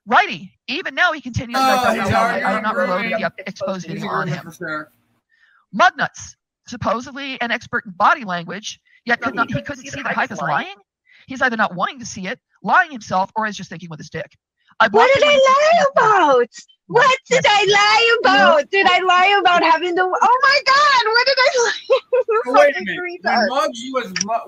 Righty. Even now he continues. I have not reloaded the exposed video on him. Mugnuts, supposedly an expert in body language, yet he couldn't see that Hypa's lying. He's either not wanting to see it, lying himself, or is just thinking with his dick. What did I lie about? What did I lie about? Did I lie about having to? Oh my God! What did I lie? Wait a minute.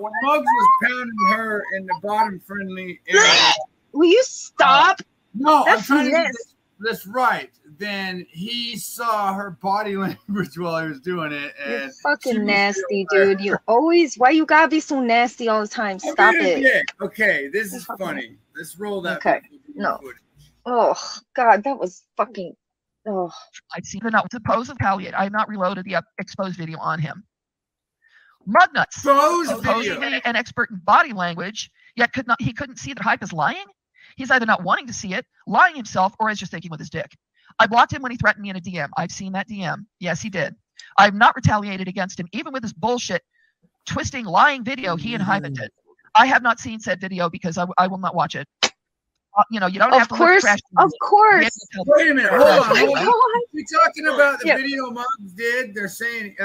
When Muggs was pounding her in the bottom friendly area. Will you stop? No, That's I'm trying to get nasty. this right. Then he saw her body language while he was doing it, You're and she fucking was nasty, still dude. You always, why you gotta be so nasty all the time? I'm Stop being a it. dick. Okay, this You're is fucking funny. Let's roll that. Okay. No. Oh, God, that was fucking, oh. I've seen the not suppose of Palliate. I have not reloaded the exposed video on him. Mugnuts. Supposedly an expert in body language, yet he couldn't see that Hype is lying. He's either not wanting to see it, lying himself, or is just thinking with his dick. I blocked him when he threatened me in a DM. I've seen that DM. Yes, he did. I've not retaliated against him, even with his bullshit, twisting, lying video he and Hypa did. I have not seen said video because I will not watch it. You know, you don't have to look trash. Of course. Wait a minute. Hold on. God. You're talking about the video Mugs did. They're saying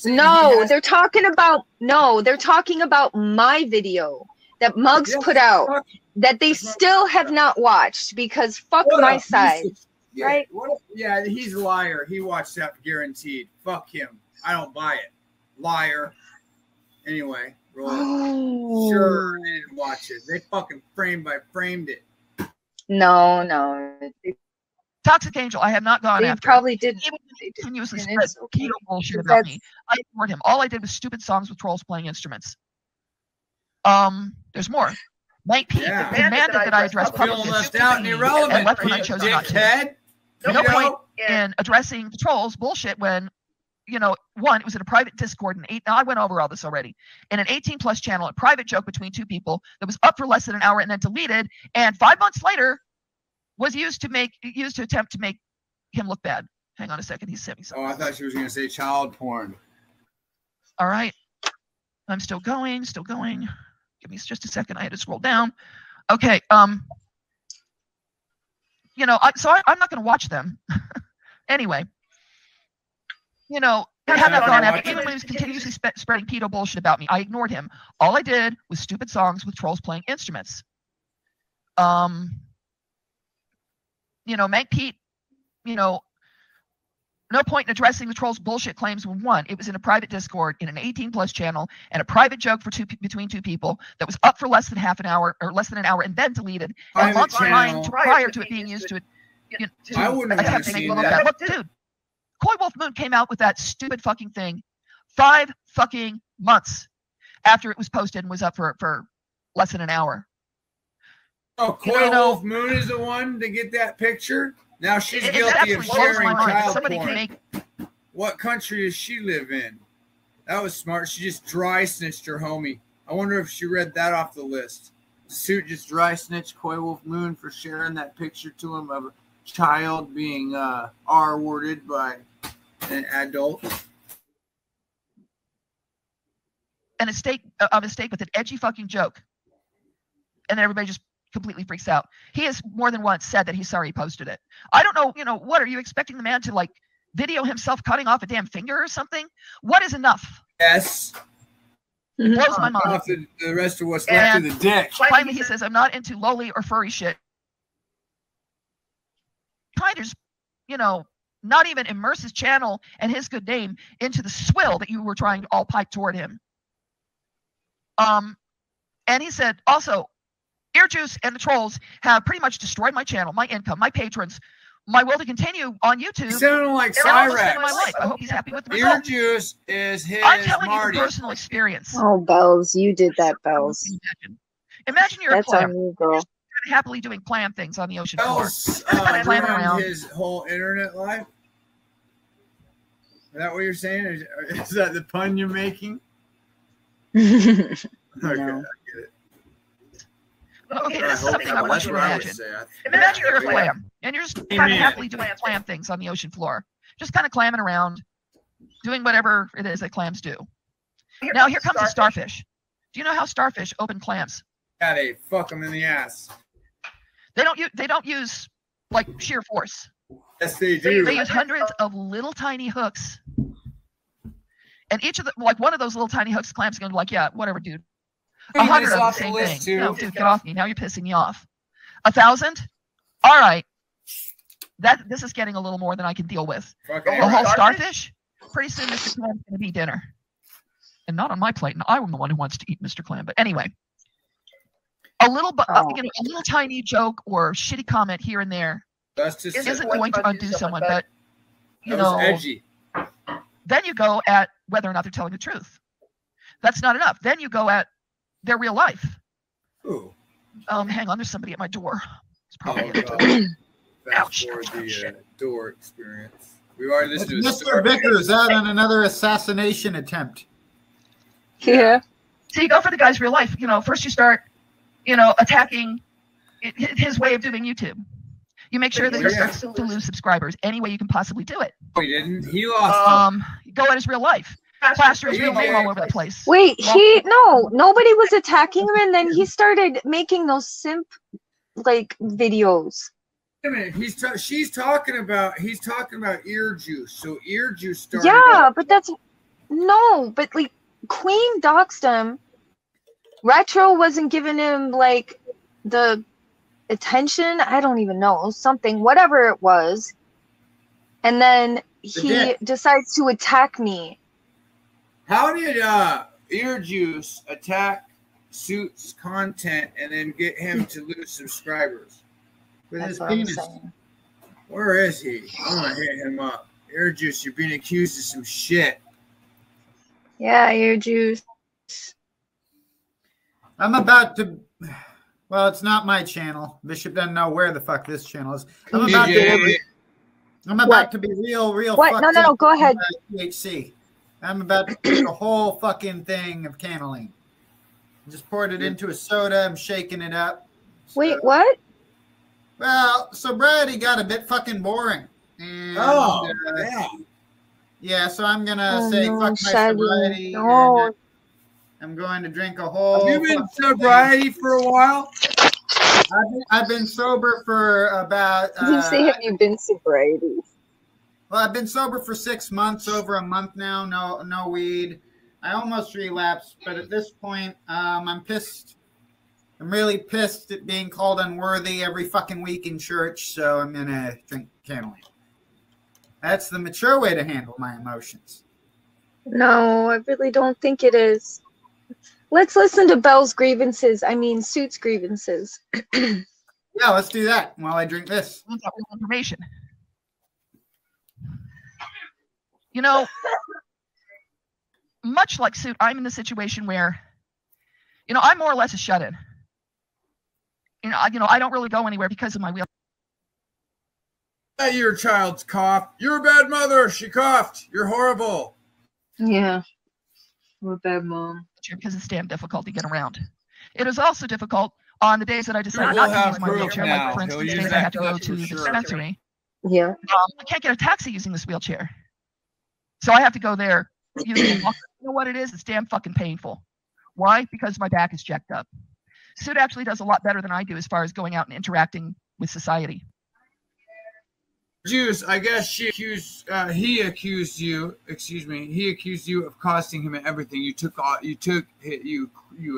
No, they're talking about my video that Mugs put out that they still have not watched because fuck my side. Yeah, right? Yeah, he's a liar. He watched that guaranteed. Fuck him. I don't buy it. Liar. Anyway, roll it. Oh. Sure, I didn't watch it. They fucking framed it. No. ToxicAngel, I have not gone They after. probably didn't. Even They did. continuously And spread it's okay, keto bullshit because about me. I ignored him. All I did was stupid songs with trolls playing instruments. There's more. Mike Pete demanded that I address feeling publicly left out and irrelevant. and left when I chose not to. No point in addressing the trolls bullshit when, you know, one, it was in a private Discord and I went over all this already. In an 18+ channel, a private joke between two people that was up for less than an hour and then deleted, and 5 months later was used to attempt to make him look bad. Hang on a second, he sent me something. Oh, I thought she was gonna say child porn. All right. I'm still going. Give me just a second. I had to scroll down. Okay. You know, I'm not going to watch them. Anyway, you know, I have not gone after even when he was continuously spreading pedo bullshit about me. I ignored him. All I did was stupid songs with trolls playing instruments. You know, Mank Pete, you know, no point in addressing the trolls' bullshit claims when one, it was in a private Discord in an 18+ channel and a private joke between two people that was up for less than an hour and then deleted. And months prior to it being used to I wouldn't have attempt to make seen one look that. bad. Look, dude, Coy Wolf Moon came out with that stupid fucking thing 5 fucking months after it was posted and was up for less than an hour. Oh, Coy Wolf Moon is the one to get that picture? Now she's guilty of sharing child porn. What country does she live in? That was smart. She just dry snitched her homie. I wonder if she read that off the list. Suit just dry snitched Coy Wolf Moon for sharing that picture to him of a child being R-worded by an adult. And a mistake with an edgy fucking joke. And everybody just completely freaks out. He has more than once said that he's sorry he posted it. I don't know, you know, what are you expecting the man to like video himself cutting off a damn finger or something? What is enough? Yes. It blows my mind. The rest of what's left of the dick. Finally, he says, I'm not into lowly or furry shit. Trying to, you know, not even immerse his channel and his good name into the swill that you were trying to all pipe toward him. And he said, also, Earjuice and the trolls have pretty much destroyed my channel, my income, my patrons, my will to continue on YouTube. You sound like Cyrex. My life. I hope he's happy with the result. Earjuice is his I'm telling Marty. you from personal experience. Oh, Bells, you did that, Bells. Imagine you're That's a clam. on you, girl. You're happily doing clam things on the ocean floor. Bells Clamming ruined around. his whole internet life. Is that what you're saying? Is that the pun you're making? Okay, I get it. Okay, this is something I want you to imagine. Imagine you're a clam, and you're just kind of happily doing clam things on the ocean floor. Just kind of clamming around, doing whatever it is that clams do. Now here comes a starfish. Do you know how starfish open clams? Yeah, they fuck them in the ass. They don't use like sheer force. Yes, they do. They use hundreds of little tiny hooks. And each of the, like one of those little tiny hooks, clams going to like, yeah, whatever, dude. 100 of the same thing. Too. No, dude, get off me. Now you're pissing me off. 1,000? All right. This is getting a little more than I can deal with. The whole starfish? Pretty soon Mr. Clam's going to be dinner. And not on my plate. And I'm the one who wants to eat Mr. Clam. But anyway. a little, a little tiny joke or shitty comment here and there That's just isn't going to undo someone. But you that was know, edgy. then you go at whether or not they're telling the truth. That's not enough. Then you go at their real life. Ooh. Hang on, there's somebody at my door. It's probably Fast forward the door experience. We've already listened to Mr. Vickers out on another assassination attempt. Yeah. So you go for the guy's real life. You know, first you start, you know, attacking his way of doing YouTube. You make sure that he starts to lose subscribers any way you can possibly do it. He didn't. He lost. Go at his real life. Plaster his real name all over the place. Wait, nobody was attacking him, and then he started making those simp like videos. Wait a minute, he's talking about Earjuice. So Earjuice started. Yeah, but but like Queen doxed him. Retro wasn't giving him like the attention. I don't even know, something, whatever it was. And then he decides to attack me. How did Earjuice attack Suit's content and then get him to lose subscribers? With his penis. Where is he? I'm gonna hit him up. Earjuice, you're being accused of some shit. Yeah, Earjuice. I'm about to. Well, it's not my channel. Bishop doesn't know where the fuck this channel is. I'm about to be real. What? No. Go ahead. THC. I'm about to do a whole fucking thing of cannalean. Just poured it into a soda. I'm shaking it up. So, wait, what? Well, sobriety got a bit fucking boring. And, yeah, so I'm gonna say fuck my sobriety. No. And, I'm going to drink a whole. Have you been sobriety for a while? I've been sober for about. You say, have you been sobriety? Well, I've been sober for 6 months, over a month now. No weed. I almost relapsed, but at this point, I'm pissed. I'm really pissed at being called unworthy every fucking week in church, so I'm gonna drink cannalean. That's the mature way to handle my emotions. No, I really don't think it is. Let's listen to Bell's grievances. I mean, Suit's grievances. Yeah, let's do that while I drink this. Information. You know, much like Suit, I'm in the situation where, you know, I'm more or less a shut-in. You know, I don't really go anywhere because of my wheel. Your child's cough. You're a bad mother. She coughed. You're horrible. Yeah. I'm a bad mom. Because it's damn difficult to get around. It is also difficult on the days that I decide not to use my wheelchair. Like, for instance, days I have to go to the dispensary. Yeah. I can't get a taxi using this wheelchair. So I have to go there using a walker. You know what it is? It's damn fucking painful. Why? Because my back is jacked up. Suit actually does a lot better than I do as far as going out and interacting with society. Juice, I guess he accused you of costing him everything. You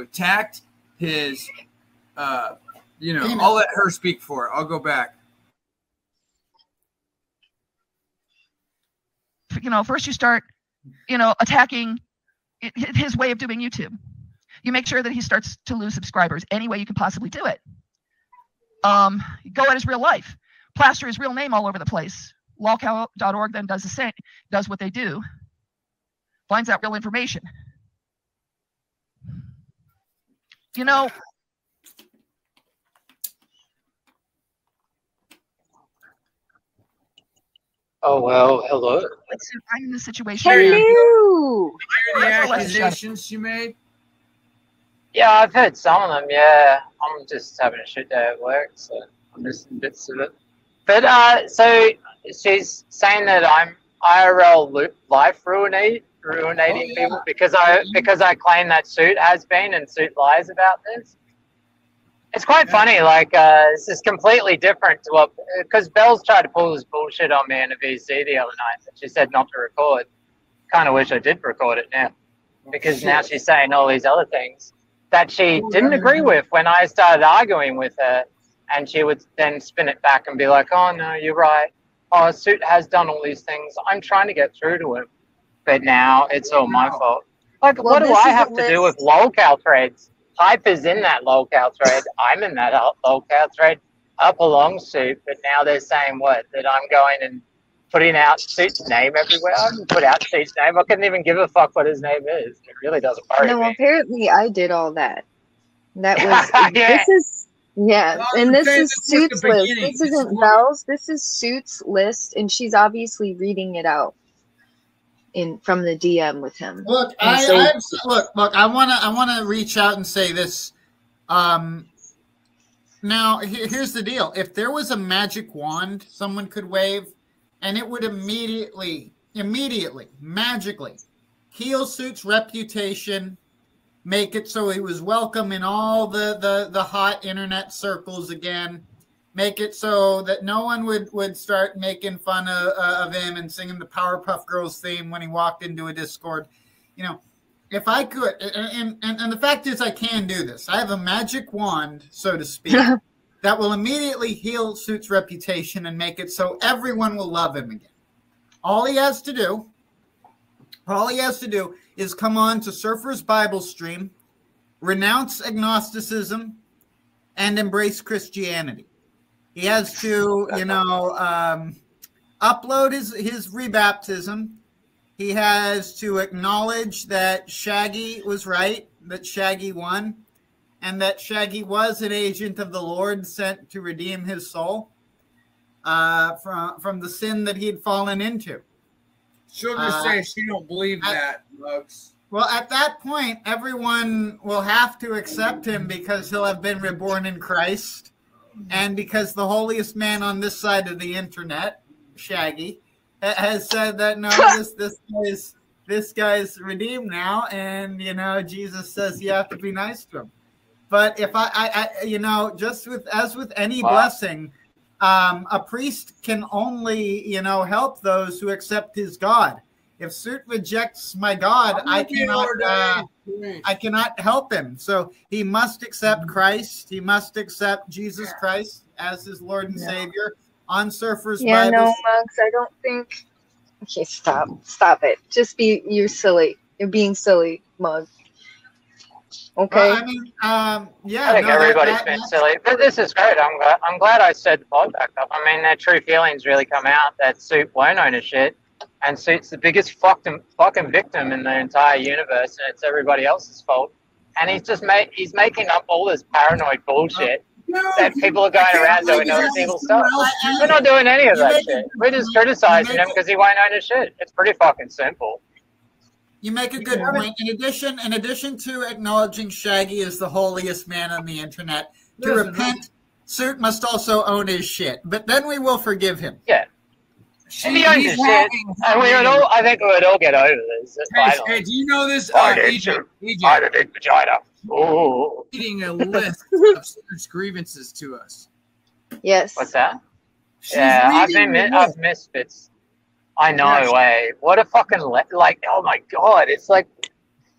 attacked his I'll let her speak for it. I'll go back. You know, first you start, you know, attacking his way of doing YouTube. You make sure that he starts to lose subscribers any way you can possibly do it. Go at his real life. Plaster his real name all over the place. Lawcal.org then does the same, does what they do, finds out real information. You know, oh well, hello. I'm in the situation. Hello. Hear the accusations she made? Yeah, I've heard some of them. Yeah, I'm just having a shit day at work, so I'm listening to bits of it. But so she's saying that I'm IRL life ruinating people because I claim that Suit has been and Suit lies about this. It's quite funny. Like this is completely different to what, because Belle's tried to pull this bullshit on me in a VC the other night. That she said not to record. Kind of wish I did record it now, because now she's saying all these other things that she didn't agree with when I started arguing with her. And she would then spin it back and be like, oh, no, you're right. Oh, Suit has done all these things. I'm trying to get through to him. But now it's all my fault. Like, what do I have to do with lolcow threads? Hypa's in that lolcow thread. I'm in that lolcow thread. Up along Suit, but now they're saying what? That I'm going and putting out Suit's name everywhere. I haven't put out Suit's name. I couldn't even give a fuck what his name is. It really doesn't worry No, me. apparently I did all that. That was Yeah. this is yeah, and this is Suit's the list. beginning. This isn't Belle's. This is Suit's list, and she's obviously reading it out from the DM with him. Look, And so- look. I wanna reach out and say this. Now here's the deal: if there was a magic wand someone could wave, and it would immediately, magically heal Suit's reputation, make it so he was welcome in all the hot internet circles again, make it so that no one would start making fun of him and singing the Powerpuff Girls theme when he walked into a Discord. You know, if I could, and the fact is I can do this. I have a magic wand, so to speak, that will immediately heal Suit's reputation and make it so everyone will love him again. All he has to do is come on to Surfer's Bible Stream, renounce agnosticism, and embrace Christianity. He has to, upload his rebaptism. He has to acknowledge that Shaggy was right, that Shaggy won, and that Shaggy was an agent of the Lord sent to redeem his soul from the sin that he had fallen into. She'll just say she don't believe that, Mugs. Well, at that point, everyone will have to accept him because he'll have been reborn in Christ, and because the holiest man on this side of the internet, Shaggy, has said that no, this guy's redeemed now, and Jesus says you have to be nice to him. But if I just as with any blessing, a priest can only help those who accept his God. If Suit rejects my God, I cannot help him. So he must accept Christ. He must accept Jesus Christ as his Lord and Savior on Surfer's Bible. Yeah, no, Mugs, I don't think. Okay, stop it. You're silly. You're being silly, Mug. Okay. Well, I think everybody's been silly, but this is great. I'm glad I set the pod back up. I mean, their true feelings really come out that Suit won't own a shit, and Suit's the biggest fucking victim in the entire universe, and it's everybody else's fault. And he's making up all this paranoid bullshit that people are going around doing other people's stuff. We're not doing any of that shit. We're just criticizing him because he won't own his shit. It's pretty fucking simple. You make a good point. In addition to acknowledging Shaggy as the holiest man on the internet, to repent, Suit must also own his shit. But then we will forgive him. Yeah. And he owns his shit. And I think we would all get over this. Hey, do you know this? I had a big vagina. Oh. Reading a list of Suit's grievances to us. Yes. What's that? I've missed bits. I know, what a fucking, oh my God. It's like,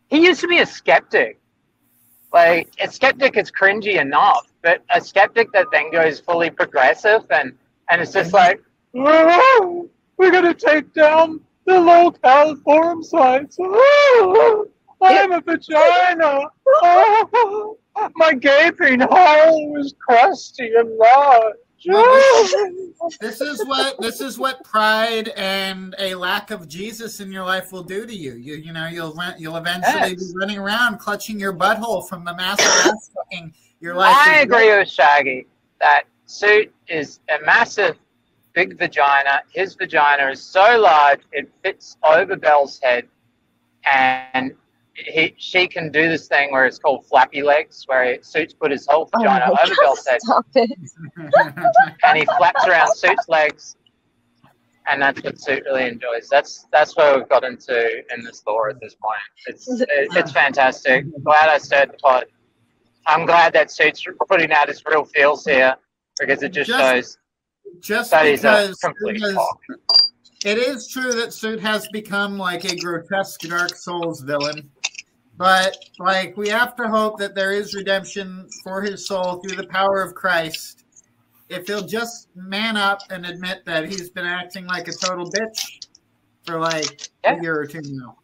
he used to be a skeptic. Like, a skeptic is cringy enough, but a skeptic that then goes fully progressive and it's just like, oh, we're going to take down the local forum sites. Oh, I have a vagina. Oh, my gaping hole is crusty and large. This is what pride and a lack of Jesus in your life will do to you. You'll eventually be running around clutching your butthole from the massive ass fucking your life. I agree with Shaggy that Suit is a massive big vagina. His vagina is so large it fits over Belle's head, and she can do this thing where it's called flappy legs, where Suit's put his whole vagina over Belle's head. Stop it. And he flaps around Suit's legs, and that's what Suit really enjoys. That's where we've got into in this lore at this point. It's fantastic. Glad I stirred the pot. I'm glad that Suit's putting out his real feels here, because it just shows that he's a complete cock. It is true that Suit has become like a grotesque Dark Souls villain. But, we have to hope that there is redemption for his soul through the power of Christ. If he'll just man up and admit that he's been acting like a total bitch for, a year or two now.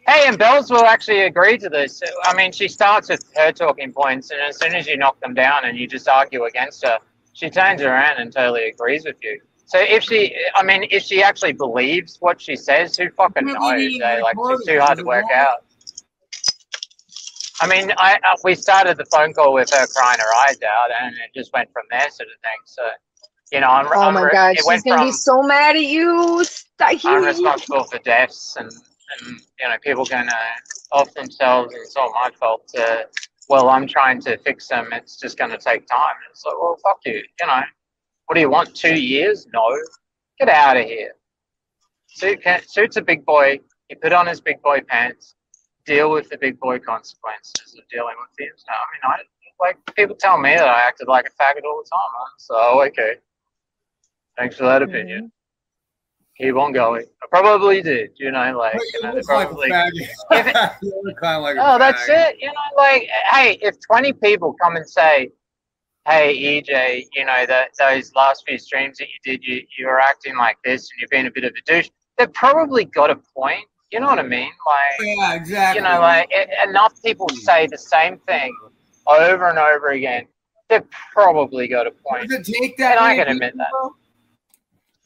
Hey, and Bells will actually agree to this. I mean, she starts with her talking points, and as soon as you knock them down and you just argue against her, she turns around and totally agrees with you. So if she actually believes what she says, who fucking knows? Eh? Like, it's too hard to work out. I mean, we started the phone call with her crying her eyes out, and it just went from there, sort of thing. So, you know, oh my God, she's gonna be so mad at you. I'm responsible for deaths, and you know, people gonna off themselves, and it's all my fault. Well, I'm trying to fix them. It's just gonna take time. And it's like, well, fuck you. You know, what do you want? 2 years? No, get out of here. Suit's a big boy. He put on his big boy pants. Deal with the big boy consequences of dealing with him. So, I mean, like, people tell me that I acted like a faggot all the time. Huh? So, okay. Thanks for that opinion. Keep on going. I probably did, you know, like, you know, probably. Like oh, that's it, you know, like, hey, if 20 people come and say, hey, EJ, you know, those last few streams that you did, you were acting like this and you've been a bit of a douche, they've probably got a point. You know what I mean? Like, yeah, exactly. You know, like, enough people say the same thing over and over again, they've probably got a point. Does it take that? And I can admit that.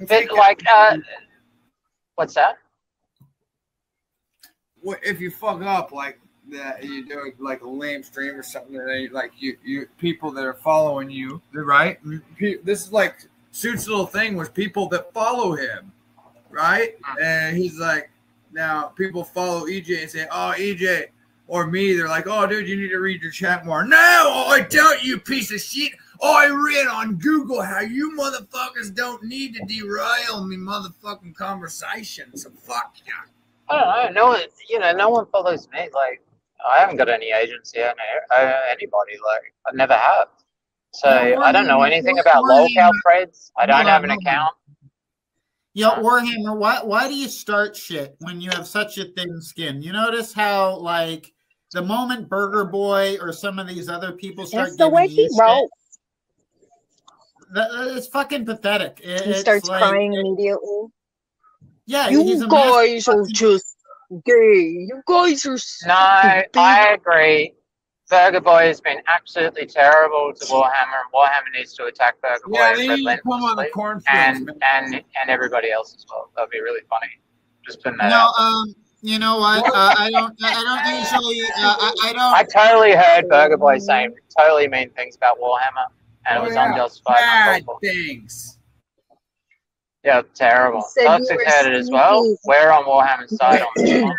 But, like, what's that? What if you fuck up like that? You do like a lame stream or something, and like you people that are following you, right? This is like Suit's little thing was people that follow him, right? And he's like, now people follow EJ and say, "Oh, EJ," or me. They're like, "Oh, dude, you need to read your chat more." No, I don't, you piece of shit. Oh, I read on Google how you motherfuckers don't need to derail me motherfucking conversation. So fuck you. I don't know. You know, no one follows me. Like, I haven't got any agency on anybody. Like, I never have. So I don't know anything about locale threads. I don't have an account. Yo, Warhammer, why do you start shit when you have such a thin skin? You notice how, like, the moment Burger Boy or some of these other people start giving you shit, it's fucking pathetic. He starts like, crying immediately. Yeah, you guys are just gay. You guys are stupid. No, I agree. Burger Boy has been absolutely terrible to Warhammer, and Warhammer needs to attack Burger Boy relentlessly, and everybody else as well. That'd be really funny. Just putting that out. You know what? I don't usually. I totally heard Burger Boy saying totally mean things about Warhammer, and it was unjustified. Bad things. Yeah, terrible. Toxic heard it as well. We're on Warhammer's side on this one.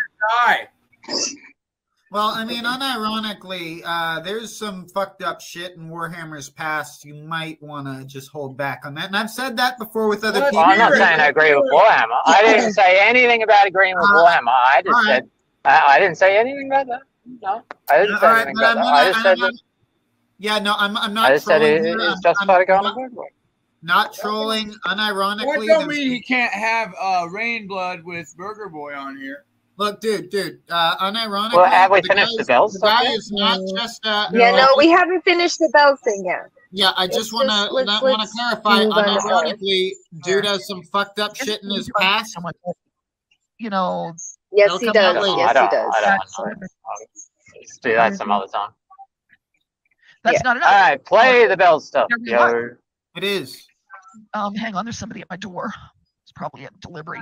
Well, I mean, unironically, there's some fucked up shit in Warhammer's past. You might want to just hold back on that. And I've said that before with other people. Well, I'm not saying I agree with Warhammer. I didn't say anything about agreeing with Warhammer. I just said I didn't say anything about that. No, I didn't say anything about that. I just said that. Yeah, no, I'm not. I just said it's justified to go on a Burger Boy. Not trolling, unironically. What don't mean he can't have Rain Blood with Burger Boy on here? Look, dude, unironically. Well, have we finished the bells? The guy is not just. No, we haven't finished the bells thing yet. Yeah, I just want to clarify. Unironically, dude has some fucked up shit in his past. You know. Yes, he does. Yes, he does. Let's do that some other time. That's not enough. All right, play the bell stuff, yo. It is. Hang on, there's somebody at my door. It's probably a delivery.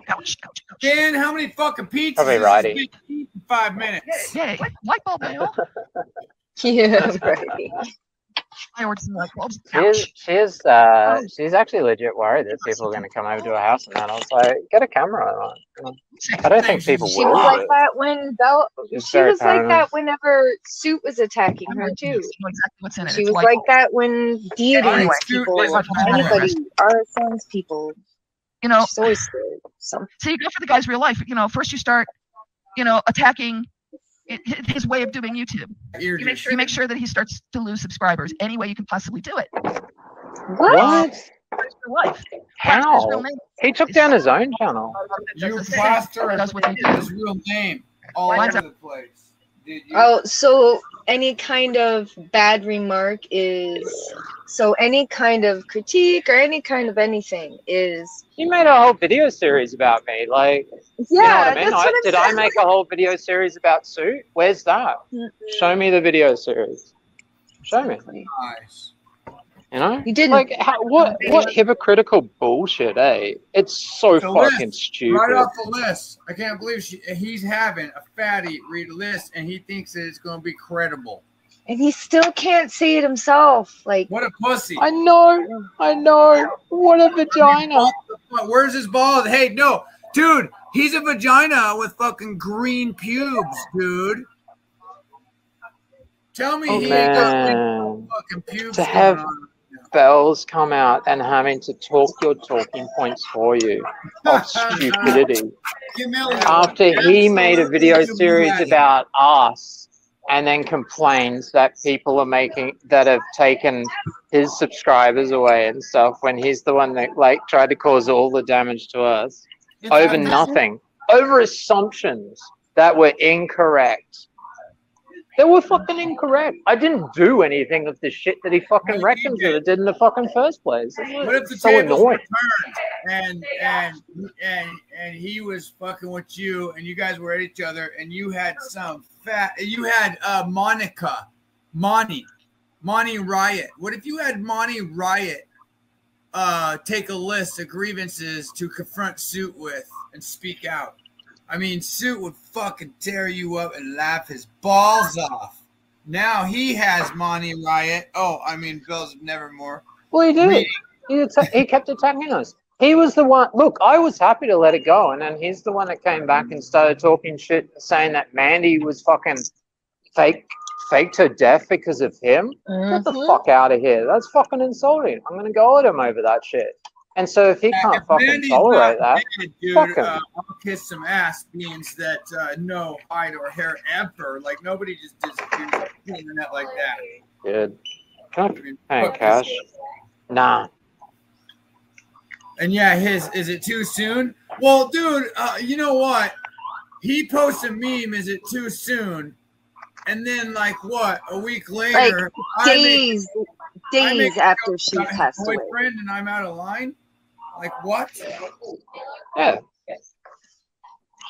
Ouch. Dan, how many fucking pizzas probably righty. In 5 minutes? Yay, light bulb mail. Yeah, right. I ordered some light bulbs. She's actually legit worried that people are going to come over to her house and that. I was like, get a camera on. I don't think people will. She was like that when she was like that whenever Suit was attacking her too. Exactly what's in it. She was like that when dealing with people, anybody, our son's people. You know, she's always scared. So you go for the guy's real life. You know, first you start, attacking his way of doing YouTube. You make sure that he starts to lose subscribers any way you can possibly do it. What? How? He took down his own channel. You plaster his real name all over the place. Oh, so any kind of bad remark is, so any kind of critique or any kind of anything is. You made a whole video series about me, like. Yeah, you know what I mean? that's what I'm Did I saying. make a whole video series about Suit? Where's that? Show me the video series. Show me. Nice. You know? You didn't. Like, what hypocritical bullshit, eh? It's so The fucking list, stupid. right off the list. I can't believe he's having a fatty read a list and he thinks that it's going to be credible. And he still can't say it himself. Like, what a pussy. I know. What a vagina. Where's his balls? Hey, no. Dude, he's a vagina with fucking green pubes, dude. Tell me he ain't got fucking pubes. To have bells come out and having to talk your talking points for you of stupidity. After he made a video series about us and then complains that people are making, that have taken his subscribers away and stuff, when he's the one that like tried to cause all the damage to us over nothing, over assumptions that were incorrect. They were fucking incorrect. I didn't do anything of the shit that he fucking reckons that I did in the fucking first place. What if the so tables annoying. were turned and he was fucking with you and you guys were at each other and you had Monty Riot. What if you had Monty Riot take a list of grievances to confront Suit with and speak out? I mean, Suit would fucking tear you up and laugh his balls off. Now he has Monty Riot. Oh, I mean, Bills of Nevermore. Well, he did. He kept attacking us. He was the one. Look, I was happy to let it go, and then he's the one that came back and started talking shit, saying that Mandy was fucking faked her death because of him. Get the fuck out of here. That's fucking insulting. I'm gonna go at him over that shit. And so if he can't fucking Mandy's tolerate not that, dead, dude, fuck him. I'll kiss some ass means that no hide or hair ever. Like nobody just disappears on the internet like that. Dude. Hey, Cash. Nah. And yeah, is it too soon? Well, dude, you know what? He posts a meme, is it too soon? And then like what? A week later, like days after she passed away. Boyfriend and I'm out of line? Like what? Yeah.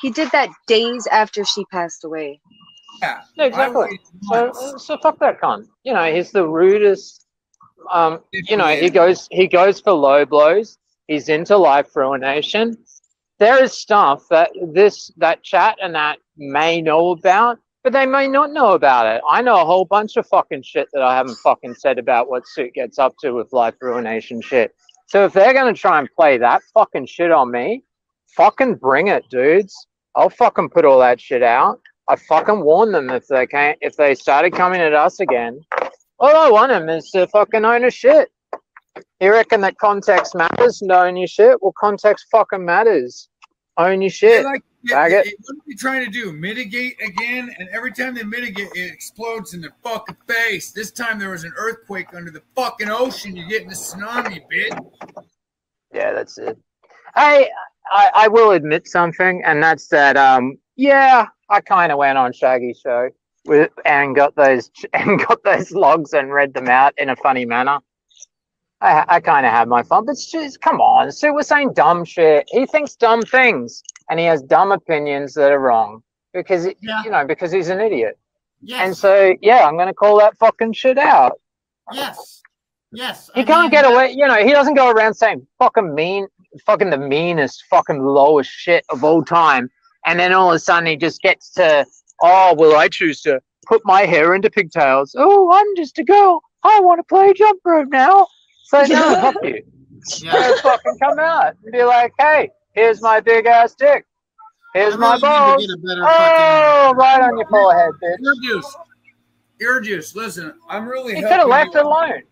He did that days after she passed away. Yeah. No, exactly. So fuck that cunt. You know, he's the rudest. You know, he goes for low blows. He's into life ruination. There is stuff that that chat and that may know about, but they may not know about it. I know a whole bunch of fucking shit that I haven't fucking said about what Suit gets up to with life ruination shit. So if they're gonna try and play that fucking shit on me, fucking bring it, dudes. I'll fucking put all that shit out. I fucking warn them if they started coming at us again. All I want them is to fucking own a shit. You reckon that context matters? Own your shit? Well, context fucking matters. Own your shit. Like, what are they trying to do? Mitigate again? And every time they mitigate, it explodes in their fucking face. This time there was an earthquake under the fucking ocean. You're getting a tsunami, bitch. Yeah, that's it. I will admit something, and that's that. Yeah, I kind of went on Shaggy's show and got those logs and read them out in a funny manner. I kind of had my fun, but just come on, Sue was saying dumb shit. He thinks dumb things, and he has dumb opinions that are wrong because because he's an idiot. Yes. And so I'm gonna call that fucking shit out. Yes. He can't get away. You know, he doesn't go around saying fucking the meanest, fucking lowest shit of all time, and then all of a sudden he just gets to, oh well, I choose to put my hair into pigtails. Oh, I'm just a girl. I want to play jump rope now. So no, fuck you. Yeah. Fucking come out and be like, hey, here's my big ass dick. Here's my balls. Right on your forehead, bitch. Earjuice, listen, I'm really. You could have left it alone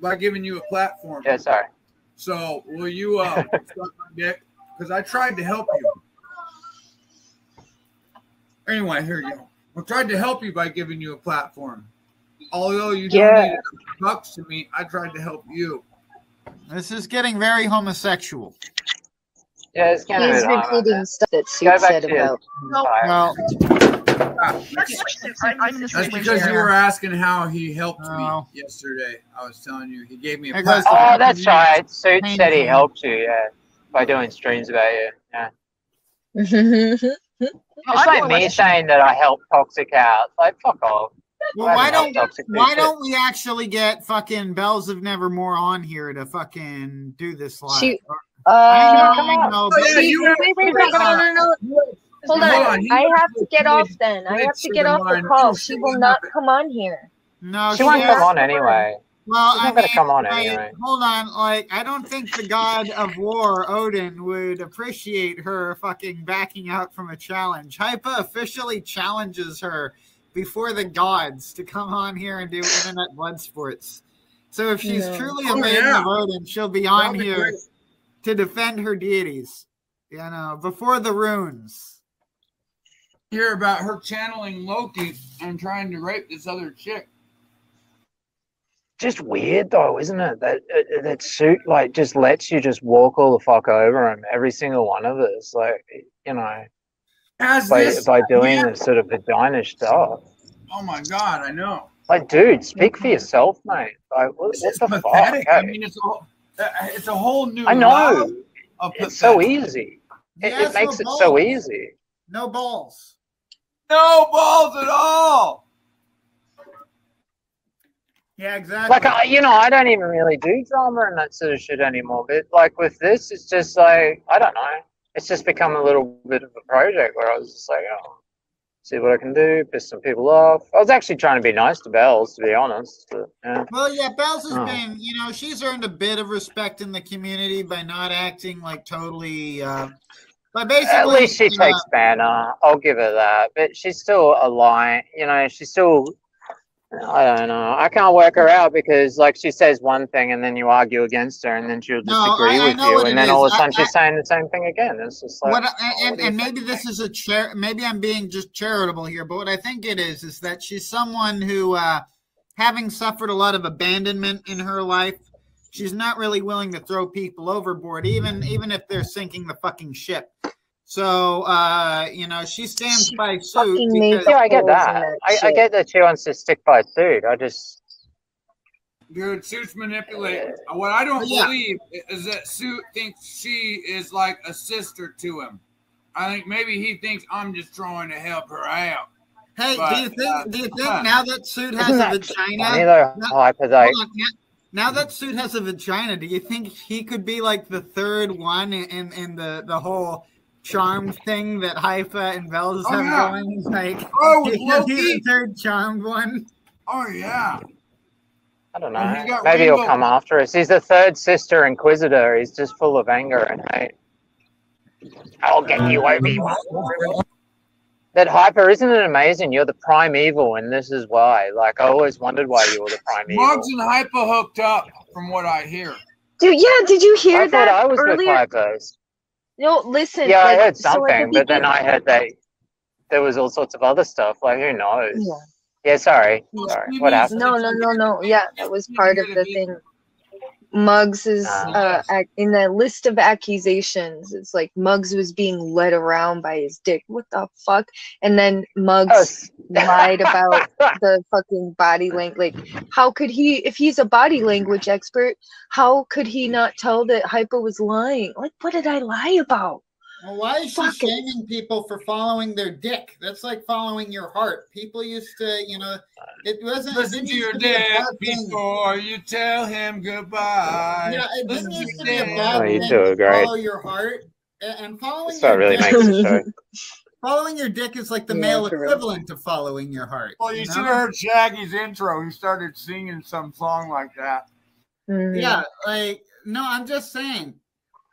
by giving you a platform. Yeah, sorry. So will you suck my dick? Because I tried to help you. Anyway, here you go. I tried to help you by giving you a platform. Although you donated $100 to me, I tried to help you. This is getting very homosexual. Yeah, it's kind of. He's repeating stuff that Suit said about. Well, I'm in this That's because you were asking how he helped me yesterday. I was telling you, he gave me a Oh, that's right. Suit said he helped you, yeah, by doing streams about you, yeah. It's like me saying that I helped Toxic out. Like, fuck off. Well, why don't we actually get fucking Bells of Nevermore on here to fucking do this live? Wait, no. Hold on. I have to get off then. I have to get off the call. She will not come on here. No, she won't come on anyway. Well, she's not gonna come on anyway. Hold on, like, I don't think the god of war, Odin, would appreciate her fucking backing out from a challenge. Hypa officially challenges her before the gods to come on here and do internet blood sports. So if she's truly a maiden of Odin, she'll be on here to defend her deities, you know, before the runes. Hear about her channeling Loki and trying to rape this other chick. Just weird though, isn't it? That Suit like just lets you just walk all the fuck over him, every single one of us, like, you know, by doing this sort of vagina stuff. Oh my god, I know. Like, dude, speak for yourself, mate. Like, what the fuck? I mean, it's a whole new. I know. It's so easy. It makes it so easy. No balls. No balls at all. Yeah, exactly. Like, you know, I don't even really do drama and that sort of shit anymore. But like with this, it's just like, I don't know. It's just become a little bit of a project where I was just like, oh, see what I can do, piss some people off. I was actually trying to be nice to Bells, to be honest. But, yeah. Well, yeah, Bells has been, you know, she's earned a bit of respect in the community by not acting like totally. But basically, at least she takes banner. I'll give her that. But she's still a lie. You know, she's still. I don't know. I can't work her out because, like, she says one thing and then you argue against her and then she'll disagree with you, and then all of a sudden she's saying the same thing again. It's just like, and maybe this is a maybe I'm being just charitable here, but what I think it is that she's someone who, having suffered a lot of abandonment in her life, she's not really willing to throw people overboard, even if they're sinking the fucking ship. So, you know, she stands by Suit. Yeah, I get that. I get that she wants to stick by Suit. I just... Dude, Suit's manipulating. What I don't believe is that Suit thinks she is like a sister to him. I think maybe he thinks I'm just trying to help her out. Hey, but, do you think now that Suit has a vagina... Now that Suit has a vagina, do you think he could be like the third one in the whole... charmed thing that Hypa and Bells have going? Like, he's the third charmed one. Oh yeah. I don't know. Maybe he'll come after us. He's the third sister Inquisitor. He's just full of anger and hate. I'll get you, Obi-Wan. That Hypa, isn't it amazing? You're the primeval, and this is why. Like, I always wondered why you were the primeval. Mugs and Hypa hooked up, from what I hear. Dude, yeah, did you hear that? I thought I was earlier? With Hypa's. No, listen. Yeah, like, I heard something, but then I heard there was all sorts of other stuff. Like, who knows? Yeah, sorry. Sorry. What happened? No. Yeah, that was part of the thing. Muggs is in the list of accusations. It's like Muggs was being led around by his dick. What the fuck? And then Muggs lied about the fucking body language. Like, how could he, if he's a body language expert, how could he not tell that Hypa was lying? Like, what did I lie about? Well, why is she shaming people for following their dick? That's like following your heart. People used to, you know, it wasn't. Listen to your dick before you tell him goodbye. Yeah, it didn't used to be a bad thing to follow your heart. And following your dick, makes the show. Following your dick is like the male equivalent to following your heart. Well, you should have heard Shaggy's intro. He started singing some song like that. Yeah, like, no, I'm just saying.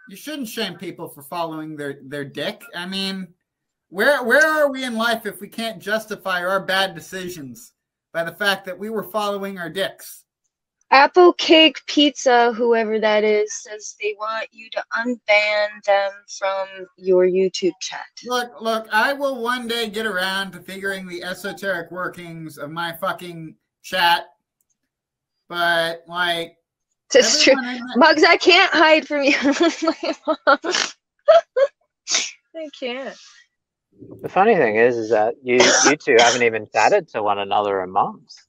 You shouldn't shame people for following their dick. I mean, where are we in life if we can't justify our bad decisions by the fact that we were following our dicks? Apple Cake Pizza, whoever that is, says they want you to unban them from your YouTube chat. Look, I will one day get around to figuring the esoteric workings of my fucking chat. But, like... It's true. Muggs, I can't hide from you. I can't. The funny thing is that you two haven't even chatted to one another in months,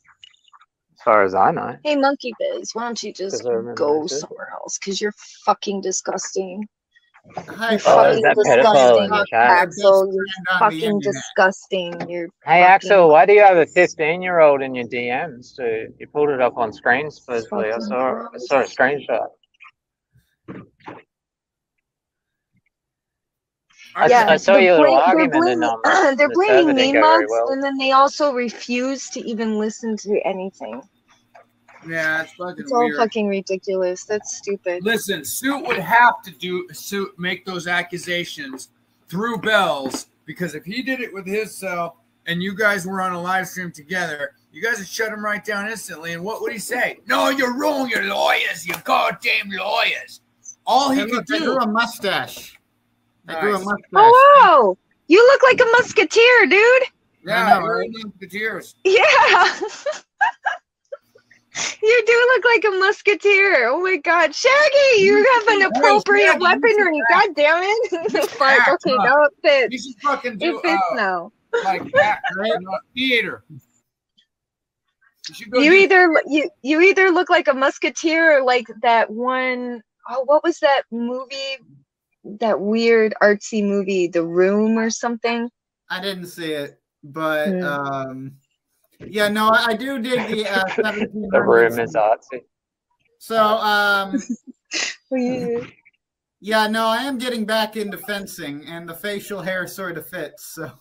as far as I know. Hey, Monkey Biz, why don't you just go somewhere else? Because you're fucking disgusting. You're fucking that pedophile in disgusting, the chat? Axel. You're fucking disgusting. You're Hey, fucking... Axel, why do you have a 15-year-old in your DMs too? You pulled it up on screen, supposedly. I saw a screenshot. I saw your little argument in they're blaming me months, well. and then they also refuse to even listen to anything. Yeah, it's fucking It's all weird. fucking ridiculous. That's stupid. Listen, Suit would have to make those accusations through Bells, because if he did it with himself and you guys were on a live stream together, you guys would shut him right down instantly. And what would he say? No, you're wrong, you lawyers, you goddamn lawyers. All he could do. I grew a mustache. I grew a mustache. Oh, wow. You look like a musketeer, dude. Yeah, you're in Musketeers. Yeah. You do look like a musketeer. Oh my god. Shaggy, you have an appropriate weaponry. God damn it. Fuck, okay, now it fits. You should fucking do it fits now. Like that, right? Theater. You either look like a musketeer or like that one, oh, what was that movie? That weird artsy movie, The Room or something? I didn't see it, but yeah, no, I do dig the 1700s. The Room is artsy. So, yeah, no, I am getting back into fencing, and the facial hair sort of fits. So,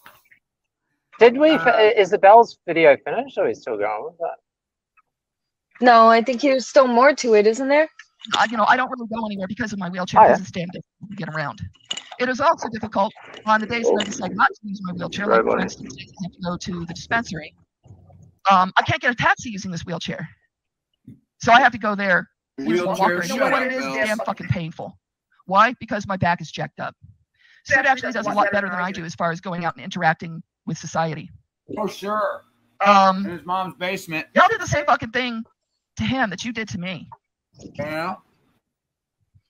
did we? Is the Bells video finished, or are we still going with that? No, I think there's still more to it, isn't there? You know, I don't really go anywhere because of my wheelchair, because it's damn difficult to get around. It is also difficult on the days when I decide not to use my wheelchair. Like, for instance, I have to go to the dispensary. I can't get a taxi using this wheelchair. So I have to go there. You know what it is? Damn fucking painful. Why? Because my back is jacked up. So it actually does a lot better than I do as far as going out and interacting with society. Oh, sure. In his mom's basement. Y'all did the same fucking thing to him that you did to me. Yeah.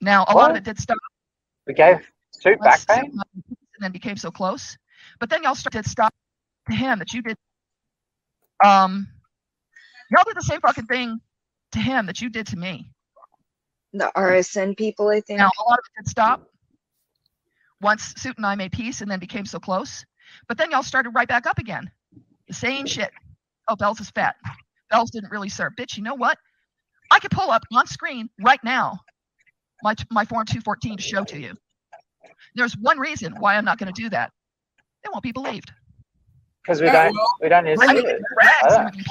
Now, a lot of it did stop. We gave Suit back pain? And then became so close. But then y'all started stop to him that you did. Y'all did the same fucking thing to him that you did to me. The RSN people, I think. Now, a lot of it did stop once Suit and I made peace and then became so close. But then y'all started right back up again. The same shit. Oh, Bells is fat. Bells didn't really serve. Bitch, you know what? I could pull up on screen right now my Form 214 to show to you. There's one reason why I'm not going to do that. It won't be believed. Because we don't need to see it.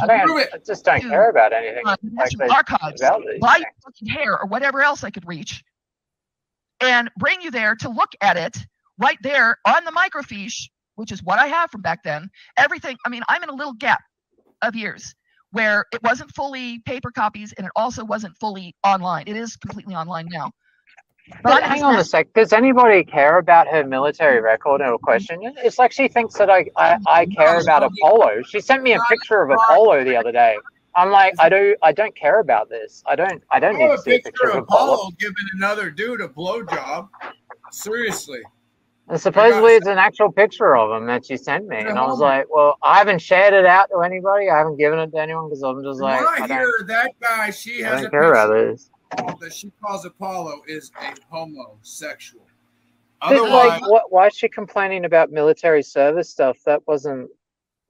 I just don't care about anything. National Archives, buy your fucking hair or whatever else I could reach, and bring you there to look at it right there on the microfiche, which is what I have from back then. Everything. I mean, I'm in a little gap of years where it wasn't fully paper copies and it also wasn't fully online. It is completely online now. But hang on a sec. Does anybody care about her military record or question it? It's like she thinks that I care about Apollo. She sent me a picture of Apollo the other day. I'm like, I don't care about this. I don't need to see a picture of Apollo giving another dude a blowjob. Seriously. And supposedly it's an actual picture of him that she sent me. And I was like, well, I haven't shared it out to anybody. I haven't given it to anyone because I'm just like, I hear that guy, she has don't care about this. That she calls Apollo is a homosexual. Like, why is she complaining about military service stuff? That wasn't.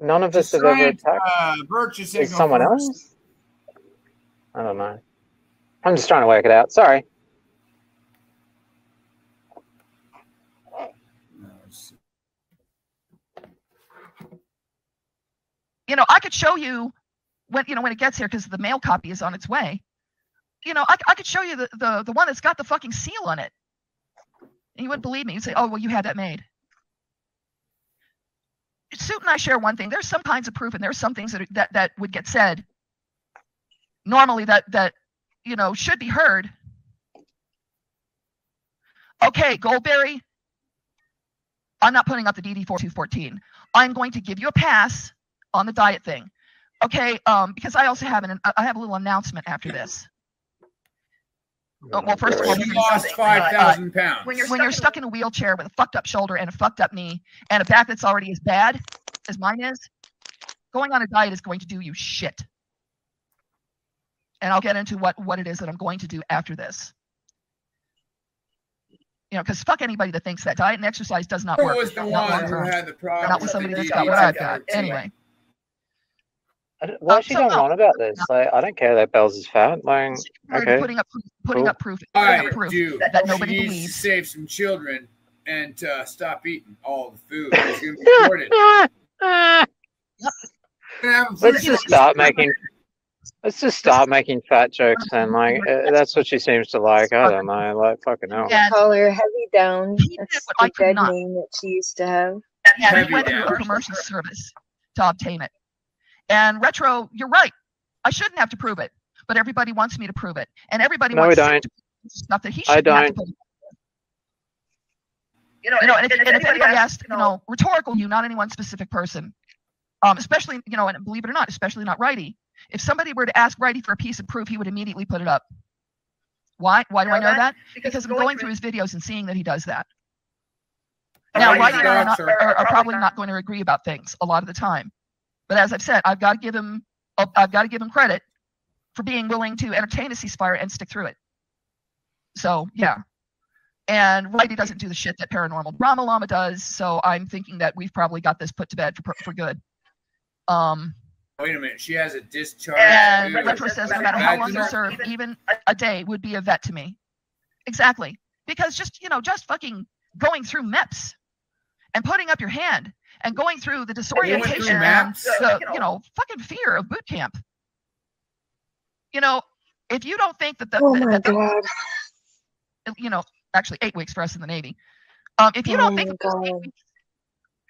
None of us have ever attacked. Is someone else? I don't know. I'm just trying to work it out. Sorry. You know, I could show you when it gets here because the mail copy is on its way. You know, I could show you the one that's got the fucking seal on it. And you wouldn't believe me. You'd say, oh, well, you had that made. Suit and I share one thing. There's some kinds of proof, and there's some things that would get said normally that you know, should be heard. Okay, Goldberry, I'm not putting up the DD-4214. I'm going to give you a pass on the diet thing. Okay, because I also have I have a little announcement after this. well, first of all, She lost 5,000 pounds. when you're stuck in a wheelchair with a fucked up shoulder and a fucked up knee and a back that's already as bad as mine is, going on a diet is going to do you shit. And I'll get into what it is that I'm going to do after this. You know, because fuck anybody that thinks that diet and exercise does not work. Who was the one who had the problem? Not with somebody that's got what I've got. Anyway. Why is she going on about this? Like, I don't care that Bells is fat. Like, okay. Putting up proof I do. that nobody She needs believes. to save some children and stop eating all the food. It's going to be recorded. Let's just start making fat jokes and like that's what she seems to like. I don't know, like fucking hell. Call her Heavy Down. That's the dead not. name that she used to have. And he went through a commercial service to obtain it. And Retro, you're right. I shouldn't have to prove it, but everybody wants me to prove it, and everybody wants to prove stuff that he shouldn't have to prove. You know, and if anybody asked, rhetorical you, not any one specific person, especially, and believe it or not, especially not Righty. If somebody were to ask Righty for a piece of proof, he would immediately put it up. Why? Why do I know that? Because I'm going through his videos and seeing that he does that. Now, Righty and I are probably not going to agree about things a lot of the time. But as I've said, I've got to give him credit for being willing to entertain a ceasefire and stick through it. So yeah, and Righty doesn't do the shit that Paranormal Drama Llama does. So I'm thinking that we've probably got this put to bed for good. Wait a minute, she has a discharge. And Retro says no matter how long you serve, even a day would be a vet to me. Exactly, because just fucking going through MEPS and putting up your hand. And going through the disorientation and the, fucking fear of boot camp. If you don't think that actually 8 weeks for us in the Navy. If you don't think that those 8 weeks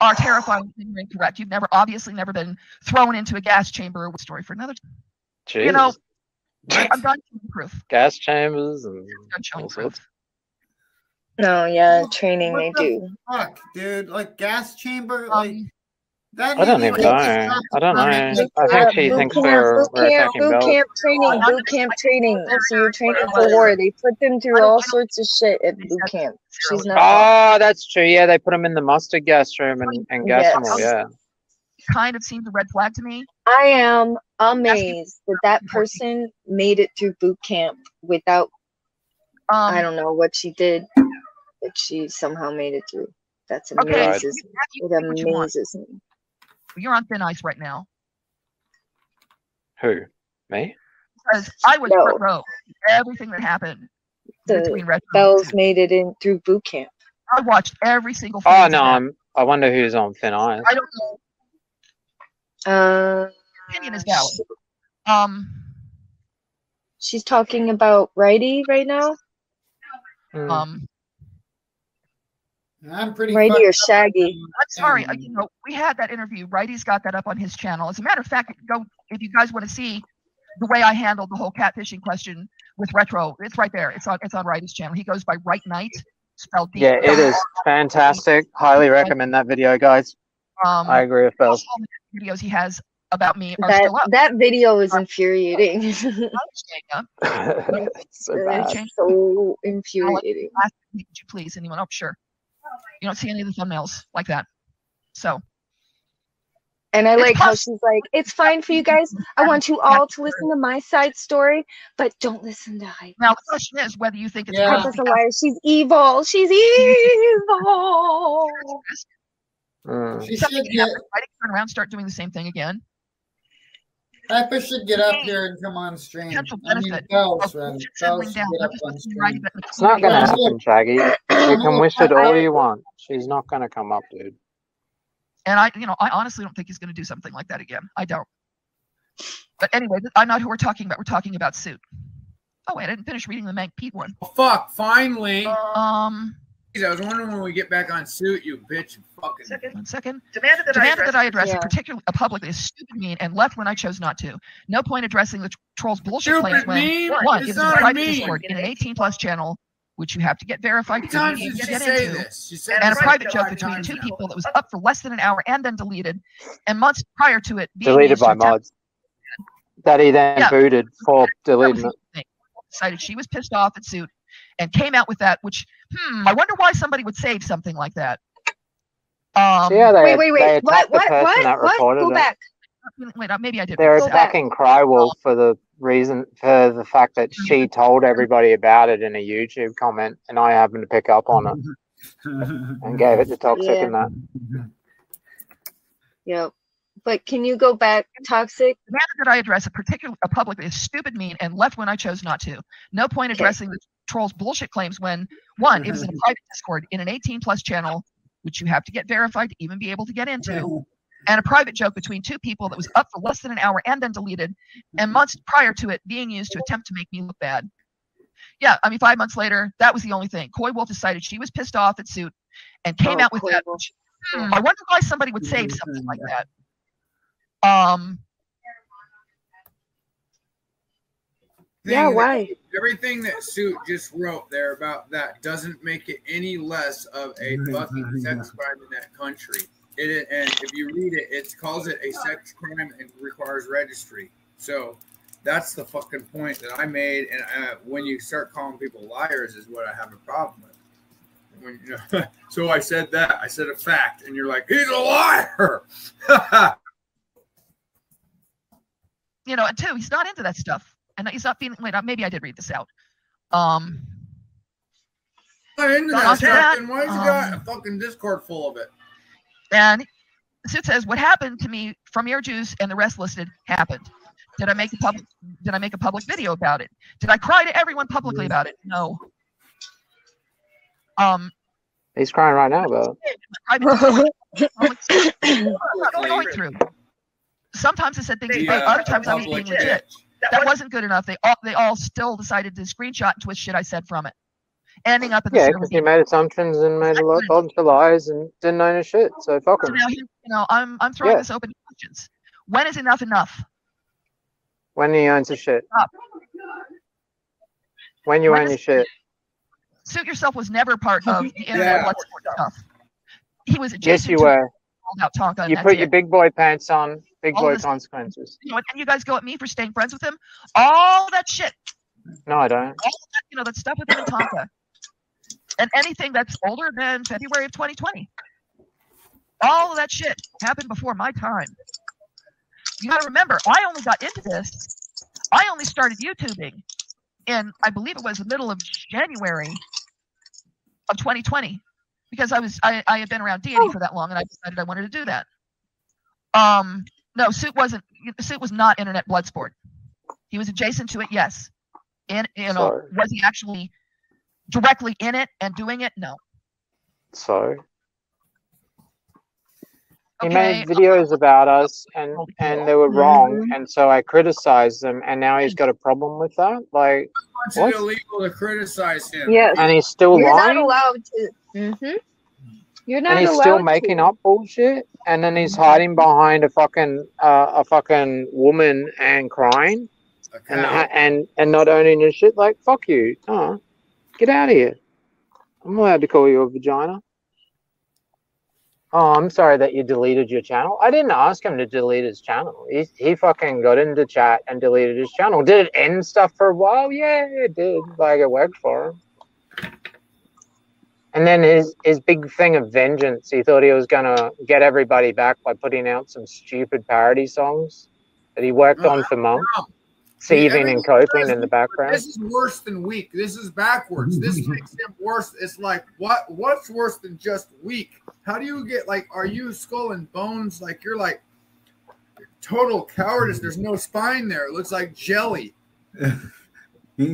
are terrifying, you're incorrect. You've obviously never been thrown into a gas chamber. Story for another time. Jesus. I'm done showing proof. Gas chambers and all sorts. No, yeah, training they do. Fuck, dude, like gas chamber, that. I don't even know. I don't know. I think she thinks we're attacking boot camp training. So you're training for war. They put them through all sorts of shit at boot camp. She's not. Oh, that's true. Yeah, they put them in the mustard gas room and gas them all. Yeah. Kind of seems a red flag to me. I am amazed that person made it through boot camp without. I don't know what she did. But she somehow made it through. That's amazing. It amazes me. You're on thin ice right now. Who? Me? Because I was front row. Everything that happened between Retro Bells made it in through boot camp. I watched every single. Oh no, I wonder who's on thin ice. I don't know. Opinion is valid. She's talking about Righty right now. I'm pretty Righty or Shaggy. I'm sorry, we had that interview. Righty's got that up on his channel. As a matter of fact, if you guys want to see the way I handled the whole catfishing question with Retro, it's right there. It's on Righty's channel. He goes by Right Knight, spelled D. Yeah, it is fantastic. Highly recommend that video, guys. I agree with Bells. All the videos he has about me are still up. That video is infuriating. It's so bad. So infuriating. Would you please? And he went, oh, sure. You don't see any of the thumbnails like that. So. And I like how she's like, it's fine for you guys. I want you all to listen to my side story, but don't listen to Hypa. Now, the question is whether you think it's Hypa's a liar. She's evil. She's evil. She should turn around, start doing the same thing again. Hypa should get up here and come on stream. Bells should get up on stream. It's not going to happen, Shaggy. You can wish it all you want. She's not going to come up, dude. And I honestly don't think he's going to do something like that again. I don't. But anyway, I'm not who we're talking about. We're talking about Suit. Oh, wait, I didn't finish reading the Mank Pete one. Oh, fuck, finally. I was wondering when we get back on Suit, you bitch. One second. Demanded that I address it, particularly publicly, as stupid, mean, and left when I chose not to. No point addressing the troll's bullshit claims when, one, it was a private Discord in an 18+ channel, which you have to get verified to get into, and a private joke between two people that was up for less than an hour and then deleted, and months prior to it being deleted by mods that he then booted for deleting it. decided she was pissed off at Suit and came out with that, which, I wonder why somebody would save something like that. Yeah, wait. they attacked the person that What? reported Go it. back. Wait, maybe I did. They're Go attacking Crywolf for the fact that she told everybody about it in a YouTube comment, and I happened to pick up on it and gave it to Toxic and that. Yep. But can you go back, Toxic? The matter that I address a publicly is stupid, mean, and left when I chose not to. No point addressing the troll's bullshit claims when, one, it was in a private Discord in an 18+ channel, which you have to get verified to even be able to get into, and a private joke between two people that was up for less than an hour and then deleted, and months prior to it being used to attempt to make me look bad. Yeah, I mean, 5 months later, that was the only thing. Coy Wolf decided she was pissed off at Suit and came out with that. I wonder why somebody would save something like that. Yeah, why? Everything that Suit just wrote there about that doesn't make it any less of a fucking sex crime in that country. And if you read it, it calls it a sex crime and requires registry. So that's the fucking point that I made. And when you start calling people liars is what I have a problem with. When, you know, so I said that. I said a fact. And you're like, he's a liar. You know, and two, he's not into that stuff. And he's not feeling, wait, maybe I did read this out. Not into that stuff, then why has he got a fucking Discord full of it? And Suit says, what happened to me from Earjuice and the rest listed happened. Did I make a public video about it? Did I cry to everyone publicly about it? No. He's crying right now, though. Going through. Sometimes I said things, other times I was being legit. That wasn't good enough. They all still decided to screenshot and twist shit I said from it. Ending up in the because he made assumptions and made a bunch of lies and didn't know no shit. So fuck him. So now, I'm throwing this open to questions. When is enough enough? When he owns his shit. When you own your shit. Suit Yourself was never part of the internet Bloodsport stuff. He was adjacent. Yes, you were. You put your big boy pants on. Big boy consequences. You know, and you guys go at me for staying friends with him. All that shit. No, I don't. All that, that stuff with him and Tonka. And anything that's older than February of 2020. All of that shit happened before my time. You got to remember, I only got into this. I only started YouTubing in, I believe it was the middle of January of 2020, because I had been around deity for that long, and I decided I wanted to do that. No, Suit was not internet Bloodsport. He was adjacent to it, yes. And was he actually directly in it and doing it? No. So he made videos about us and they were wrong, and so I criticized them, and now he's got a problem with that. Like, it's illegal to criticize him. Yes. And he's still You're lying. not allowed to. You're not allowed to. And he's still making up bullshit, and then he's hiding behind a fucking woman and crying, and not owning his shit. Like, fuck you. Get out of here. I'm allowed to call you a vagina. Oh, I'm sorry that you deleted your channel. I didn't ask him to delete his channel. He fucking got into chat and deleted his channel. Did it end stuff for a while? Yeah, it did. Like, it worked for him. And then his big thing of vengeance, he thought he was going to get everybody back by putting out some stupid parody songs that he worked on for months. Seething and coping in the background. This is worse than weak. This is backwards. This makes him worse. It's like, what's worse than just weak? How do you get, like, are you skull and bones? Like, you're like total cowardice. There's no spine there. It looks like jelly. He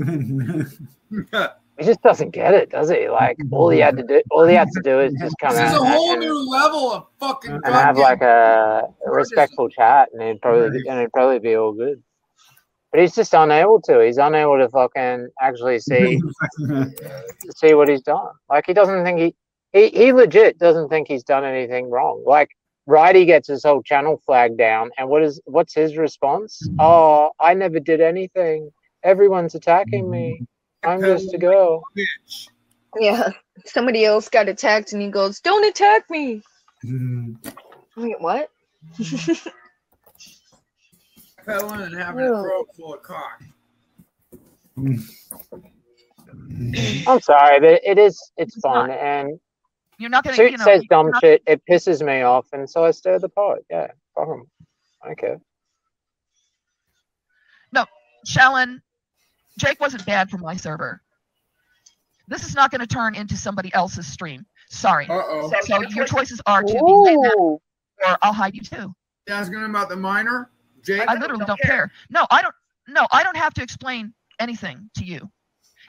just doesn't get it, does he? Like, all he had to do is just come out. This is a whole new level of fucking and have like a respectful chat, and it'd probably be all good. But he's just unable to. He's unable to fucking actually see what he's done. Like, he doesn't think he legit doesn't think he's done anything wrong. Like, Righty gets his whole channel flag down, and what's his response? Oh, I never did anything. Everyone's attacking me. I'm just a girl. Yeah. Somebody else got attacked, and he goes, "Don't attack me." Wait, what? Peddling and having a throat full of cock. I'm sorry, but it's fun, and you're not gonna. Suit You know, says dumb shit. It pisses me off, and so I stir the pot. Yeah, fuck 'em. Okay. No, Shallon, Jake wasn't banned from my server. This is not going to turn into somebody else's stream. Sorry. Uh-oh. So your choices are to be banned or I'll hide you too. You asking about the minor, Jake? I literally don't care. No, I don't. No, I don't have to explain anything to you.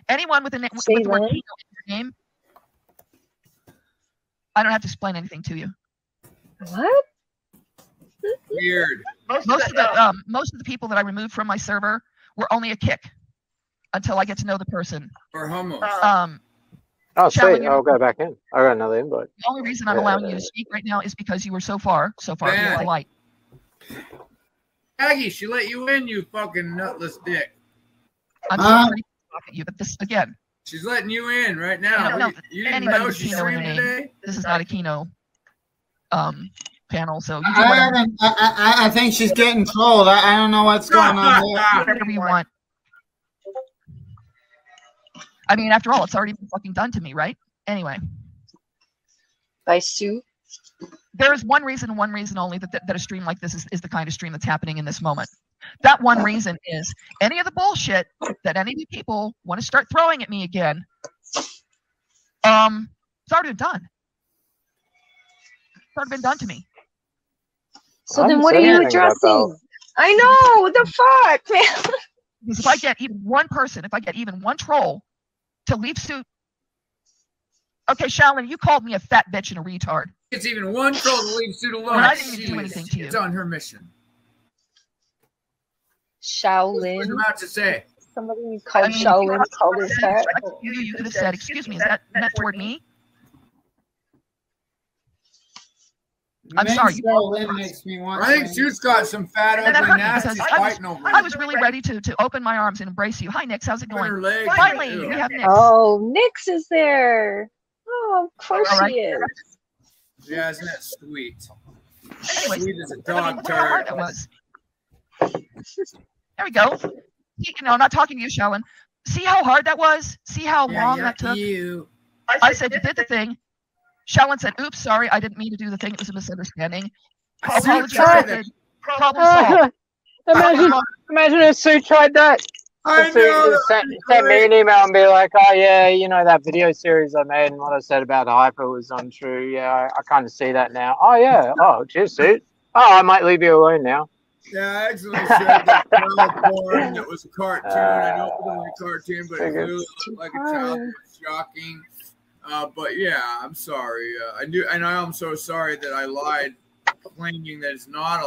Anyone with the word Kino in your name, I don't have to explain anything to you. What? Weird. Most of the people that I removed from my server were only a kick until I get to know the person. Or homos. Oh, sweet. I'll go back in. I got another invite. The only reason I'm allowing you to speak right now is because you were so far Man. polite. Shaggy, she let you in, you fucking nutless dick. I'm sorry to talk at you, but this again. She's letting you in right now. No, you didn't anybody know with she Kino in the streamed name. today? This is not a Kino panel, so you do whatever, I think she's getting trolled. I don't know what's going on there. whatever you want. I mean, after all, it's already been fucking done to me, right? Anyway. By Sue? There is one reason only that a stream like this is the kind of stream that's happening in this moment. That one reason is any of the bullshit that any of you people want to start throwing at me again, it's already been done. It's already been done to me. So then what are you addressing? I know, what the fuck, man? Because if I get even one person, if I get even one troll to leave Suit. Okay, Shallon, you called me a fat bitch and a retard. It's even one troll to leave Suit alone. I didn't even do anything to you. It's on her mission. Shaolin. What was about to say? Somebody called Shaolin called her fat. You could have said, excuse me, is that meant toward me? I'm sorry. Makes me want I think Suit's got some fat, ugly, nasty fighting over. I was really ready to open my arms and embrace you. Hi, Nix. How's it going? Finally, we have Nix. Oh, Nix is there. Oh, of course she is. Yeah, isn't that sweet? Anyways, sweet as a dog look how hard turd. that was. There we go. I'm not talking to you, Shallon. See how hard that was? See how long that took? I said you did the thing. Shallon said, oops, sorry, I didn't mean to do the thing. It was a misunderstanding. Apologies accepted. Problem solved. Imagine if Sue tried that. I know. Sent me an email and be like, oh, yeah, you know, that video series I made and what I said about Hypa was untrue. Yeah, I kind of see that now. Oh, yeah. Oh, cheers, Suit. Oh, I might leave you alone now. Yeah, I actually said that child porn that was a cartoon. I know it was only a cartoon, but it really looked like a child. It was shocking. But yeah, I'm sorry. And I'm so sorry that I lied, claiming that it's not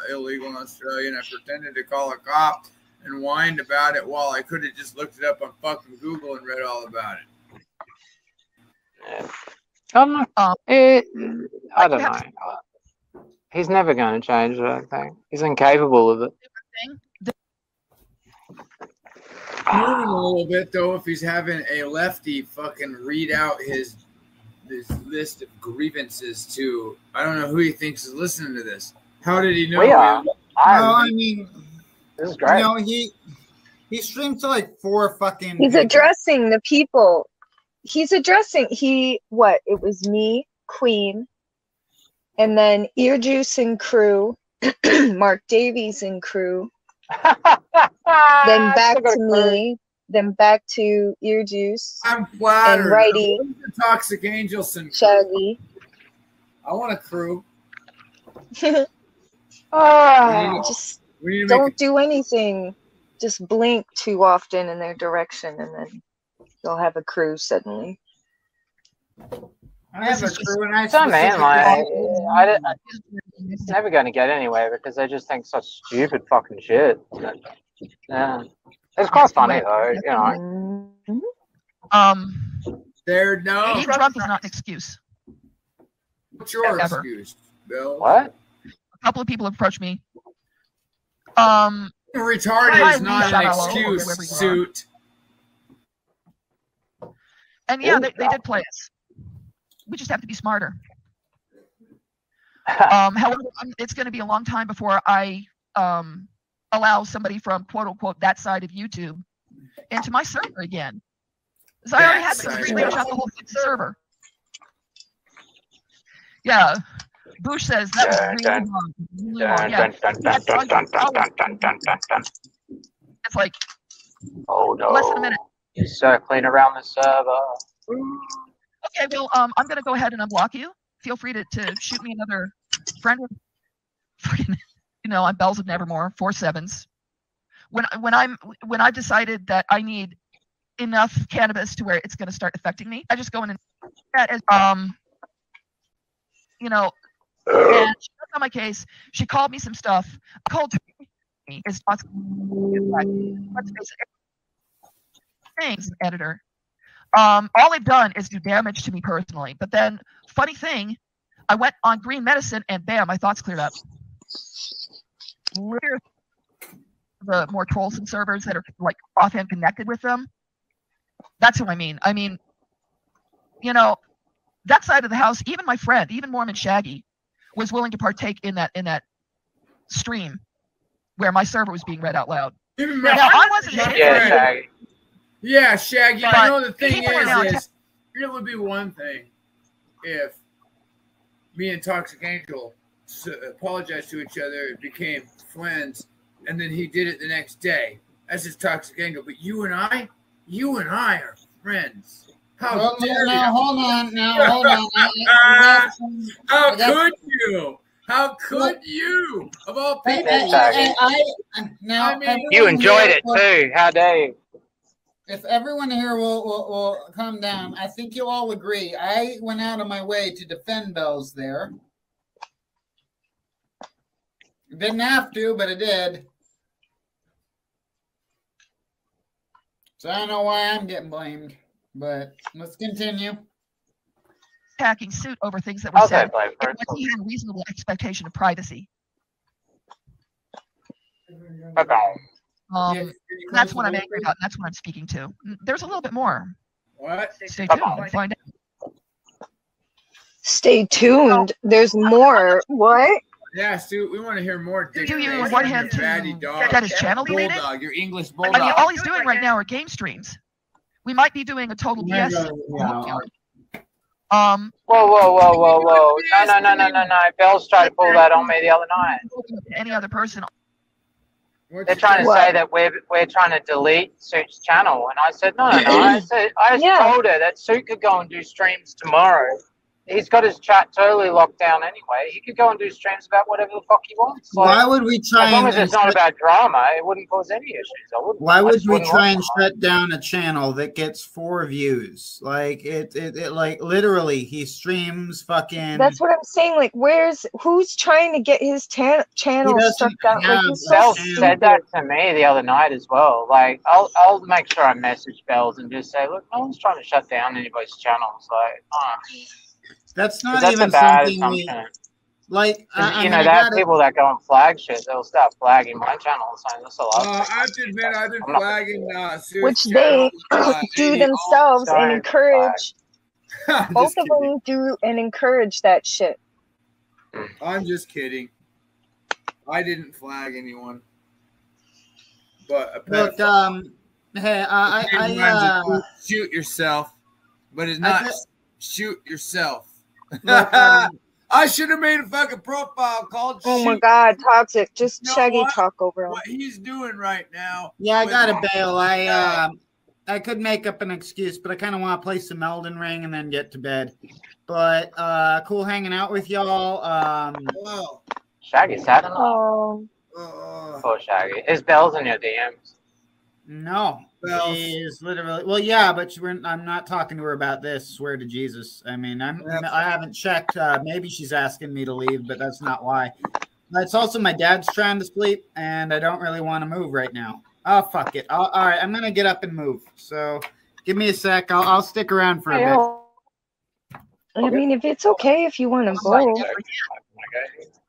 illegal in Australia, and I pretended to call a cop and whined about it while I could have just looked it up on fucking Google and read all about it. I don't know. He's never going to change, I don't think. He's incapable of it. Moving a little bit though, if he's having a lefty fucking read out his list of grievances to, I don't know who he thinks is listening to this. How did he know? I mean, this is great. You know, he streamed to like 4 fucking. He's addressing the people. He's addressing it was me, Queen, and then Earjuice and crew, Mark Davies and crew. Then back to me, then back to Earjuice. I'm flattered. And Righty. ToxicAngel Shaggy. I want a crew. Just don't do anything. Just blink too often in their direction, and then you'll have a crew suddenly. I have a crew, and it's never going to get anywhere because they just think such stupid fucking shit. Yeah, it's quite funny though, you know. Being drunk is not an excuse. What's your excuse, Bill? What? A couple of people have approached me. Retarded is not an excuse, Suit. And yeah, they did play us. We just have to be smarter. However, it's going to be a long time before I allow somebody from quote unquote that side of YouTube into my server again. So I already had the screenshot the whole server. Yeah. Bush says that was really long. Really long. Yeah. It's like, oh no. less than a minute. He's circling around the server. Okay, well, I'm going to go ahead and unblock you. Feel free to shoot me another friend with fucking, you know, I'm Bells of Nevermore, 4 7s. When I decided that I need enough cannabis to where it's going to start affecting me, I just go in and that as you know, and she worked on my case. She called me some stuff. I called her is things editor. All they've done is do damage to me personally. But then, funny thing, I went on green medicine and bam, my thoughts cleared up. The more trolls and servers that are like offhand connected with them. That's who I mean. I mean, you know, that side of the house, even my friend, even Mormon Shaggy, was willing to partake in that stream where my server was being read out loud. Even now, I wasn't Shaggy. Yeah, Shaggy. But I know the thing is, it would be one thing if me and Toxicangel apologized to each other, became friends, and then he did it the next day. That's just Toxicangel. But you and I are friends. How dare you? Hold on. How could you? How could you? Of all people. You enjoyed it too. How dare you? If everyone here will calm down, I think you'll all agree. I went out of my way to defend Bells there. Didn't have to, but I did. So I don't know why I'm getting blamed, but let's continue. Attacking Suit over things that were said. He had a reasonable expectation of privacy. That's what I'm angry about, and that's what I'm speaking to. There's a little bit more. What? Stay tuned and find out. Stay tuned. There's more. What? Yeah, Stu, we want to hear more. Do you want him to get his channel deleted? Bulldog, your English bulldog. I mean, all he's doing right now are game streams. We might be doing a total BS. Whoa. No. Bells tried to pull that on me the other night. Any other person. They're trying to say that we're trying to delete Suit's channel, and I said no. I told her that Suit could go and do streams tomorrow. He's got his chat totally locked down anyway. He could go and do streams about whatever the fuck he wants. Like, why would we try? As long as it's not about drama, it wouldn't cause any issues. Why would we try and shut down a channel that gets 4 views? Like it like literally, he streams fucking. That's what I'm saying. Like, who's trying to get his channel shut down? Like, Bells said that to me the other night as well. Like, I'll make sure I message Bells and just say, look, no one's trying to shut down anybody's channels. Like, that's not even something we, like. You know, there's people that go and flag shit. They'll start flagging my channel. So that's a lot. I have to admit, I've been flagging. Which they do themselves and encourage. Both of them do and encourage that shit. I'm just kidding. I didn't flag anyone. But look, hey, I shoot yourself, but it's not shoot yourself. Look, I should have made a fucking profile called. Oh my God, Toxic! Just Shaggy talk over him. What he's doing right now. Yeah, I gotta bail. I could make up an excuse, but I kind of want to play some Elden Ring and then get to bed. But cool hanging out with y'all. Shaggy's had enough. Oh, Shaggy. Is Bells in your DMs? No, she's literally. Well, yeah, but I'm not talking to her about this. Swear to Jesus. I mean, I haven't checked. Maybe she's asking me to leave, but that's not why. It's also my dad's trying to sleep, and I don't really want to move right now. Oh, fuck it. All right, I'm gonna get up and move. So, give me a sec. I'll stick around for a bit. I mean, if it's okay if you want to go.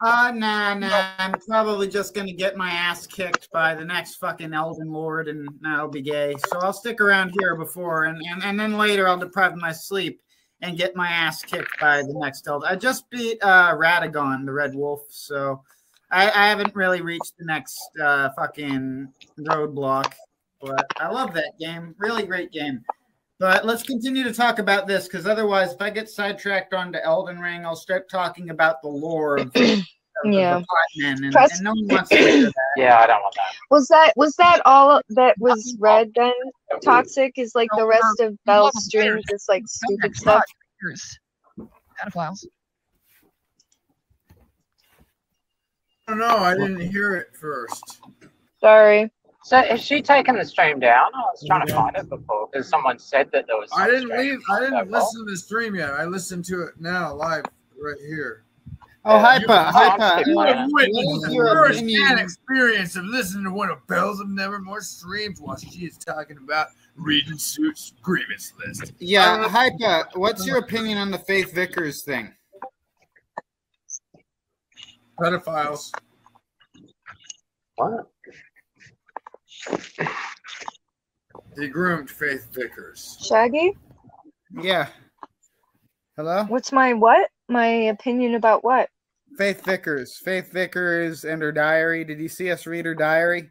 Nah. I'm probably just gonna get my ass kicked by the next fucking Elden Lord, and that'll be gay. So I'll stick around here before, and then later I'll deprive my sleep and get my ass kicked by the next Elden. I just beat Radagon, the Red Wolf, so I haven't really reached the next fucking roadblock. But I love that game. Really great game. But let's continue to talk about this, because otherwise, if I get sidetracked onto Elden Ring, I'll start talking about the lore of the Platinum, and no one wants to hear that. Yeah, I don't want that. Was that all that was read then? Toxic is like the rest of Bell's streams, just like stupid stuff. Pedophiles. I don't know. I didn't hear it first. Sorry. So is she taking the stream down? I was trying to find it before because someone said that there was. I didn't listen to the stream yet. I listened to it now live right here. Oh, Hypa. You have witnessed the first-hand experience of listening to one of Bells of Nevermore streams while she is talking about reading Suit's grievance list. Yeah, Hypa, what's your opinion on the Faith Vickers thing? Pedophiles. What? The groomed Faith Vickers. Shaggy? Yeah. Hello? What's my what? My opinion about what? Faith Vickers. Faith Vickers and her diary. Did you see us read her diary?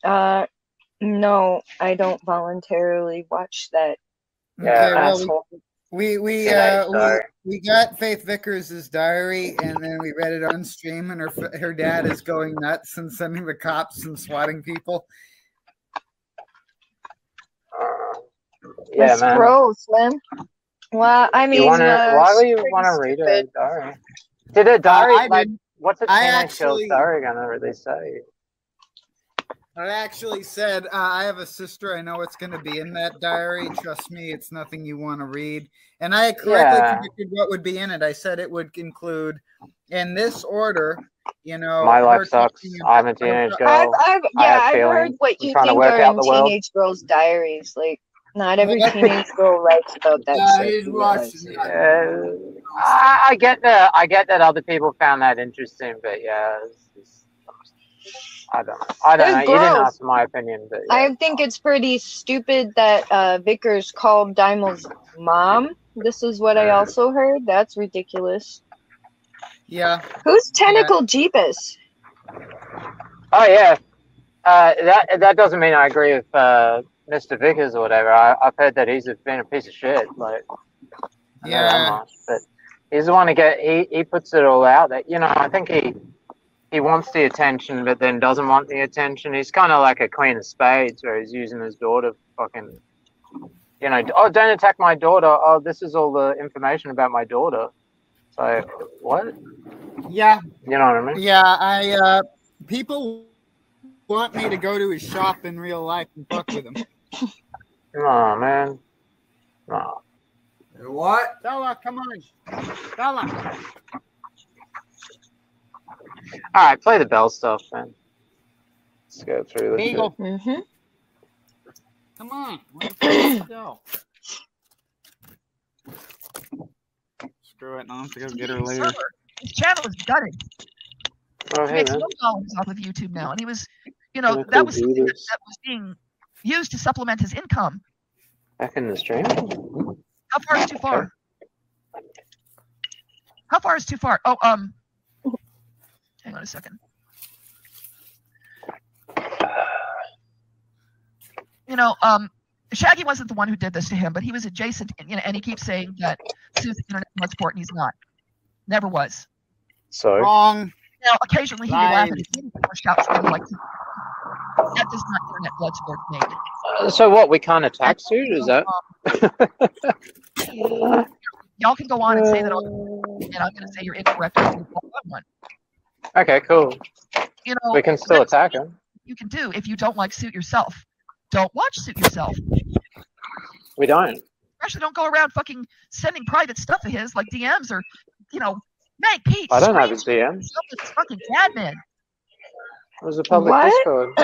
No, I don't voluntarily watch that. Okay, well, we got Faith Vickers' diary, and then we read it on stream, and her dad is going nuts and sending the cops and swatting people. Yeah, That's man. gross, man. Well, I mean, why would you want to read a diary? Did a diary what's a teenage girl's diary gonna really say? I actually said, I have a sister. I know what's going to be in that diary. Trust me, it's nothing you want to read. And I correctly predicted what would be in it. I said it would include, in this order, you know. My life sucks. I'm a teenage girl. I've heard what you think are in teenage girls' diaries. Like, not every teenage girl writes about that shit. I get that other people found that interesting, but yeah. I don't know. You didn't ask my opinion, but yeah. I think it's pretty stupid that Vickers called Daimo's mom. This is what I also heard. That's ridiculous. Yeah. Who's Tentacle Jeebus? Oh yeah. That doesn't mean I agree with Mr. Vickers or whatever. I've heard that he's been a piece of shit. Like, yeah. But he's the one he puts it all out. That I think he wants the attention, but then doesn't want the attention. He's kind of like a Queen of Spades, where he's using his daughter fucking, oh, don't attack my daughter. Oh, this is all the information about my daughter. So, what? Yeah. You know what I mean? Yeah, people want me to go to his shop in real life and fuck with him. Oh, man. No. What? Stella, come on. Stella. All right, play the Bell stuff, man. Let's go through this. Eagle. Come on. Let's go. Screw it. I'll have to go get her later. His channel is gutted. Oh, He hey, makes man. no dollars off of YouTube now, and he was, that was something that was being used to supplement his income. Back in the stream? How far is too far? How far is too far? Oh, hang on a second. Shaggy wasn't the one who did this to him, but he was adjacent, and he keeps saying that Sue's internet blood sport, and he's not. Never was. So wrong. Now, occasionally he would laugh at his or shout something like, that does not internet blood sport made. So what? We can't attack Sue? Is that? Y'all can go on and say that, and I'm going to say you're incorrect. Okay, cool. We can still attack him. You can do if you don't like Suit yourself. Don't watch Suit yourself. We don't. Actually, don't go around fucking sending private stuff to his, like DMs or, Meg, Pete. I don't have his DM. It's fucking admin. It was a public Discord.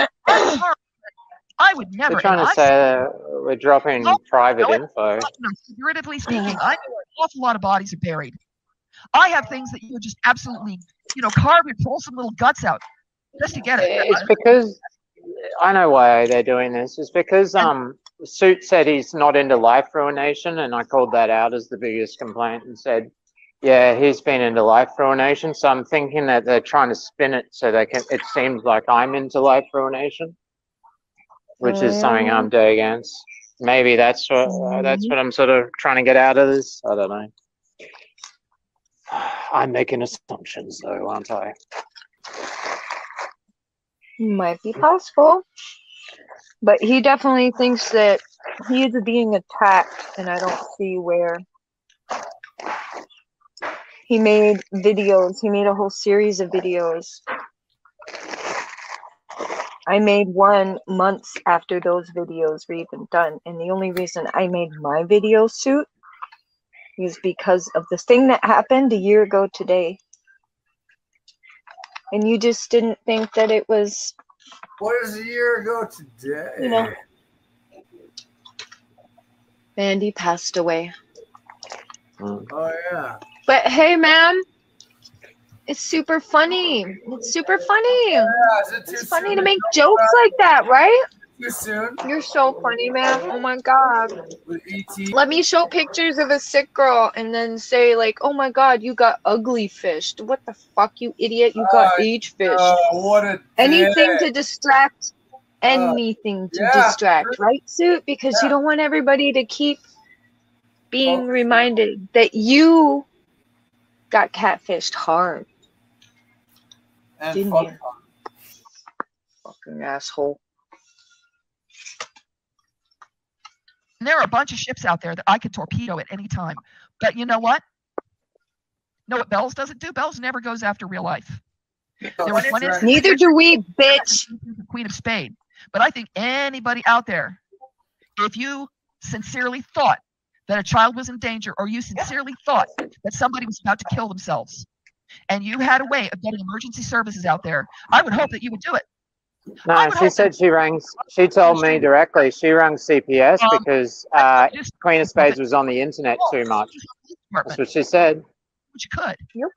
I would never. They're trying to say we're dropping private info. Figuratively speaking, I know an awful lot of bodies are buried. I have things that you would just absolutely, carve your wholesome little guts out just to get it. It's because I know why they're doing this. It's because Suit said he's not into life ruination, and I called that out as the biggest complaint and said, yeah, he's been into life ruination. So I'm thinking that they're trying to spin it so it seems like I'm into life ruination. which is something I'm dead against. Maybe that's what I'm sort of trying to get out of this. I don't know. I'm making assumptions, though, aren't I? Might be possible. But he definitely thinks that he is being attacked, and I don't see where. He made videos. He made a whole series of videos. I made one months after those videos were even done. And the only reason I made my video suit is because of the thing that happened a year ago today. And you just didn't think that it was... What is a year ago today? You know. Mandy passed away. Oh, yeah. But hey, man. It's super funny. It's super funny. Yeah, it's funny to make jokes like that, right? Too soon. You're so funny, man. Oh my god. Let me show pictures of a sick girl and then say like, oh my god, you got ugly fished. What the fuck, you idiot? You got age fished. What a anything to distract. Anything to distract, right, Suit? Because you don't want everybody to keep being reminded that you got catfished hard. And didn't you? Fucking asshole. And there are a bunch of ships out there that I could torpedo at any time. But you know what? Know what Bells doesn't do? Bells never goes after real life. There was one instance, neither do we, bitch. Queen of Spades. But I think anybody out there, if you sincerely thought that a child was in danger, or you sincerely thought that somebody was about to kill themselves, and you had a way of getting emergency services out there, I would hope that you would do it. No, she said she told me directly, she rang CPS because Queen of Spades was on the internet too much. That's what she said. But you could. Yep.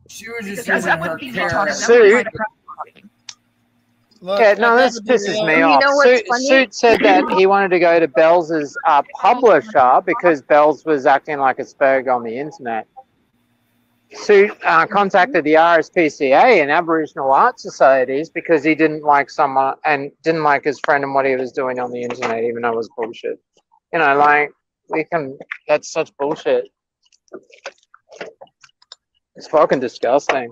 She was just because using that her wouldn't be character. Look, yeah, no, this pisses me off. Suit said that he wanted to go to Bell's publisher because Bell's was acting like a spurg on the internet. Suit contacted the RSPCA and Aboriginal Art Societies because he didn't like someone and didn't like his friend and what he was doing on the internet, even though it was bullshit. You know, like, that's such bullshit. It's fucking disgusting.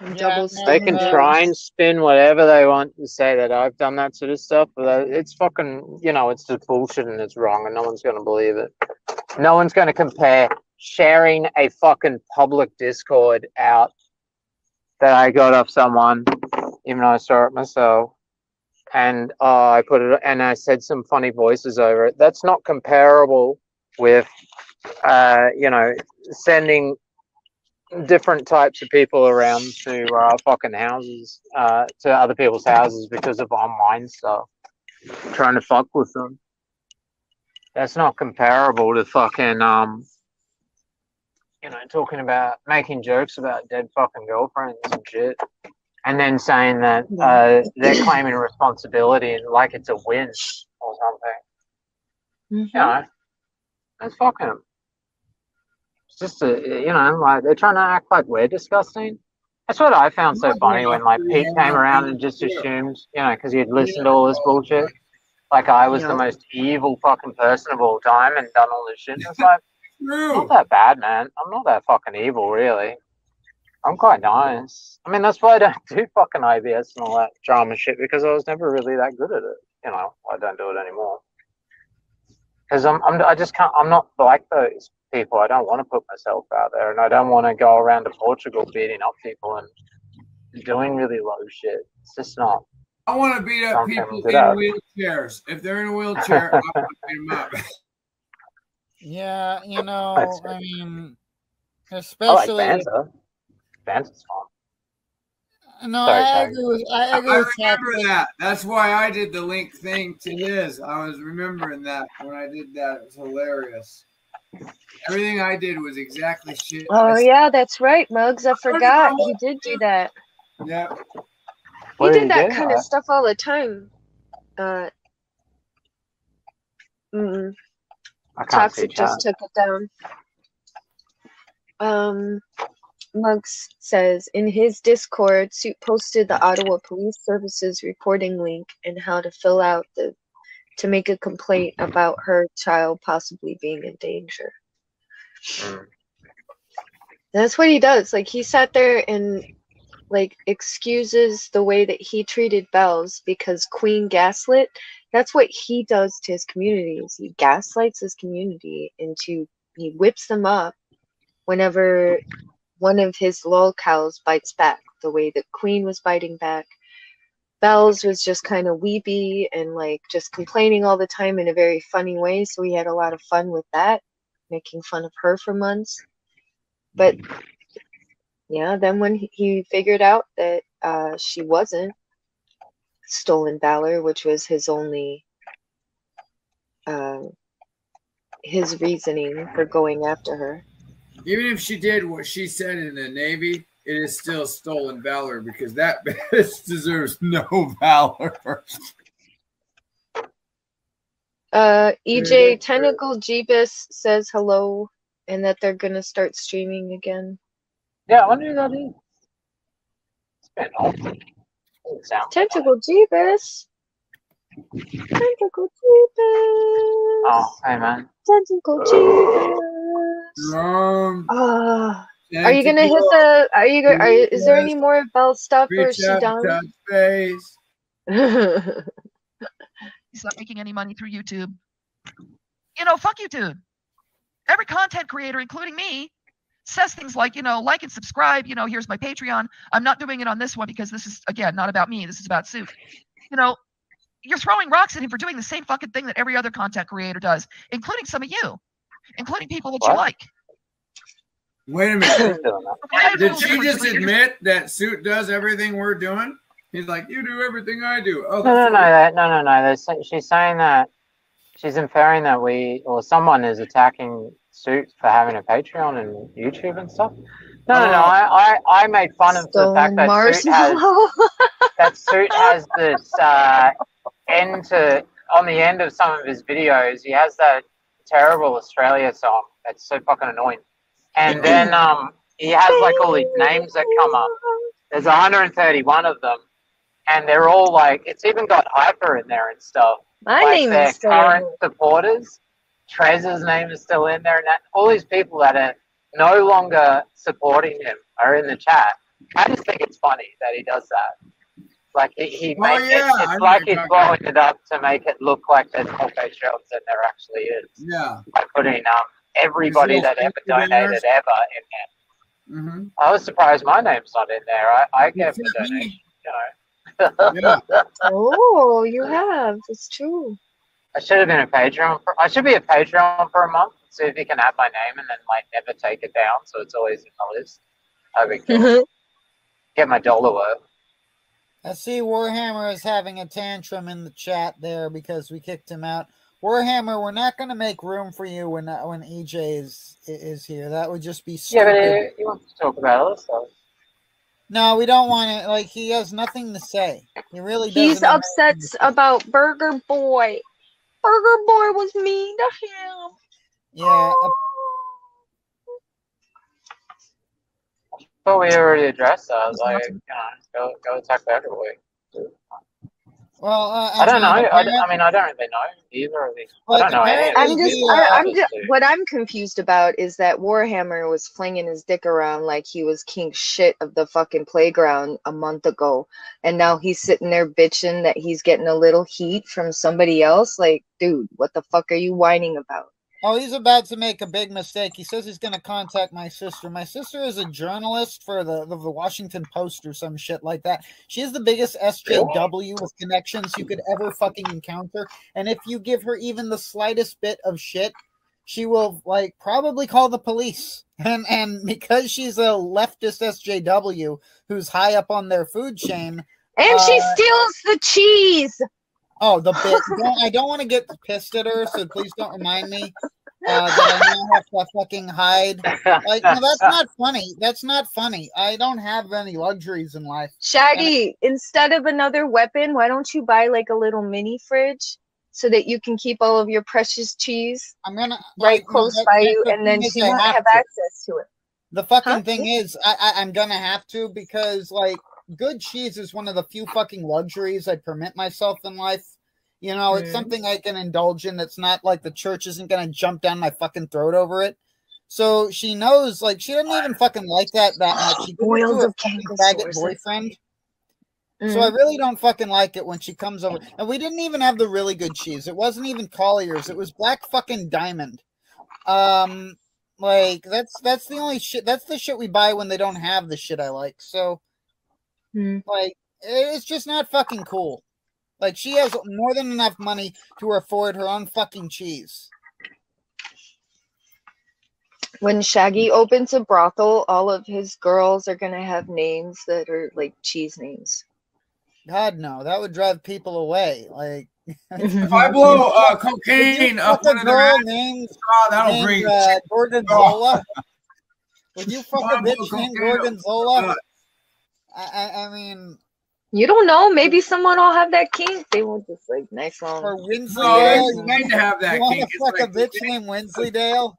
They can try and spin whatever they want to say that I've done that sort of stuff, but it's fucking, you know, it's just bullshit and it's wrong and no one's going to believe it. No one's going to compare sharing a fucking public Discord out that I got off someone, even though I saw it myself, and I put it, and I said some funny voices over it. That's not comparable with, you know, sending different types of people around to fucking houses, to other people's houses because of online stuff, trying to fuck with them. That's not comparable to fucking, you know, talking about making jokes about dead fucking girlfriends and shit, and then saying that they're claiming responsibility and like it's a win or something. You know, that's fucking them. It's just you know, like they're trying to act like we're disgusting. That's what I found so funny when like Pete came around and just assumed, you know, because he'd listened to all this bullshit, like I was the most evil fucking person of all time and done all this shit. It's like, I'm not that bad, man. I'm not that fucking evil, really. I'm quite nice. I mean, that's why I don't do fucking IBS and all that drama shit, because I was never really that good at it. You know, I don't do it anymore. Because I just can't, I'm not like those people. I don't want to put myself out there, and I don't want to go around to Portugal beating up people and doing really low shit. It's just not. I want to beat up people in wheelchairs. If they're in a wheelchair, I want to beat them up. Yeah, you know, I mean, especially. I like Fanta. Fanta's fun. No, Sorry, I agree with. I remember that. That's why I did the link thing to his. I was remembering that when I did that. It was hilarious. Everything I did was exactly shit. Oh yeah, that's right, Muggs. I forgot he did do that. Yeah. He did that kind of stuff all the time. Toxic just took it down. Mugs says, in his Discord, Suit posted the Ottawa Police Services reporting link and how to fill out to make a complaint about her child possibly being in danger. That's what he does. Like, he sat there and like excuses the way that he treated Bells because Queen gaslit. That's what he does to his communities. He gaslights his community into, he whips them up whenever one of his lolcows bites back, the way that Queen was biting back. Bells was just kind of weepy and like just complaining all the time in a very funny way, so we had a lot of fun with that, making fun of her for months. But yeah, then when he figured out that she wasn't stolen valor, which was his only his reasoning for going after her. Even if she did what she said in the Navy, it is still stolen valor because that bitch deserves no valor. EJ Tentacle Jeebus says hello and that they're gonna start streaming again. Yeah, I wonder who that is. It's been awesome. Tentacle Jeebus. Tentacle Jeebus. Oh, hey man. Tentacle Jeebus. Are you gonna hit the? Is there any more Bell stuff or is she done? He's not making any money through YouTube. You know, fuck YouTube. Every content creator, including me, says things like, you know, like and subscribe. You know, here's my Patreon. I'm not doing it on this one because this is, again, not about me. This is about Suit. You know, you're throwing rocks at him for doing the same fucking thing that every other content creator does, including some of you, including people that you like. Wait a minute. Did she just admit that Suit does everything we're doing? He's like, you do everything I do. Oh, no. She's saying that she's inferring that someone is attacking Suit for having a Patreon and YouTube and stuff. No. I made fun of the fact that Suit has this on the end of some of his videos. He has that terrible Australia song that's so fucking annoying. And then he has like all these names that come up. There's 131 of them, and they're all like, it's even got Hypa in there and stuff. My like name their is still current supporters. Trezor's name is still in there, and all these people that are no longer supporting him are in the chat. I just think it's funny that he does that. Like he's blowing it up to make it look like there's more Patreons than there actually is. Yeah. By putting everybody that ever donated ever in there. I was surprised my name's not in there. I gave the donation, you know. Oh, you have. It's true. I should have been a Patreon. I should be a Patreon for a month. See if you can add my name and then like never take it down, so it's always in the list. That'd be cool. Get my $1 worth. I see Warhammer is having a tantrum in the chat there because we kicked him out. Warhammer, we're not going to make room for you when EJ is here. That would just be stupid. Yeah, but he wants to talk about other stuff. No, we don't want it. Like, he has nothing to say. He really doesn't. He's upset about Burger Boy. Burger Boy was mean to him. Yeah. But we already addressed that. I was like, go attack Burger Boy. Well, I don't know. I mean, I don't really know either of these. I don't know any of these. What I'm confused about is that Warhammer was flinging his dick around like he was king shit of the fucking playground a month ago, and now he's sitting there bitching that he's getting a little heat from somebody else. Like, dude, what the fuck are you whining about? Oh, he's about to make a big mistake. He says he's going to contact my sister. My sister is a journalist for the Washington Post or some shit like that. She is the biggest SJW with connections you could ever fucking encounter. And if you give her even the slightest bit of shit, she will like probably call the police. And because she's a leftist SJW who's high up on their food chain. And she steals the cheese. Oh, the bit. I don't want to get pissed at her, so please don't remind me that I now have to fucking hide. Like, no, that's not funny. That's not funny. I don't have any luxuries in life. Shaggy, instead of another weapon, why don't you buy like a little mini fridge so that you can keep all of your precious cheese I'm gonna close by you, and then you won't have access to it. The fucking thing is, I'm gonna have to, because like good cheese is one of the few fucking luxuries I permit myself in life. You know, it's something I can indulge in. That's not like the church isn't gonna jump down my fucking throat over it. So she knows, like, she doesn't even fucking like that much. She gives it to her fucking faggot boyfriend. So I really don't fucking like it when she comes over. And we didn't even have the really good cheese. It wasn't even Collier's. It was Black fucking Diamond. Like that's the only shit. That's the shit we buy when they don't have the shit I like. So, like, it's just not fucking cool. Like, she has more than enough money to afford her own fucking cheese. When Shaggy opens a brothel, all of his girls are gonna have names that are like cheese names. God no, that would drive people away. Like, if I blow cocaine up one of their asses, that'll bring Gorgonzola. Would you fuck a bitch named Gorgonzola? I mean, you don't know. Maybe someone will have that kink. They want just like nice long. Or Winsleydale. No, it's made to have that you want kink. to fuck a bitch named Winsleydale?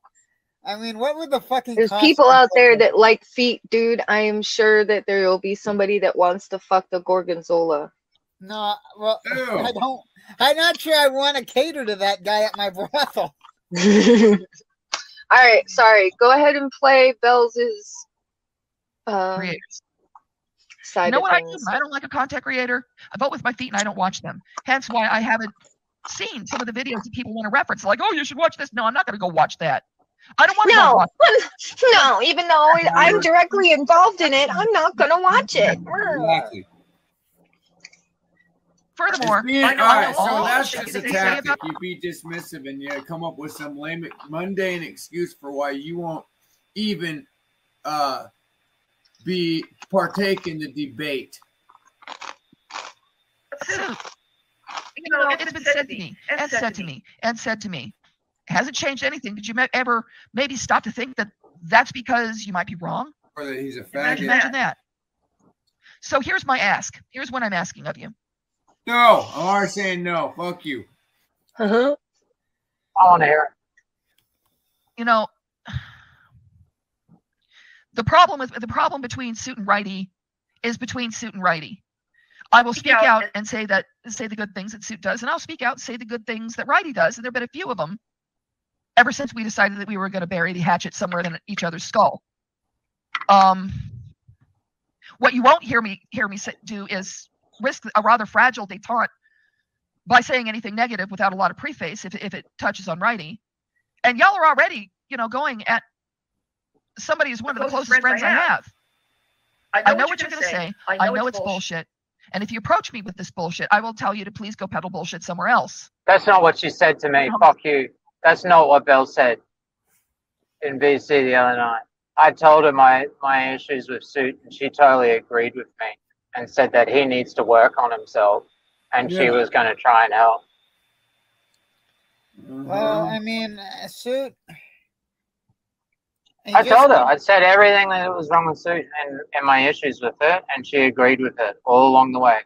I mean, what would the fucking? There's people out there that like feet, dude. I am sure that there will be somebody that wants to fuck the Gorgonzola. No, well, I don't. I'm not sure I want to cater to that guy at my brothel. All right, sorry. Go ahead and play Bells's Creators. side. You know of what I things. do? I don't like a content creator. I vote with my feet and I don't watch them. Hence why I haven't seen some of the videos that people want to reference. Like, oh, you should watch this. No, I'm not going to go watch that. I don't want to go watch it. No, even though I'm directly involved in it, I'm not going to watch it. Exactly. Furthermore, All right, so that's shit just a they say tactic. about- You be dismissive and you come up with some lame, mundane excuse for why you won't even partake in the debate. You know, it has been said to me, and said to me, and said to me. It hasn't changed anything. Did you ever maybe stop to think that that's because you might be wrong? Or that he's a faggot. Imagine that. So here's my ask. Here's what I'm asking of you. No, I'm already saying no. Fuck you. I want to hear it. You know, the problem between Suit and Righty is between Suit and Righty. I will speak out and say the good things that Suit does, and I'll speak out and say the good things that Righty does, and there've been a few of them ever since we decided that we were going to bury the hatchet somewhere in each other's skull. What you won't hear me do is risk a rather fragile detente by saying anything negative without a lot of preface if it touches on Righty. And y'all are already, going at somebody who's one of the closest friends I have. I know what you're going to say. I know it's bullshit. And if you approach me with this bullshit, I will tell you to please go peddle bullshit somewhere else. That's not what she said to me. Fuck you. That's not what Belle said in VC the other night. I told her my issues with Suit, and she totally agreed with me and said that he needs to work on himself, and she was going to try and help. Well, I mean, Suit. I told her. I said everything that was wrong with Suit and my issues with her, and she agreed with it all along the way.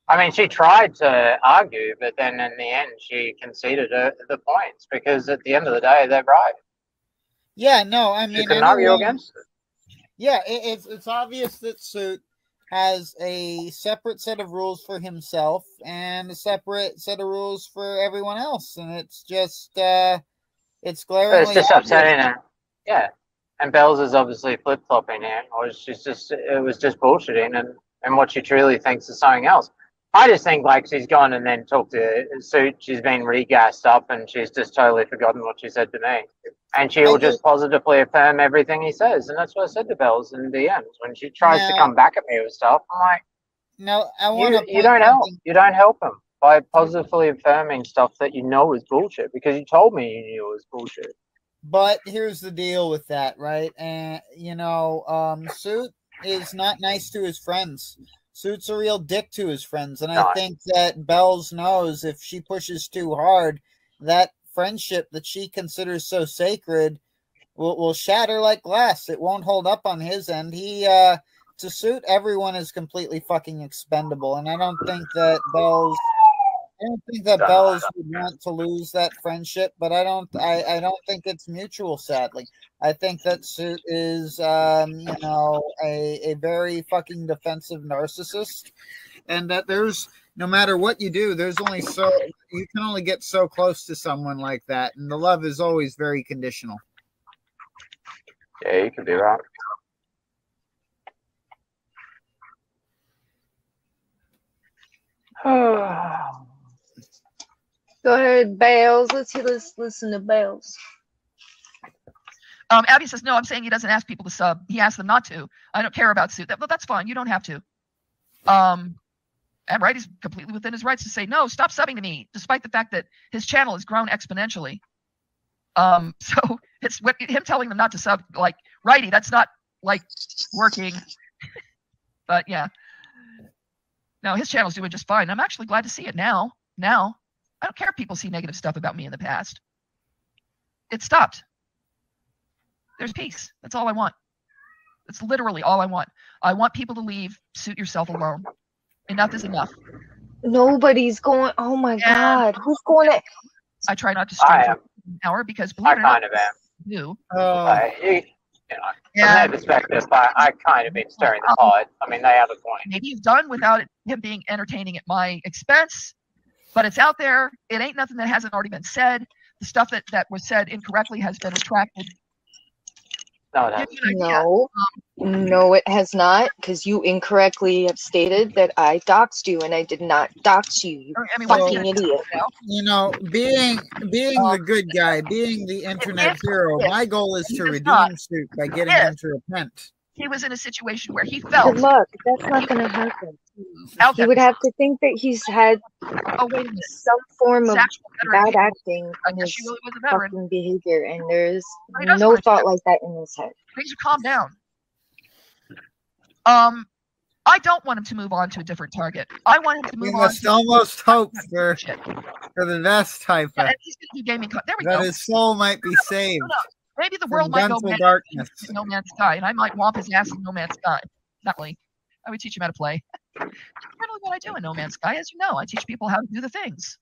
I mean, she tried to argue, but then in the end, she conceded the points because at the end of the day, they're right. Yeah, no, I mean, you can argue against it. Yeah, it's obvious that Suit has a separate set of rules for himself and a separate set of rules for everyone else, and it's just it's glaringly It's just upsetting her. Yeah, and Bells is obviously flip flopping here, or it was just bullshitting, and what she truly thinks is something else. I just think like she's gone and then talked to Suit. She's been regassed up and she's just totally forgotten what she said to me. And she will just positively affirm everything he says. And that's what I said to Bells in the end. When she tries to come back at me with stuff, I'm like, no, I want you don't help. You don't help him by positively affirming stuff that you know is bullshit because you told me you knew it was bullshit. But here's the deal with that, right? And Suit is not nice to his friends. Suit's a real dick to his friends, and I think that Bells knows if she pushes too hard, that friendship that she considers so sacred will shatter like glass. It won't hold up on his end. To Suit, everyone is completely fucking expendable, and I don't think that Bells don't think that Bells would want to lose that friendship, but I don't think it's mutual, sadly. I think that Suit is a very fucking defensive narcissist, and that there's no matter what you do, there's only you can only get so close to someone like that, and the love is always very conditional. Yeah, you could be right. Go ahead, Bales. Let's listen to Bales. Abby says, no, I'm saying he doesn't ask people to sub. He asks them not to. I don't care about Suit. Well, that's fine. You don't have to. And right, he's completely within his rights to say, no, stop subbing to me, despite the fact that his channel has grown exponentially. So it's him telling them not to sub, like, righty, that's not, like, working. But, yeah. No, his channel's doing just fine. I'm actually glad to see it now. Now. I don't care if people see negative stuff about me in the past. It stopped. There's peace. That's all I want. That's literally all I want. I want people to leave. Suit yourself alone. Enough is enough. Nobody's going. Oh my God. Who's going to? I try not to stream for an hour because believe it or not, you know, from their perspective, I kind of been stirring the pot. I mean, they have a point. Maybe he's done without him being entertaining at my expense. But it's out there. It ain't nothing that hasn't already been said. The stuff that was said incorrectly has been retracted. No, it has not, because you incorrectly have stated that I doxed you, and I did not dox you. You fucking idiot. You know, being the good guy, being the internet hero, my goal is to redeem Suit by getting him to repent. He was in a situation where he felt. Good luck. That's not going to happen. He would have to think that he's had some form of bad acting in his fucking behavior, and there's no thought like that in his head. He should calm down. I don't want him to move on to a different target. I want him to move on. We must almost hope for the best Hypa. Yeah, and he's going to do gaming. There we go. That his soul might be saved. Maybe the world might go darkness. No Man's Sky, and I might womp his ass in No Man's Sky. Not really. I would teach him how to play. That's really what I do in No Man's Sky, as you know. I teach people how to do the things.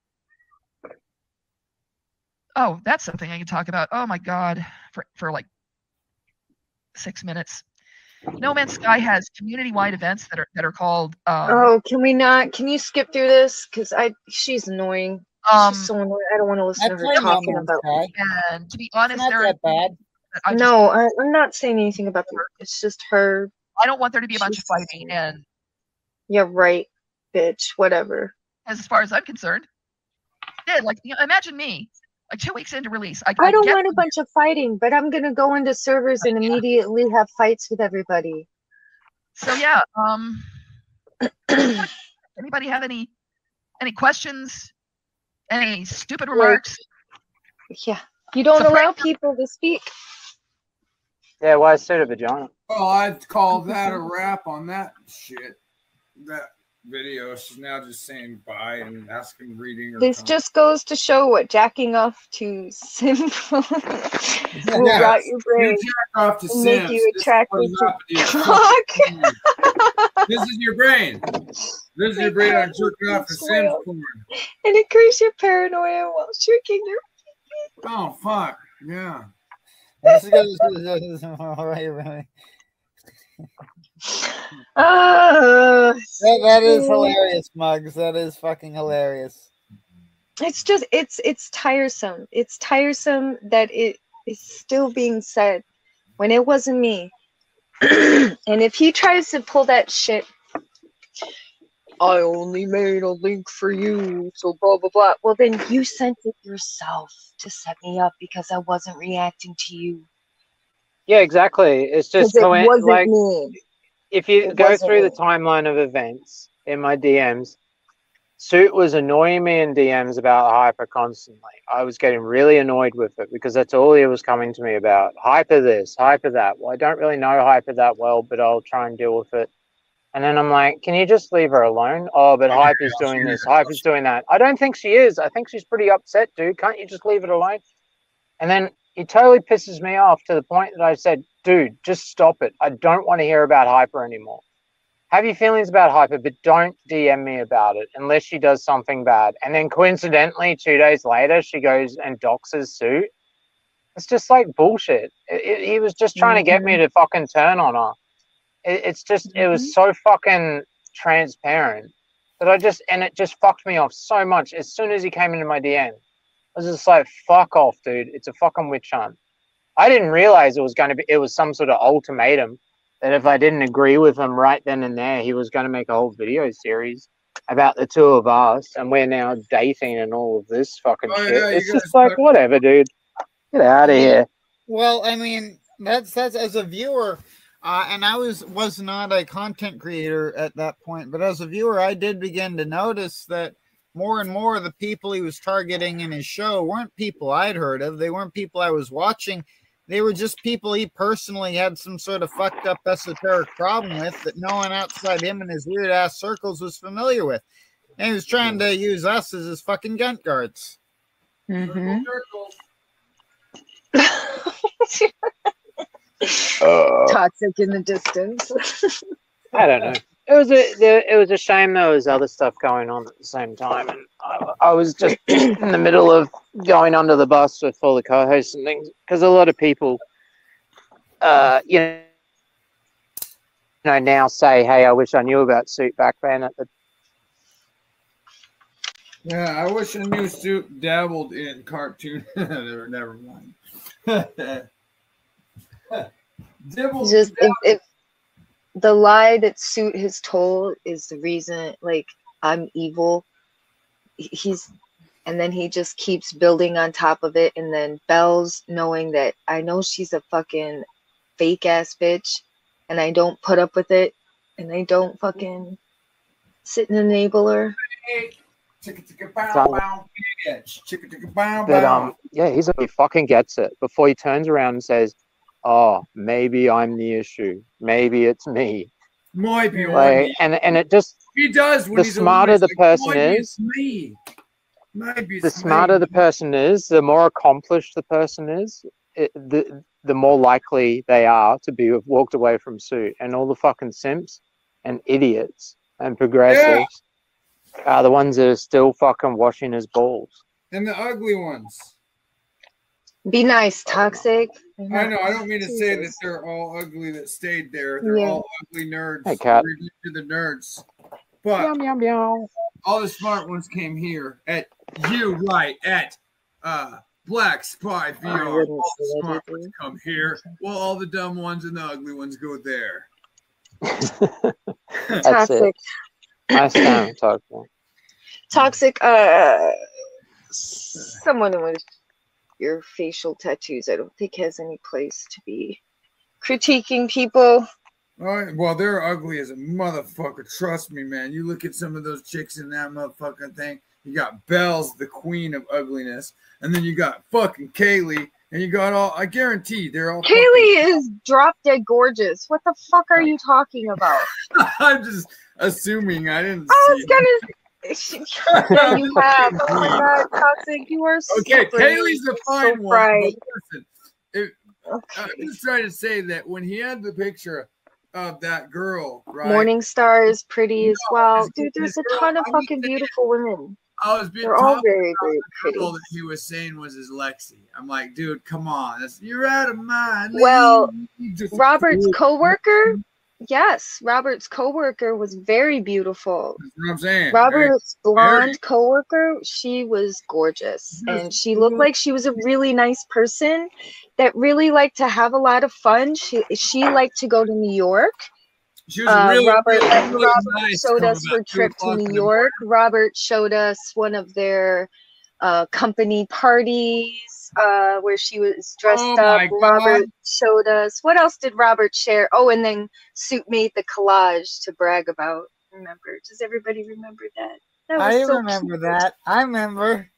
Oh, that's something I can talk about. Oh my God, for like 6 minutes. No Man's Sky has community-wide events that are called. Oh, can we not? Can you skip through this? Because she's annoying. She's so annoying. I don't want to listen to her talking about it. And to be honest, not that bad. I'm not saying anything about her. It's just her. I don't want there to be a bunch of fighting. And yeah, right, bitch. Whatever. As far as I'm concerned, imagine me. Like 2 weeks into release, I don't want a bunch of fighting, but I'm gonna go into servers and immediately have fights with everybody. So yeah, anybody have any questions? Any stupid remarks? Yeah, you don't allow people to speak. Yeah, why is Suit a vagina? Oh, I'd call that a wrap on that shit. That video. She's now just saying bye and asking reading. This just goes to show what jacking off to simple will rot your brain. You jack off to and make you attracted to cock. This is your brain. This is your brain on jerking off to Sims porn. And increase your paranoia while shrinking your. Oh fuck! Yeah. That is hilarious, Muggs. That is fucking hilarious. It's just it's tiresome. It's tiresome that it is still being said when it wasn't me. And if he tries to pull that shit, I only made a link for you, so blah blah blah. Well, then you sent it yourself to set me up because I wasn't reacting to you. Yeah, exactly. It's just like me. If you go through the timeline of events in my DMs, Suit was annoying me in DMs about Hypa constantly. I was getting really annoyed with it because that's all he was coming to me about. Hypa this, Hypa that. Well, I don't really know Hypa that well, but I'll try and deal with it. And then I'm like, can you just leave her alone? Oh, but Hypa's doing this, Hypa's doing that. I don't think she is. I think she's pretty upset, dude. Can't you just leave it alone? And then he totally pisses me off to the point that I said, dude, just stop it. I don't want to hear about Hypa anymore. have your feelings about Hypa, but don't DM me about it unless she does something bad. And then coincidentally, 2 days later, she goes and doxes Suit. It's just like bullshit. He was just trying to get me to fucking turn on her. It's just, it was so fucking transparent that it just fucked me off so much. As soon as he came into my DM, I was just like, fuck off, dude. It's a fucking witch hunt. I didn't realize it was some sort of ultimatum that if I didn't agree with him right then and there, he was going to make a whole video series about the two of us, and we're now dating and all of this fucking shit. Yeah, it's just like, whatever, dude. Get out of here. Well, I mean, that's as a viewer, and I was not a content creator at that point, but as a viewer, I did begin to notice that more and more of the people he was targeting in his show weren't people I'd heard of. They weren't people I was watching. They were just people he personally had some sort of fucked up esoteric problem with that no one outside him and his weird ass circles was familiar with. And he was trying to use us as his fucking gun guards. Toxic in the distance. I don't know. It was a shame there was other stuff going on at the same time, and I was just in the middle of going under the bus with all the co-hosts and things, because a lot of people, now say, "Hey, I wish I knew about Suit back then." Yeah, I wish I knew Suit dabbled in cartoon. Never mind. Just if the lie that Suit has told is the reason, like, I'm evil, and then he just keeps building on top of it, and then Belle's knowing that I know she's a fucking fake ass bitch, and I don't put up with it, and I don't fucking sit and enable her. But he fucking gets it before he turns around and says, "Oh, maybe I'm the issue. Maybe it's me." Might be like, and it just, he does. When the he's smarter the person is, the person is, the more accomplished the person is, the more likely they are to have walked away from Suit. And all the fucking simps and idiots and progressives are the ones that are still fucking washing his balls. And the ugly ones. Be nice, Toxic. I know. I don't mean to say that they're all ugly that stayed there. They're all ugly nerds. Hey, Cat. To the nerds. But all the smart ones came here at Black Spy VR. All the smart ones come here. Well, all the dumb ones and the ugly ones go there. Toxic. Nice time, Toxic. Someone with your facial tattoos, I don't think has any place to be critiquing people. Well, they're ugly as a motherfucker. Trust me, man. You look at some of those chicks in that motherfucking thing. You got Belle's the queen of ugliness, and then you got fucking Kaylee, and you got all. I guarantee they're all. Kaylee is drop dead gorgeous. What the fuck are you talking about? I'm just assuming. I didn't. Yeah, you have. Oh my god, Toxic, you are so okay. brave. Kaylee's a fine so one. Listen, I'm just trying to say that when he had the picture of that girl, right? Morningstar is pretty as well, dude. There's a ton of fucking beautiful women. They're all very, very pretty. That he was saying was his Lexi. I'm like, dude, come on, you're out of mind. Well, Robert's coworker. Yes, Robert's coworker was very beautiful. That's what I'm saying. Robert's blonde coworker, she was gorgeous, and she looked like she was a really nice person that really liked to have a lot of fun. She liked to go to New York. She was Robert nice showed us her trip to New York. Robert showed us one of their company parties. Where she was dressed up. Robert showed us. What else did Robert share? Oh, and then Suit made the collage to brag about. Remember? Does everybody remember that? I remember that. I remember.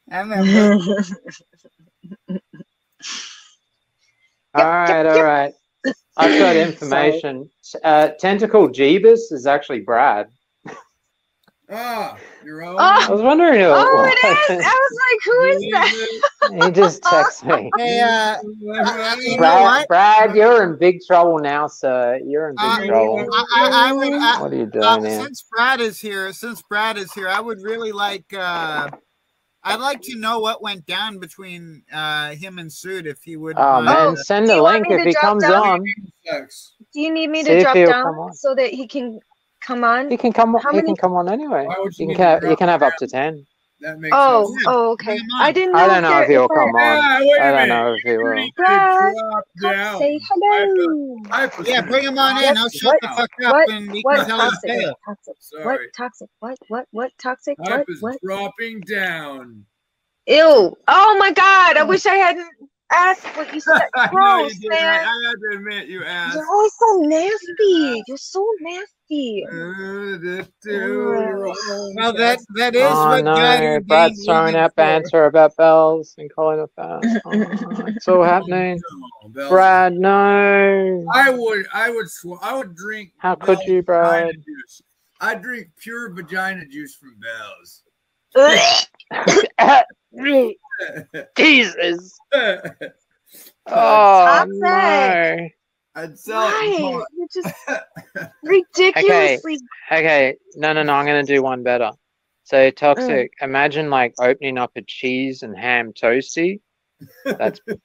All right. I've got information. Tentacle Jeebus is actually Brad. Your own? I was wondering who it Oh, was. it is. I was like, who is that? He just texted me. Hey, you know Brad, what? Brad, you're in big trouble now, sir. You're in big trouble. I would. What are you doing here? Since Brad is here, I would really like. I'd like to know what went down between him and Suit, if he would. Oh man, send the link if he comes on. Do you need me See to if drop he'll down come on. so that he can come on? He can come. How He many- can come on anyway. Why would You need can. to You can drop have up down? to 10. That makes Oh, sense. oh, okay. I didn't know. I don't know if he'll I- come on. Ah, wait a I don't minute. know if he will. You Brad, drop come down. say hello. Hypa, Yeah, bring him on in. I'll shut the fuck up What? and we What? can tell his Toxic? tale. Toxic? Sorry. What? Toxic? What? Toxic? What? Hypa's What? dropping down. Ew! Oh my God! I wish I hadn't asked what you said. I know you Gross, did. man. I have to admit, you asked. You're always so nasty. You're so nasty. Well, that is Oh what God no, ordained Brad's throwing women out for. banter about bells and calling it that. Oh, it's all happening. Brad, no. I would drink. How could Bell's you, Brad? vagina juice. I drink pure vagina juice from Bell's. Jesus. Oh Toxic. no. I'd sell it. Why? You're just ridiculously. Okay. No. I'm gonna do one better. So Toxic. Imagine like opening up a cheese and ham toasty.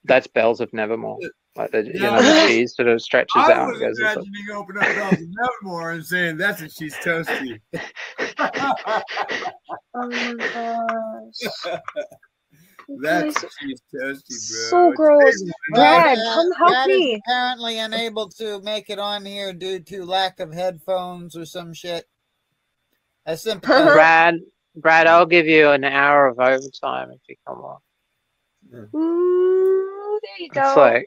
That's Bells of Nevermore. Like the the cheese sort of stretches I out. was And goes imagining opening up Bell's of Nevermore and saying that's a cheese toasty. Oh my gosh. That's a cheese toasty, bro. So gross. Brad, Brad, come help Brad is me. apparently unable to make it on here due to lack of headphones or some shit. I sympathize. Brad, I'll give you an hour of overtime if you come on. Ooh, there you go.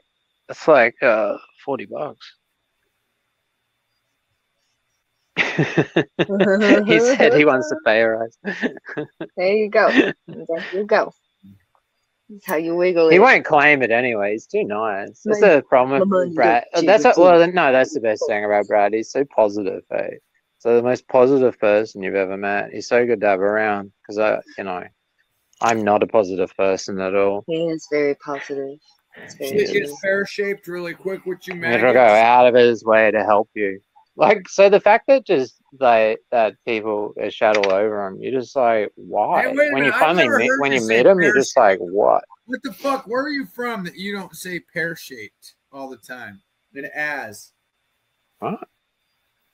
It's like $40. He said he wants to pay a rise. There you go. There you go. That's how you wiggle it. He won't claim it anyway. He's too nice. That's My- the problem my with Brad. Jesus. That's the best thing about Brad. He's so positive, eh? So the most positive person you've ever met. He's so good to have around because I'm not a positive person at all. He is very positive. It's very Shit true. gets pear-shaped really quick with you, He'll man. go out of his way to help you. Like, so the fact that that people shadow over him, you're just like, why? Hey, wait a when you minute, I've finally never heard when you you say meet him, you're pear just like, what? What the fuck? Where are you from that you don't say pear-shaped all the time? Then as. What?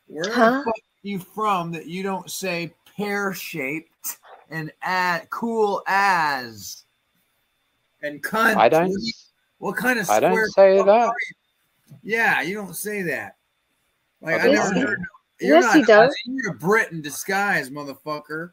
Where the fuck are you from that you don't say pear-shaped and cool as and cunt? I don't. What kind of I square don't say fuck that. are you? Yeah, you don't say that. Like I I never don't. heard. You're Yes, not, he does. You're a Brit in disguise, motherfucker.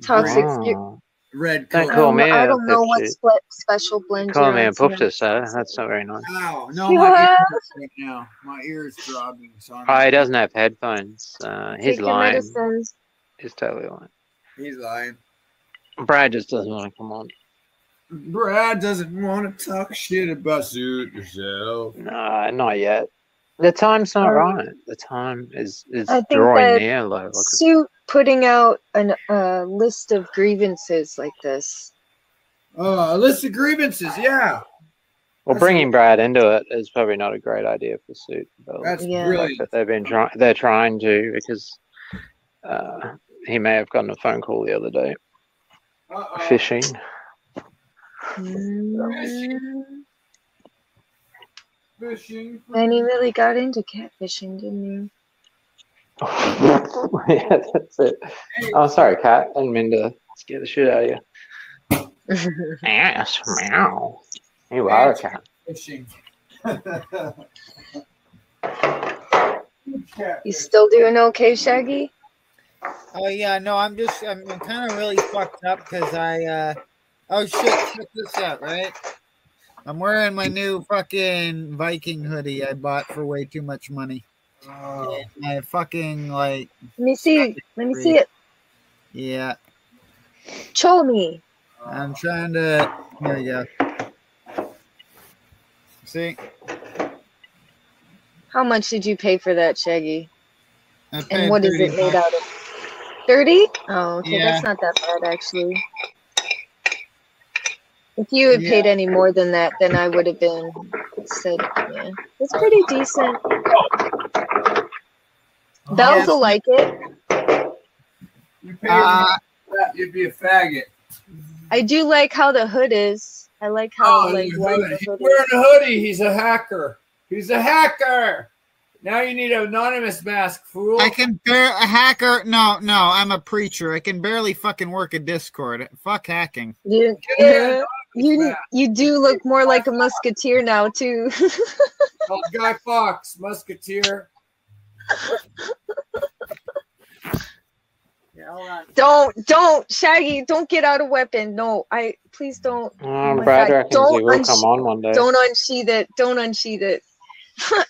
Toxic. Oh. Red Don't coat. call me I a don't know what pipshit. special blend Call you're me a on tonight. poofter, sir. That's not very nice. Ow, no, my Yeah. ears right now. My ears throbbing. So I'm Oh, he doesn't have headphones. He's Take your lying. medicines. He's totally lying. He's lying. Brad just doesn't want to come on. Brad doesn't want to talk shit about Suit yourself. No, not yet. The time's not right. The time is I think drawing that near. Like, Sue putting out a list of grievances like this. A list of grievances, yeah. well, bringing Brad into it is probably not a great idea for Suit. That's Yeah. brilliant. But they're trying to because he may have gotten a phone call the other day. Fishing. Fishing. And he really got into catfishing, didn't Yeah, that's it. Oh, sorry, Kat. I didn't mean to scare the shit out of you. he? Yes, meow. You are a cat. Fishing. You still doing okay, Shaggy? Oh yeah, no, I'm kind of really fucked up because oh shit, check this out, right? I'm wearing my new fucking Viking hoodie I bought for way too much money. I fucking like. Let me see. Let me see it. Yeah. Show me. I'm trying to. Here we go. See? How much did you pay for that, Shaggy? I paid And what is it 30 made bucks. out of? 30? Oh, okay, Yeah. that's not that bad actually. If you had paid any more than that, then I would have been said, yeah, it's pretty decent. Bells will like it. You pay you'd be a faggot. I do like how the hood is. I like how like white the He's hood wearing is. a hoodie. He's a hacker. He's a hacker. Now you need an anonymous mask, fool. I can bear a hacker. No, I'm a preacher. I can barely fucking work a Discord. Fuck hacking. You do look more like a musketeer now too. Oh, Guy Fawkes, musketeer. Yeah, all right. Don't, Shaggy, don't get out a weapon. No, please don't. Oh Brad reckons he will come on one day. Don't unsheath it. Don't unsheath it.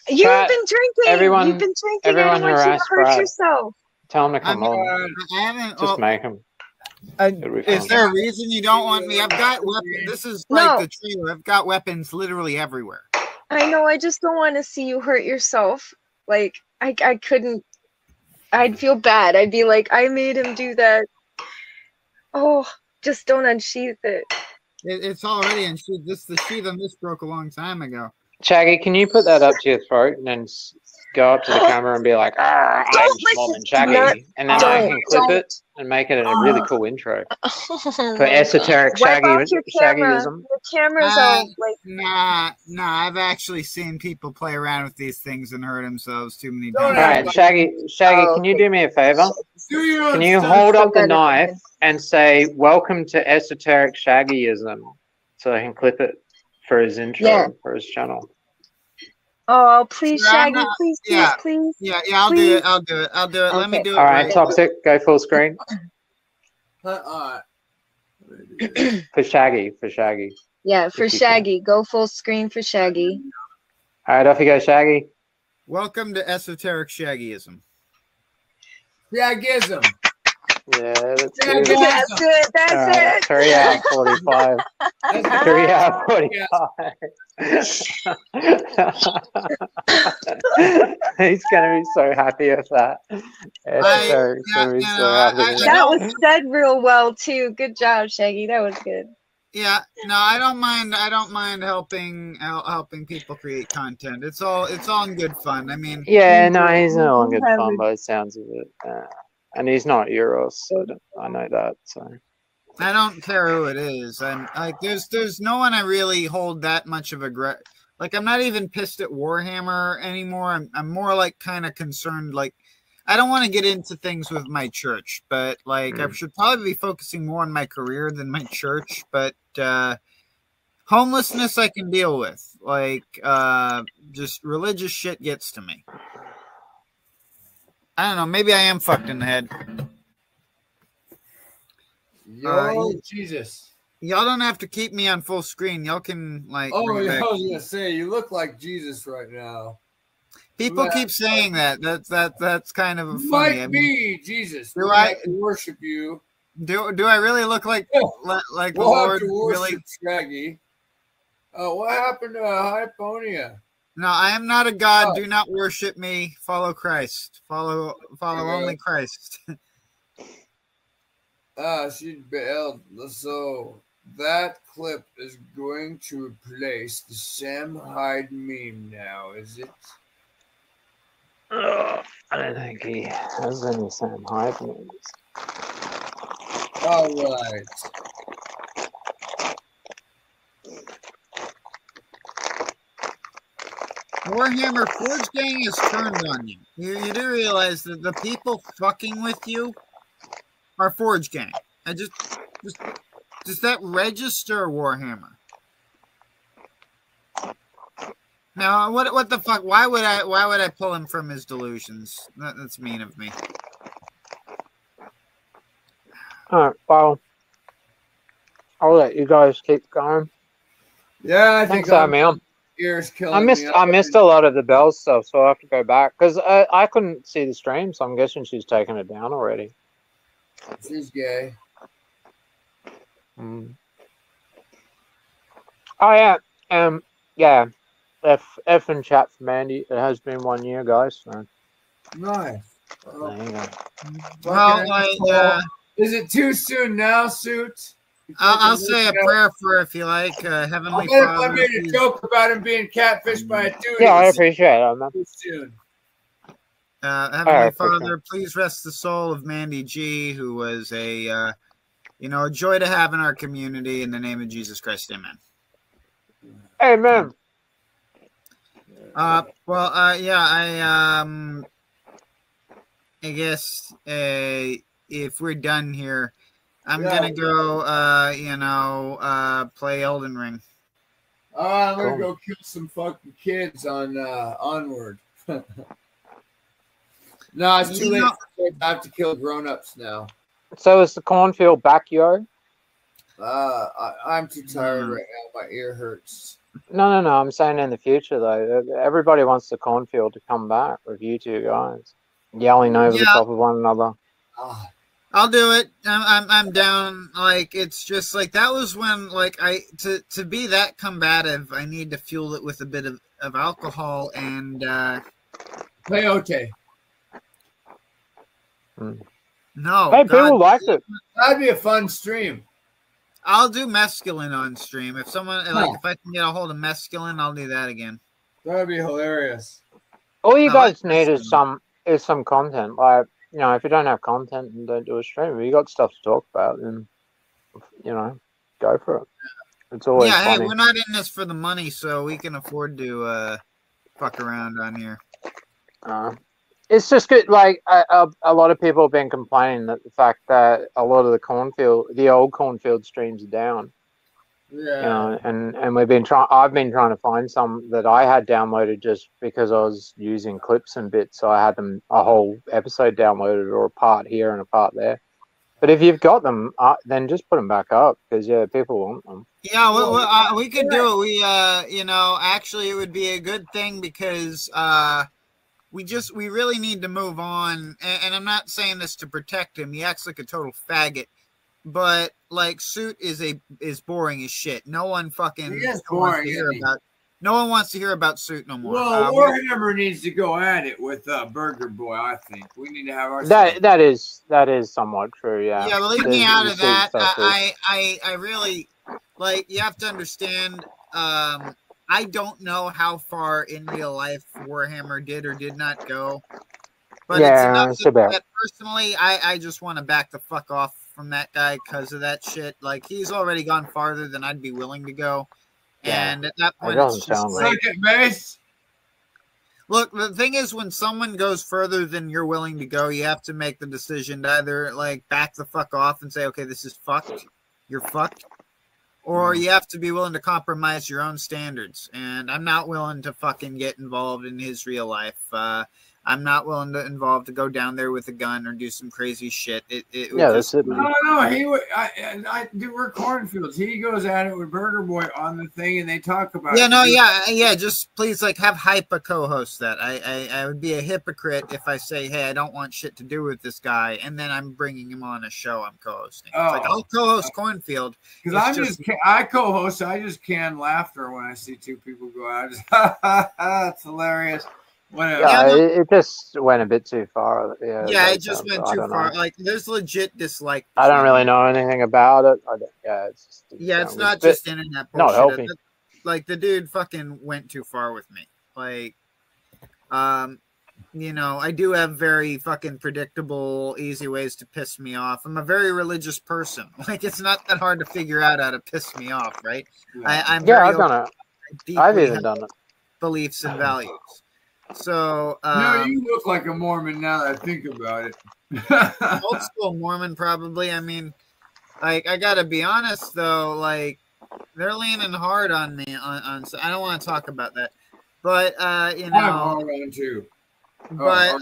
You've been drinking. Everyone, You've been drinking. everyone harass hurt Brad. yourself. Tell him to come on. I haven't. Just make him. Is there a reason you don't want me? I've got weapons. This is like the trailer. I've got weapons literally everywhere. I know. I just don't want to see you hurt yourself. Like I couldn't. I'd feel bad. I'd be like, I made him do that. Oh, just don't unsheath it. It's already unsheathed. The sheath on this broke a long time ago. Shaggy, can you put that up to your throat and then go up to the camera and be like, I'm Mormon Shaggy, and then I can clip it and make it a really cool intro for esoteric Shaggyism. Your camera's all like. Nah. I've actually seen people play around with these things and hurt themselves too many times. All right, Shaggy, can you do me a favor? Can you hold up the knife and say, "Welcome to esoteric Shaggyism," so I can clip it for his intro for his channel. Oh, please, Shaggy, please. Yeah, I'll do it. I'll do it. Okay. Let me do it. All right, Toxic, go full screen. For Shaggy. Yeah, for Shaggy. Go full screen for Shaggy. All right, off you go, Shaggy. Welcome to esoteric Shaggyism. Shaggyism. Yeah, that's good. That's it. 3 out of 45. 3 out of 45. He's gonna be so happy with that. That was said real well too. Good job, Shaggy. That was good. Yeah, no, I don't mind. I don't mind helping people create content. It's all in good fun. I mean, yeah, no, he's all in good fun by the sounds of it. And he's not Euros, so I know that. So I don't care who it is. I'm like, there's no one I really hold that much of a like. I'm not even pissed at Warhammer anymore. I'm more like kind of concerned. Like, I don't want to get into things with my church, but like I should probably be focusing more on my career than my church. But homelessness I can deal with. Like just religious shit gets to me. I don't know. Maybe I am fucked in the head. Jesus. Y'all don't have to keep me on full screen. Y'all can like. Oh, yeah, I was gonna say you look like Jesus right now. People keep saying that. That's kind of funny. Might be Jesus. Do I worship you? Do I really look like the Lord? Really, Shaggy. What happened to Hyponia? No, I am not a god. Do not worship me. Follow Christ. Follow only Christ. She's bailed. So that clip is going to replace the Sam Hyde meme now, is it? I don't think he has any Sam Hyde memes. All right. Warhammer Forge Gang is turned on you. You do realize that the people fucking with you are Forge Gang. Does that register Warhammer? Now, what the fuck? Why would I pull him from his delusions? That's mean of me. All right, well, I'll let you guys keep going. Yeah, I think man. Ears killing I missed a lot of the Bell stuff, so I have to go back because I couldn't see the stream, so I'm guessing she's taken it down already. She's gay. Oh yeah, yeah. F in chat from Andy. It has been 1 year, guys. So. Nice. There you go. Well, is it too soon now, Suit? I'll say a prayer for if you like, Heavenly I Father. made a joke about him being catfished by a dude. Yeah, I appreciate it, man. Too soon. Heavenly Father, please rest the soul of Mandy G, who was a joy to have in our community. In the name of Jesus Christ, amen. Amen. I guess if we're done here, I'm gonna go play Elden Ring. I'm gonna go kill some fucking kids on Onward. No, it's too late for kids. I have to kill grown-ups now. So is the cornfield backyard? I'm too tired right now. My ear hurts. No. I'm saying in the future though, everybody wants the cornfield to come back with you two guys yelling over the top of one another. I'll do it. I'm down. Like, it's just like that was when to be that combative, I need to fuel it with a bit of alcohol and peyote. No. Hey, people liked it. That'd be a fun stream. I'll do mescaline on stream. If someone if I can get a hold of mescaline, I'll do that again. That'd be hilarious. All you guys need is some content. Like, if you don't have content and don't do a stream, if you got stuff to talk about, then go for it. It's always funny. Hey, we're not in this for the money, so we can afford to fuck around on here. It's just good. Like a lot of people have been complaining that the fact that a lot of the old cornfield streams are down. Yeah. And we've been I've been trying to find some that I had downloaded just because I was using clips and bits. So I had them a whole episode downloaded, or a part here and a part there. But if you've got them, then just put them back up, because people want them. Yeah, we could do it. We actually it would be a good thing, because we really need to move on. And I'm not saying this to protect him. He acts like a total faggot. But like, Suit is boring as shit. No one fucking wants to hear about. No one wants to hear about Suit no more. Well, Warhammer needs to go at it with Burger Boy. I think we need to have our. That is somewhat true. Yeah. Yeah, leave me out of that. I really you have to understand. I don't know how far in real life Warhammer did or did not go. But it's enough that personally, I just want to back the fuck off from that guy because of that shit. Like, he's already gone farther than I'd be willing to go. Yeah. And at that point, it's just like, base. Look, the thing is, when someone goes further than you're willing to go, you have to make the decision to either back the fuck off and say, okay, this is fucked. You're fucked. Or you have to be willing to compromise your own standards. And I'm not willing to fucking get involved in his real life. I'm not willing to go down there with a gun or do some crazy shit. That's it, man. No. I do work cornfields. He goes at it with Burger Boy on the thing, and they talk about. Yeah. Just please, have Hypa co-host that. I would be a hypocrite if I say, hey, I don't want shit to do with this guy, and then I'm bringing him on a show I'm co-hosting. I'll co-host cornfield because I co-host. I just can laughter when I see two people go out. That's hilarious. It just went a bit too far. It just went too far. There's legit dislike. I don't really know anything about it. It's not just internet bullshit. Not helping. The dude fucking went too far with me. I do have very fucking predictable, easy ways to piss me off. I'm a very religious person. It's not that hard to figure out how to piss me off, right? I've done it. I've even done it. Beliefs and values. So you look like a Mormon now that I think about it. Old school Mormon, probably. I mean, I gotta be honest though, they're leaning hard on me on I don't want to talk about that. But I'm hard on too. But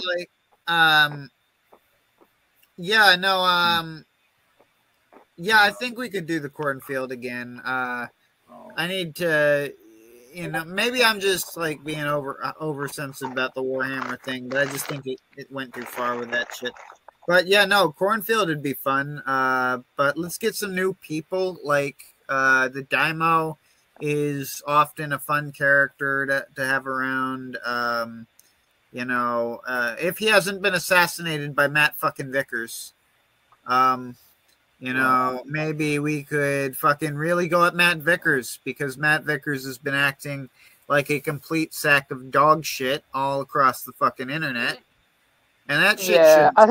I think we could do the cornfield again. I need to maybe I'm just being oversensitive about the Warhammer thing, but I just think it went too far with that shit. But cornfield would be fun. But let's get some new people. The Daimo is often a fun character to have around. You know, if he hasn't been assassinated by Matt fucking Vickers, you know, maybe we could fucking really go at Matt Vickers, because Matt Vickers has been acting like a complete sack of dog shit all across the fucking internet. And that shit I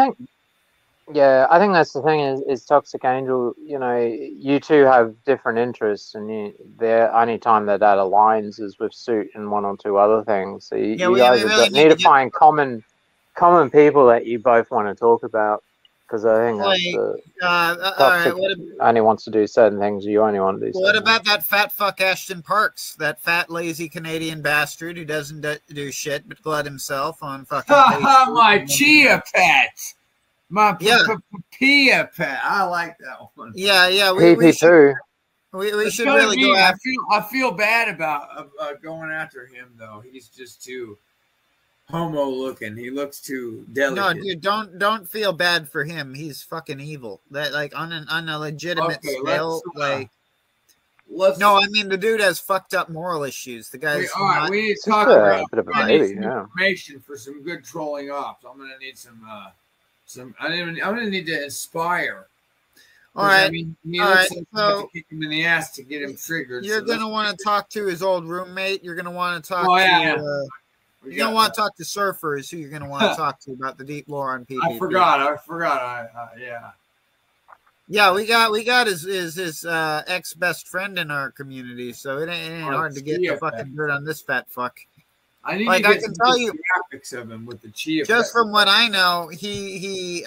think that's the thing is ToxicAngel, you know, you two have different interests, and the only time that aligns is with Suit and one or two other things. So you guys really need to find common people that you both want to talk about, because I think Toxic only wants to do certain things, you only want to do what about that fat fuck Ashton Parks, that fat lazy Canadian bastard who doesn't do shit but glut himself on fucking my chia pet. My Pia pet. I like that one. Yeah. We should really go after. I feel bad about going after him though. He's just too homo looking. He looks too delicate. No, dude, don't feel bad for him. He's fucking evil. That like on a legitimate scale, like. No, I mean the dude has fucked up moral issues. The guy's. All right, we need to talk about a bit of a baby, information for some good trolling ops. I'm gonna need some. I'm gonna need to inspire. All right. I mean, he looks like so kick him in the ass to get him triggered. You're gonna want to talk to his old roommate. You're gonna want to talk to. You're gonna want to talk to Surfer. Is who you're gonna want to talk to about the deep lore on PvP. I forgot. Yeah, we got his ex best friend in our community, so it ain't hard to get the fucking dirt on this fat fuck. I need like to get I can tell you graphics of him with the chia. Just from what I know, he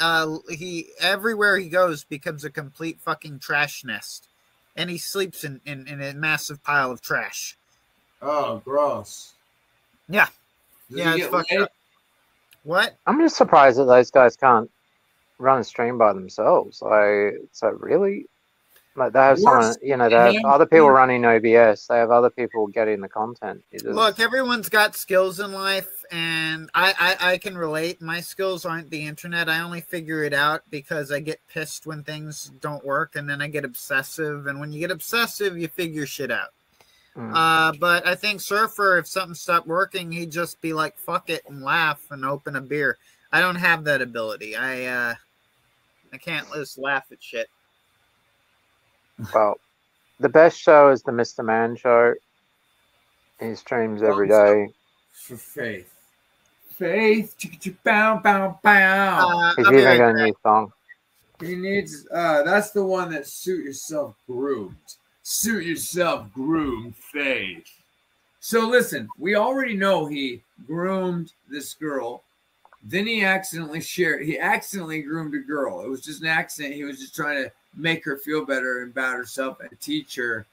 everywhere he goes becomes a complete fucking trash nest, and he sleeps in a massive pile of trash. Oh, gross. Yeah, it's fucked up. What? I'm just surprised that those guys can't run a stream by themselves. Like, so really. Like they have someone, you know, they have other people running OBS. They have other people getting the content. Look, everyone's got skills in life, and I can relate. My skills aren't the internet. I only figure it out because I get pissed when things don't work, and then I get obsessive. And when you get obsessive, you figure shit out. But I think Surfer, if something stopped working, he'd just be like, "Fuck it," and laugh and open a beer. I don't have that ability. I can't just laugh at shit. Well, the best show is the Mr. Man show. He streams every day. For Faith. Bow, bow, bow. He's even got a new song. He needs, that's the one that Suit Yourself groomed. Suit Yourself groomed Faith. So listen, we already know he groomed this girl. Then he accidentally groomed a girl. It was just an accident. He was just trying to make her feel better about herself and teach her,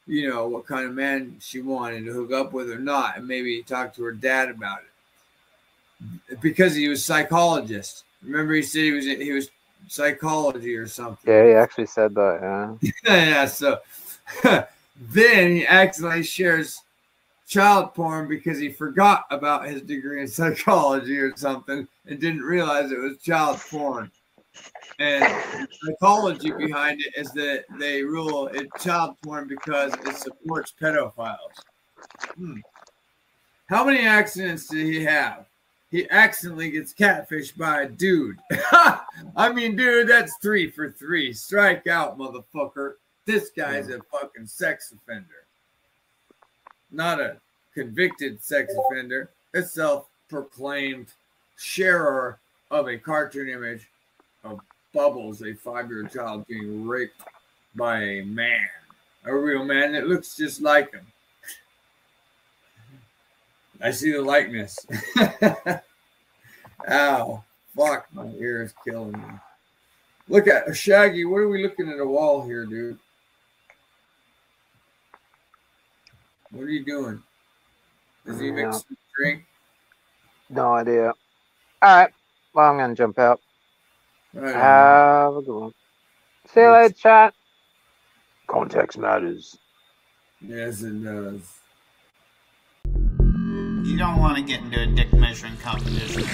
you know, what kind of man she wanted to hook up with or not, and maybe talk to her dad about it. Because he was a psychologist. Remember, he said he was psychology or something. Yeah, he actually said that. Yeah. Yeah. So then he accidentally shares child porn because he forgot about his degree in psychology or something and didn't realize it was child porn. And the psychology behind it is that they rule it child porn because it supports pedophiles. How many accidents did he have? He accidentally gets catfished by a dude. I mean, dude, that's 3 for 3. Strike out, motherfucker. This guy's a fucking sex offender. Not a convicted sex offender. A self-proclaimed sharer of a cartoon image of Bubbles, a 5-year-old child being raped by a man, a real man that looks just like him. I see the likeness. Ow, fuck, my ear is killing me. Look at Shaggy. What are we looking at a wall here, dude? What are you doing? Does he mix the drink? No idea. All right. Well, I'm going to jump out. Right. Have a good one. See you later, chat. Context matters. Yes, it does. You don't want to get into a dick measuring competition.